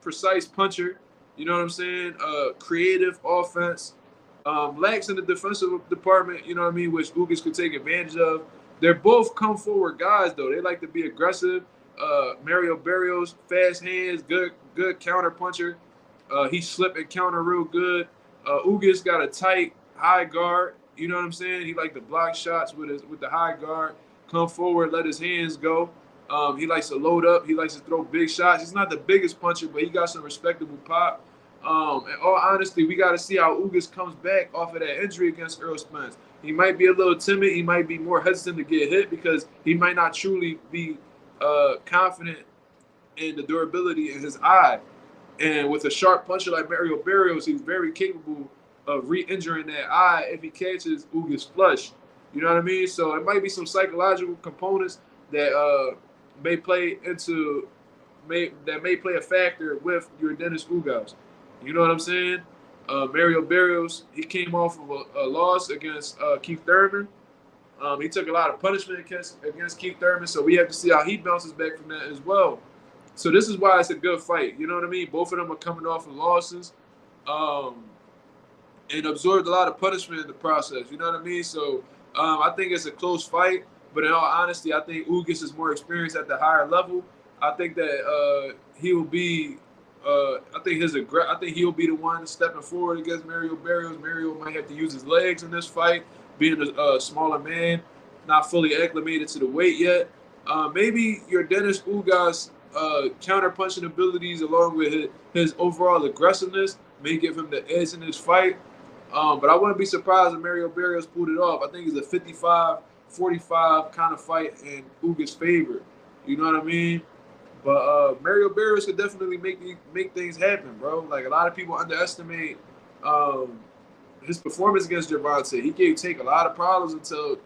precise puncher. You know what I'm saying? Creative offense. Lacks in the defensive department, you know what I mean, which Ugas could take advantage of. They're both come forward guys, though. They like to be aggressive. Mario Barrios, fast hands, good counter puncher. He slip and counter real good. Ugas got a tight high guard. You know what I'm saying? He like to block shots with the high guard. Come forward, let his hands go. He likes to load up. He likes to throw big shots. He's not the biggest puncher, but he got some respectable pop. In all honesty, we got to see how Ugas comes back off of that injury against Earl Spence. He might be a little timid. He might be more hesitant to get hit because he might not truly be confident in the durability in his eye. And with a sharp puncher like Mario Barrios, he's very capable of re-injuring that eye if he catches Ugas flush. You know what I mean? So it might be some psychological components that may play a factor with your Dennis Ugas. You know what I'm saying? Mario Barrios, he came off of a loss against Keith Thurman. He took a lot of punishment against Keith Thurman, so we have to see how he bounces back from that as well. So this is why it's a good fight. You know what I mean? Both of them are coming off of losses and absorbed a lot of punishment in the process. You know what I mean? So I think it's a close fight, but in all honesty, I think Ugas is more experienced at the higher level. I think that he will be. I think he'll be the one stepping forward against Mario Barrios. Mario might have to use his legs in this fight, being a smaller man. not fully acclimated to the weight yet. Maybe your Dennis Ugas counter-punching abilities along with his overall aggressiveness may give him the edge in this fight. But I wouldn't be surprised if Mario Barrios pulled it off. I think it's a 55-45 kind of fight in Ugas' favor. You know what I mean? But Mario Barrios could definitely make things happen, bro. Like, a lot of people underestimate his performance against Gervonta. He gave Tank a lot of problems until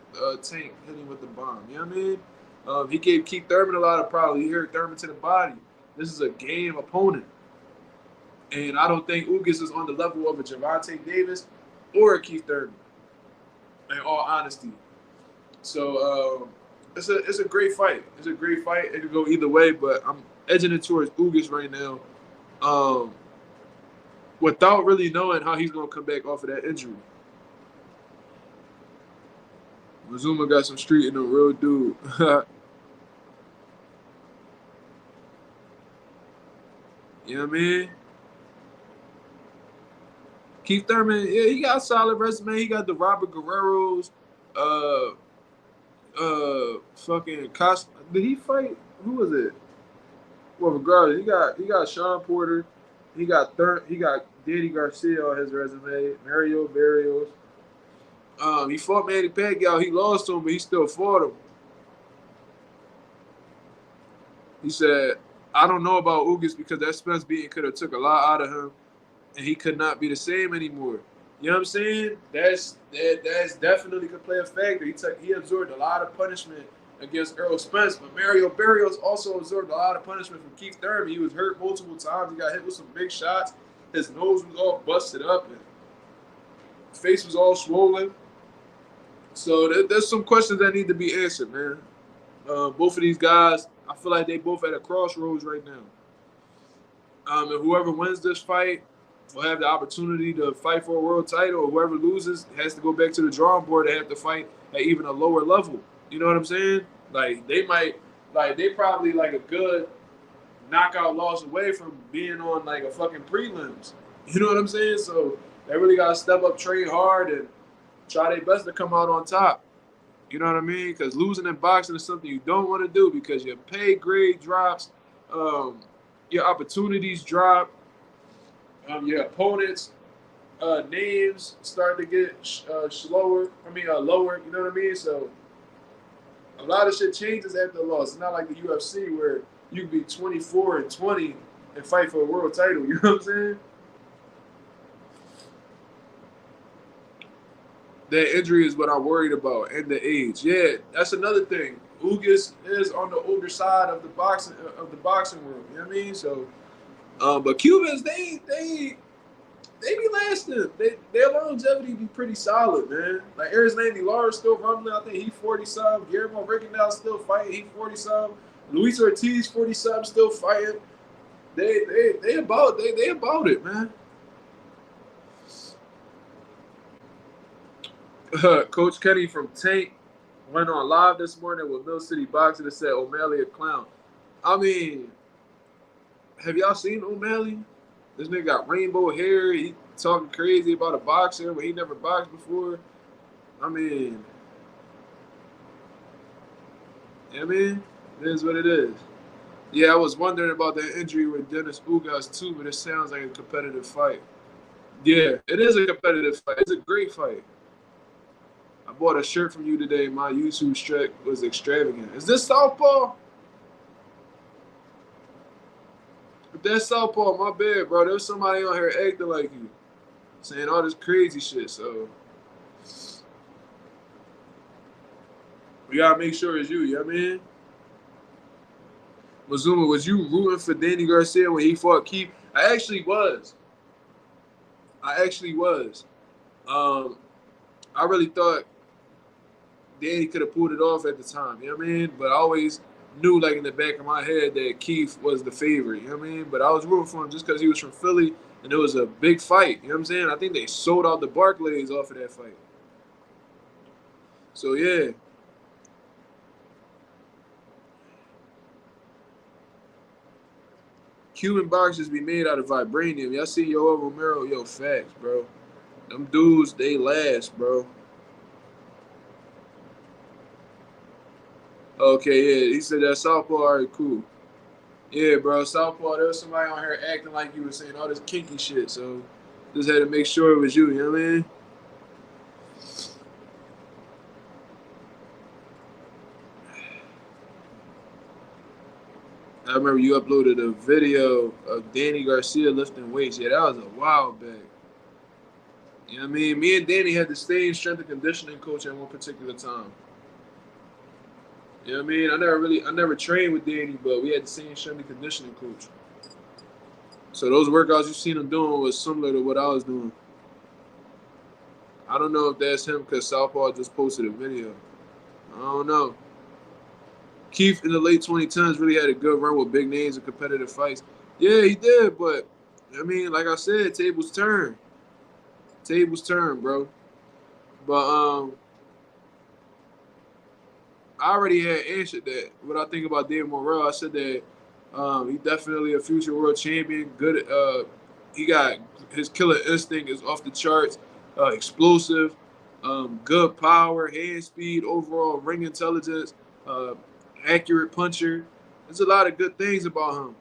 Tank hit him with the bomb. You know what I mean? He gave Keith Thurman a lot of problems. He hurt Thurman to the body. This is a game opponent. And I don't think Ugas is on the level of a Gervonta Davis or a Keith Thurman, in all honesty. So it's a great fight. It's a great fight. It could go either way, but I'm edging it towards Ugas right now. Without really knowing how he's going to come back off of that injury. Mazuma got some street in a real dude. You know what I mean? Keith Thurman, yeah, he got a solid resume. He got the Robert Guerreros, fucking Cost. Did he fight? Who was it? Well, regardless, he got Sean Porter. He got Danny Garcia on his resume. Mario Barrios. He fought Manny Pacquiao. He lost to him, but he still fought him. He said, I don't know about Ugas because that Spence beating could have took a lot out of him, and he could not be the same anymore. You know what I'm saying? That's definitely could play a factor. He absorbed a lot of punishment against Errol Spence, but Mario Barrios also absorbed a lot of punishment from Keith Thurman. He was hurt multiple times. He got hit with some big shots. His nose was all busted up, and his face was all swollen. So there's some questions that need to be answered, man. Both of these guys, I feel like they both at a crossroads right now. And whoever wins this fight will have the opportunity to fight for a world title. Whoever loses has to go back to the drawing board and have to fight at even a lower level. You know what I'm saying? Like, they probably like a good knockout loss away from being on like a fucking prelims. You know what I'm saying? So they really got to step up, train hard, and try their best to come out on top. You know what I mean? Because losing in boxing is something you don't want to do because your pay grade drops, your opportunities drop, your opponents' names start to get lower. You know what I mean? So a lot of shit changes after the loss. It's not like the UFC where you can be 24-20 and fight for a world title. You know what I'm saying? That injury is what I'm worried about, and the age. Yeah, that's another thing. Ugas is on the older side of the boxing world. You know what I mean? So, but Cubans, they be lasting. Their longevity be pretty solid, man. Like Aris Landy Lara's still rumbling. I think he 40-something. Guillermo Rigondeaux still fighting. He 40-something. Luis Ortiz 40-something still fighting. They about it, man. Coach Kenny from Tank went on live this morning with Mill City Boxing and said O'Malley a clown. I mean, have y'all seen O'Malley? This nigga got rainbow hair. He talking crazy about a boxer when he never boxed before. I mean, it is what it is. Yeah, I was wondering about that injury with Dennis Ugas too, but it sounds like a competitive fight. Yeah, it is a competitive fight. It's a great fight. I bought a shirt from you today. My YouTube strap was extravagant. Is this Southpaw? If that's Southpaw, my bad, bro. There's somebody on here acting like you, saying all this crazy shit. So we gotta make sure it's you. You know what I mean? Mazuma, was you rooting for Danny Garcia when he fought Keith? I actually was. I really thought Danny could have pulled it off at the time, you know what I mean? But I always knew, like, in the back of my head that Keith was the favorite, you know what I mean? But I was rooting for him just because he was from Philly, and it was a big fight, you know what I'm saying? I think they sold out the Barclays off of that fight. So, yeah. Cuban boxers be made out of vibranium. Y'all see Yoel Romero? Yo, facts, bro. Them dudes, they last, bro. Okay, yeah. He said that Southpaw. All right, cool. Yeah, bro. Southpaw. There was somebody on here acting like you were saying all this kinky shit. So just had to make sure it was you. You know what I mean? I remember you uploaded a video of Danny Garcia lifting weights. Yeah, that was a while back. You know what I mean? Me and Danny had the same strength and conditioning coach at one particular time. You know what I mean? I never trained with Danny, but we had the same strength and conditioning coach. So those workouts you seen him doing was similar to what I was doing. I don't know if that's him because Southpaw just posted a video. I don't know. Keith in the late 2010s really had a good run with big names and competitive fights. Yeah, he did, but I mean, like I said, tables turn. Tables turn, bro. But I already had answered that. What I think about David Morrell, I said that he definitely a future world champion. Good. He got his killer instinct is off the charts. Explosive, good power, hand speed, overall ring intelligence, uh, accurate puncher. There's a lot of good things about him.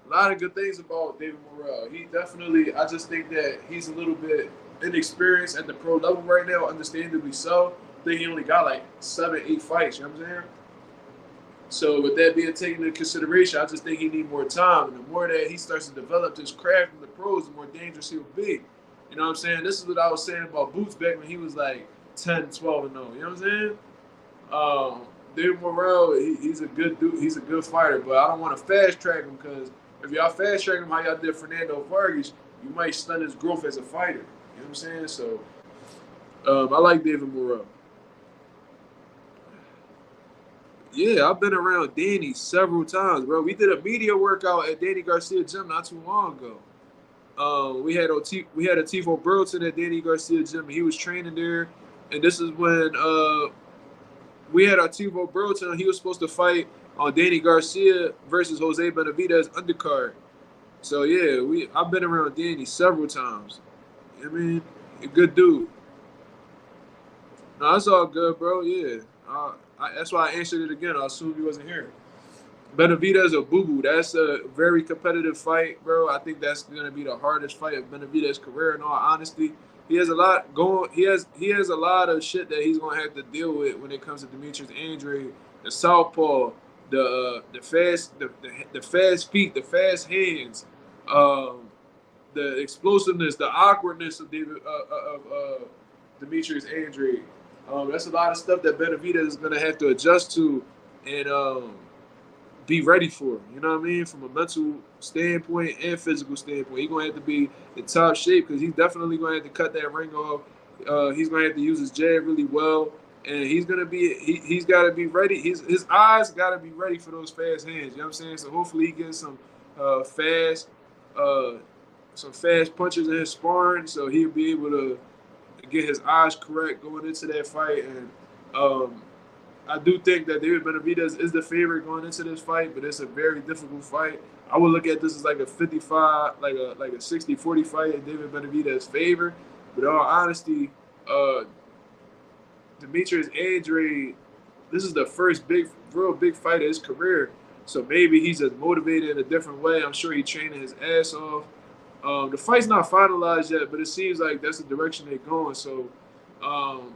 A lot of good things about David Morrell. He definitely. I just think that he's a little bit inexperienced at the pro level right now. Understandably so. I think he only got like 7, 8 fights. You know what I'm saying? So with that being taken into consideration, I just think he needs more time. And the more that he starts to develop his craft in the pros, the more dangerous he'll be. You know what I'm saying? This is what I was saying about Boots back when he was like 10, 12 and 0. You know what I'm saying? David Morrell, he's a good dude. He's a good fighter, but I don't want to fast track him because if y'all fast track him how y'all did Fernando Vargas, you might stun his growth as a fighter. You know what I'm saying? So I like David Morrell. Yeah, I've been around Danny several times, bro. We did a media workout at Danny Garcia gym not too long ago. We had a Tifo Burlton at Danny Garcia gym. He was training there, and this is when we had our Tifo Burlton. He was supposed to fight on Danny Garcia versus Jose Benavidez undercard. So yeah, I've been around Danny several times. You know what I mean, a good dude. No, that's all good, bro. Yeah, that's why I answered it again. I assumed he wasn't here. Benavidez or Boo Boo. That's a very competitive fight, bro. I think that's gonna be the hardest fight of Benavidez's career. In all honesty, he has a lot going. He has a lot of shit that he's gonna have to deal with when it comes to Demetrius Andre, the southpaw, the fast feet, the fast hands, um, the explosiveness, the awkwardness of Demetrius Andre. That's a lot of stuff that Benavidez is gonna have to adjust to, and be ready for. You know what I mean? From a mental standpoint and physical standpoint, he's gonna have to be in top shape because he's definitely gonna have to cut that ring off. He's gonna have to use his jab really well, and he's got to be ready. His eyes got to be ready for those fast hands. You know what I'm saying? So hopefully he gets uh, fast uh, some fast punches in his sparring, so he'll be able to get his eyes correct going into that fight. And um, I do think that David Benavidez is the favorite going into this fight, but it's a very difficult fight. I would look at this as like a 55, like a 60-40 fight in David Benavidez's favor. But in all honesty, uh, Demetrius Andre, this is the first real big fight of his career. So maybe he's just motivated in a different way. I'm sure he's training his ass off. The fight's not finalized yet, but it seems like that's the direction they're going. So um,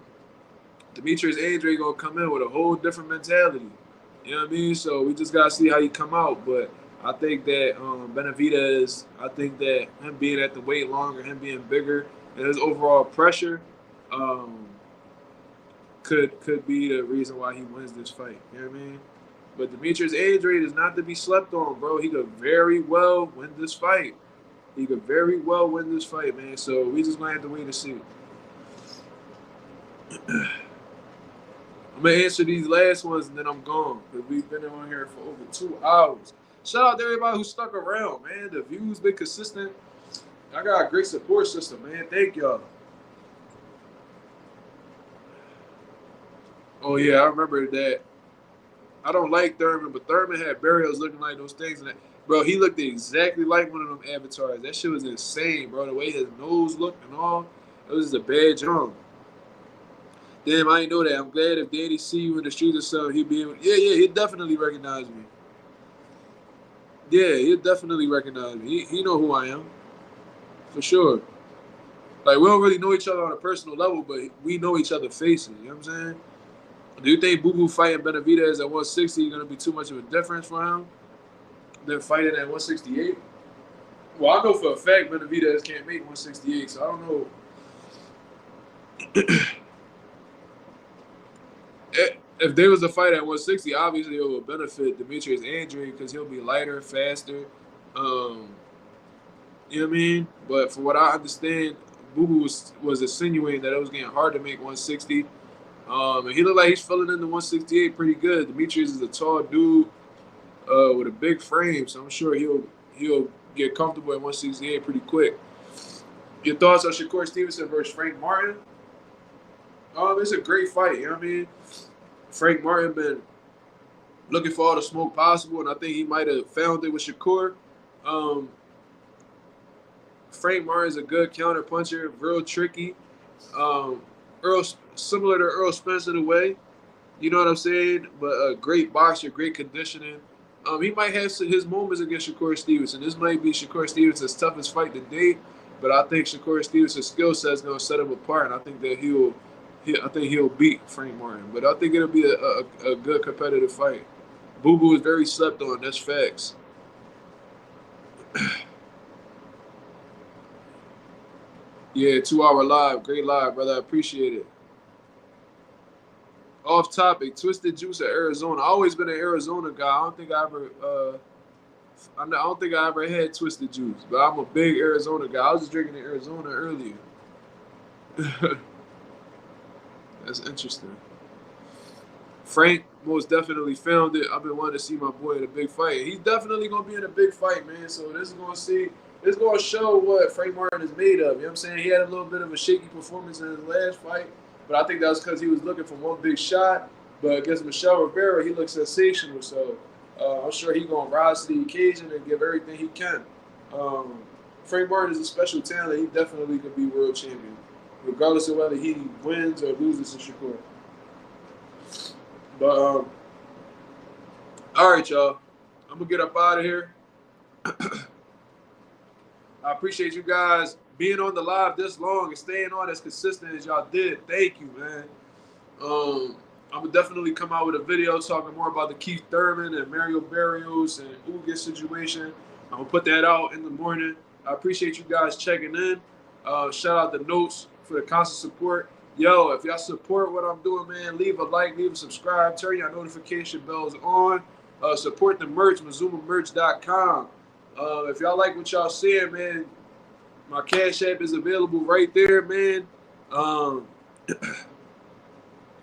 Demetrius Andre gonna come in with a whole different mentality. You know what I mean? So we just gotta see how he come out. But I think that Benavidez, I think that him being at the weight longer, him being bigger, and his overall pressure, um, could be the reason why he wins this fight. You know what I mean? But Demetrius Andre is not to be slept on, bro. He could very well win this fight. He could very well win this fight, man. So we just gonna have to wait and see. I'm gonna answer these last ones and then I'm gone. Because we've been on here for over 2 hours. Shout out to everybody who stuck around, man. The views been consistent. I got a great support system, man. Thank y'all. Oh yeah, I remember that. I don't like Thurman, but Thurman had Barrios looking like those things. And that, bro, he looked exactly like one of them avatars. That shit was insane, bro. The way his nose looked and all, it was just a bad job. Damn, I ain't know that. I'm glad if Danny see you in the streets or something, he'd be able. Yeah, he'd definitely recognize me. Yeah, he'll definitely recognize me. He know who I am for sure. Like we don't really know each other on a personal level, but we know each other's faces. You know what I'm saying? Do you think Boo Boo fighting Benavidez at 160 is gonna be too much of a difference for him than fighting at 168? Well, I know for a fact Benavidez can't make 168, so I don't know. If there was a fight at 160, obviously it would benefit Demetrius Andre because he'll be lighter, faster. Um, you know what I mean? But from what I understand, Boo Boo was insinuating that it was getting hard to make 160. And he looked like he's filling in the 168 pretty good. Demetrius is a tall dude with a big frame, so I'm sure he'll get comfortable at 168 pretty quick. Your thoughts on Shakur Stevenson versus Frank Martin? It's a great fight. You know what I mean? Frank Martin been looking for all the smoke possible, and I think he might have found it with Shakur. Um, Frank Martin's a good counter puncher, real tricky. Earl, similar to Earl Spence in a way, you know what I'm saying? But a great boxer, great conditioning. He might have his moments against Shakur Stevenson. This might be Shakur Stevenson's toughest fight to date, but I think Shakur Stevenson's skill set is going to set him apart, and I think that he'll beat Frank Martin. But I think it'll be a good competitive fight. Boo Boo is very slept on. That's facts. Yeah, 2 hour live. Great live, brother. I appreciate it. Off topic, Twisted Juice of Arizona. I always been an Arizona guy. I don't think I ever had Twisted Juice, but I'm a big Arizona guy. I was just drinking in Arizona earlier. That's interesting. Frank most definitely found it. I've been wanting to see my boy in a big fight. He's definitely gonna be in a big fight, man. So this is gonna show what Frank Martin is made of. You know what I'm saying? He had a little bit of a shaky performance in his last fight, but I think that was because he was looking for one big shot. But against Michel Rivera, he looked sensational. So I'm sure he's gonna rise to the occasion and give everything he can. Frank Martin is a special talent. He definitely could be world champion, regardless of whether he wins or loses to Shakur. But all right, y'all. I'm gonna get up out of here. I appreciate you guys being on the live this long and staying on as consistent as y'all did. Thank you, man. I'm gonna definitely come out with a video talking more about the Keith Thurman and Mario Barrios and Ugas situation. I'm gonna put that out in the morning. I appreciate you guys checking in. Shout out the Notes for the constant support. Yo, if y'all support what I'm doing, man, leave a like, leave a subscribe, turn your notification bells on. Support the merch, MazumaMerch.com. If y'all like what y'all seeing, man, my Cash App is available right there, man.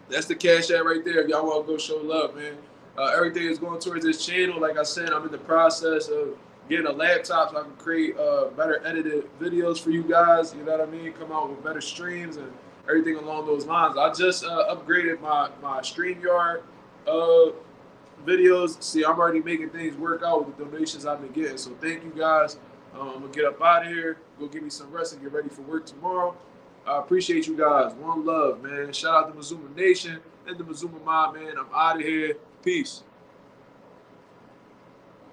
That's the Cash App right there if y'all want to go show love, man. Everything is going towards this channel. Like I said, I'm in the process of getting a laptop so I can create better edited videos for you guys. You know what I mean? Come out with better streams and everything along those lines. I just upgraded my StreamYard videos. See, I'm already making things work out with the donations I've been getting. So thank you guys. I'm going to get up out of here, go give me some rest and get ready for work tomorrow. I appreciate you guys. One love, man. Shout out to Mazuma Nation and the Mazuma Mob, man. I'm out of here. Peace.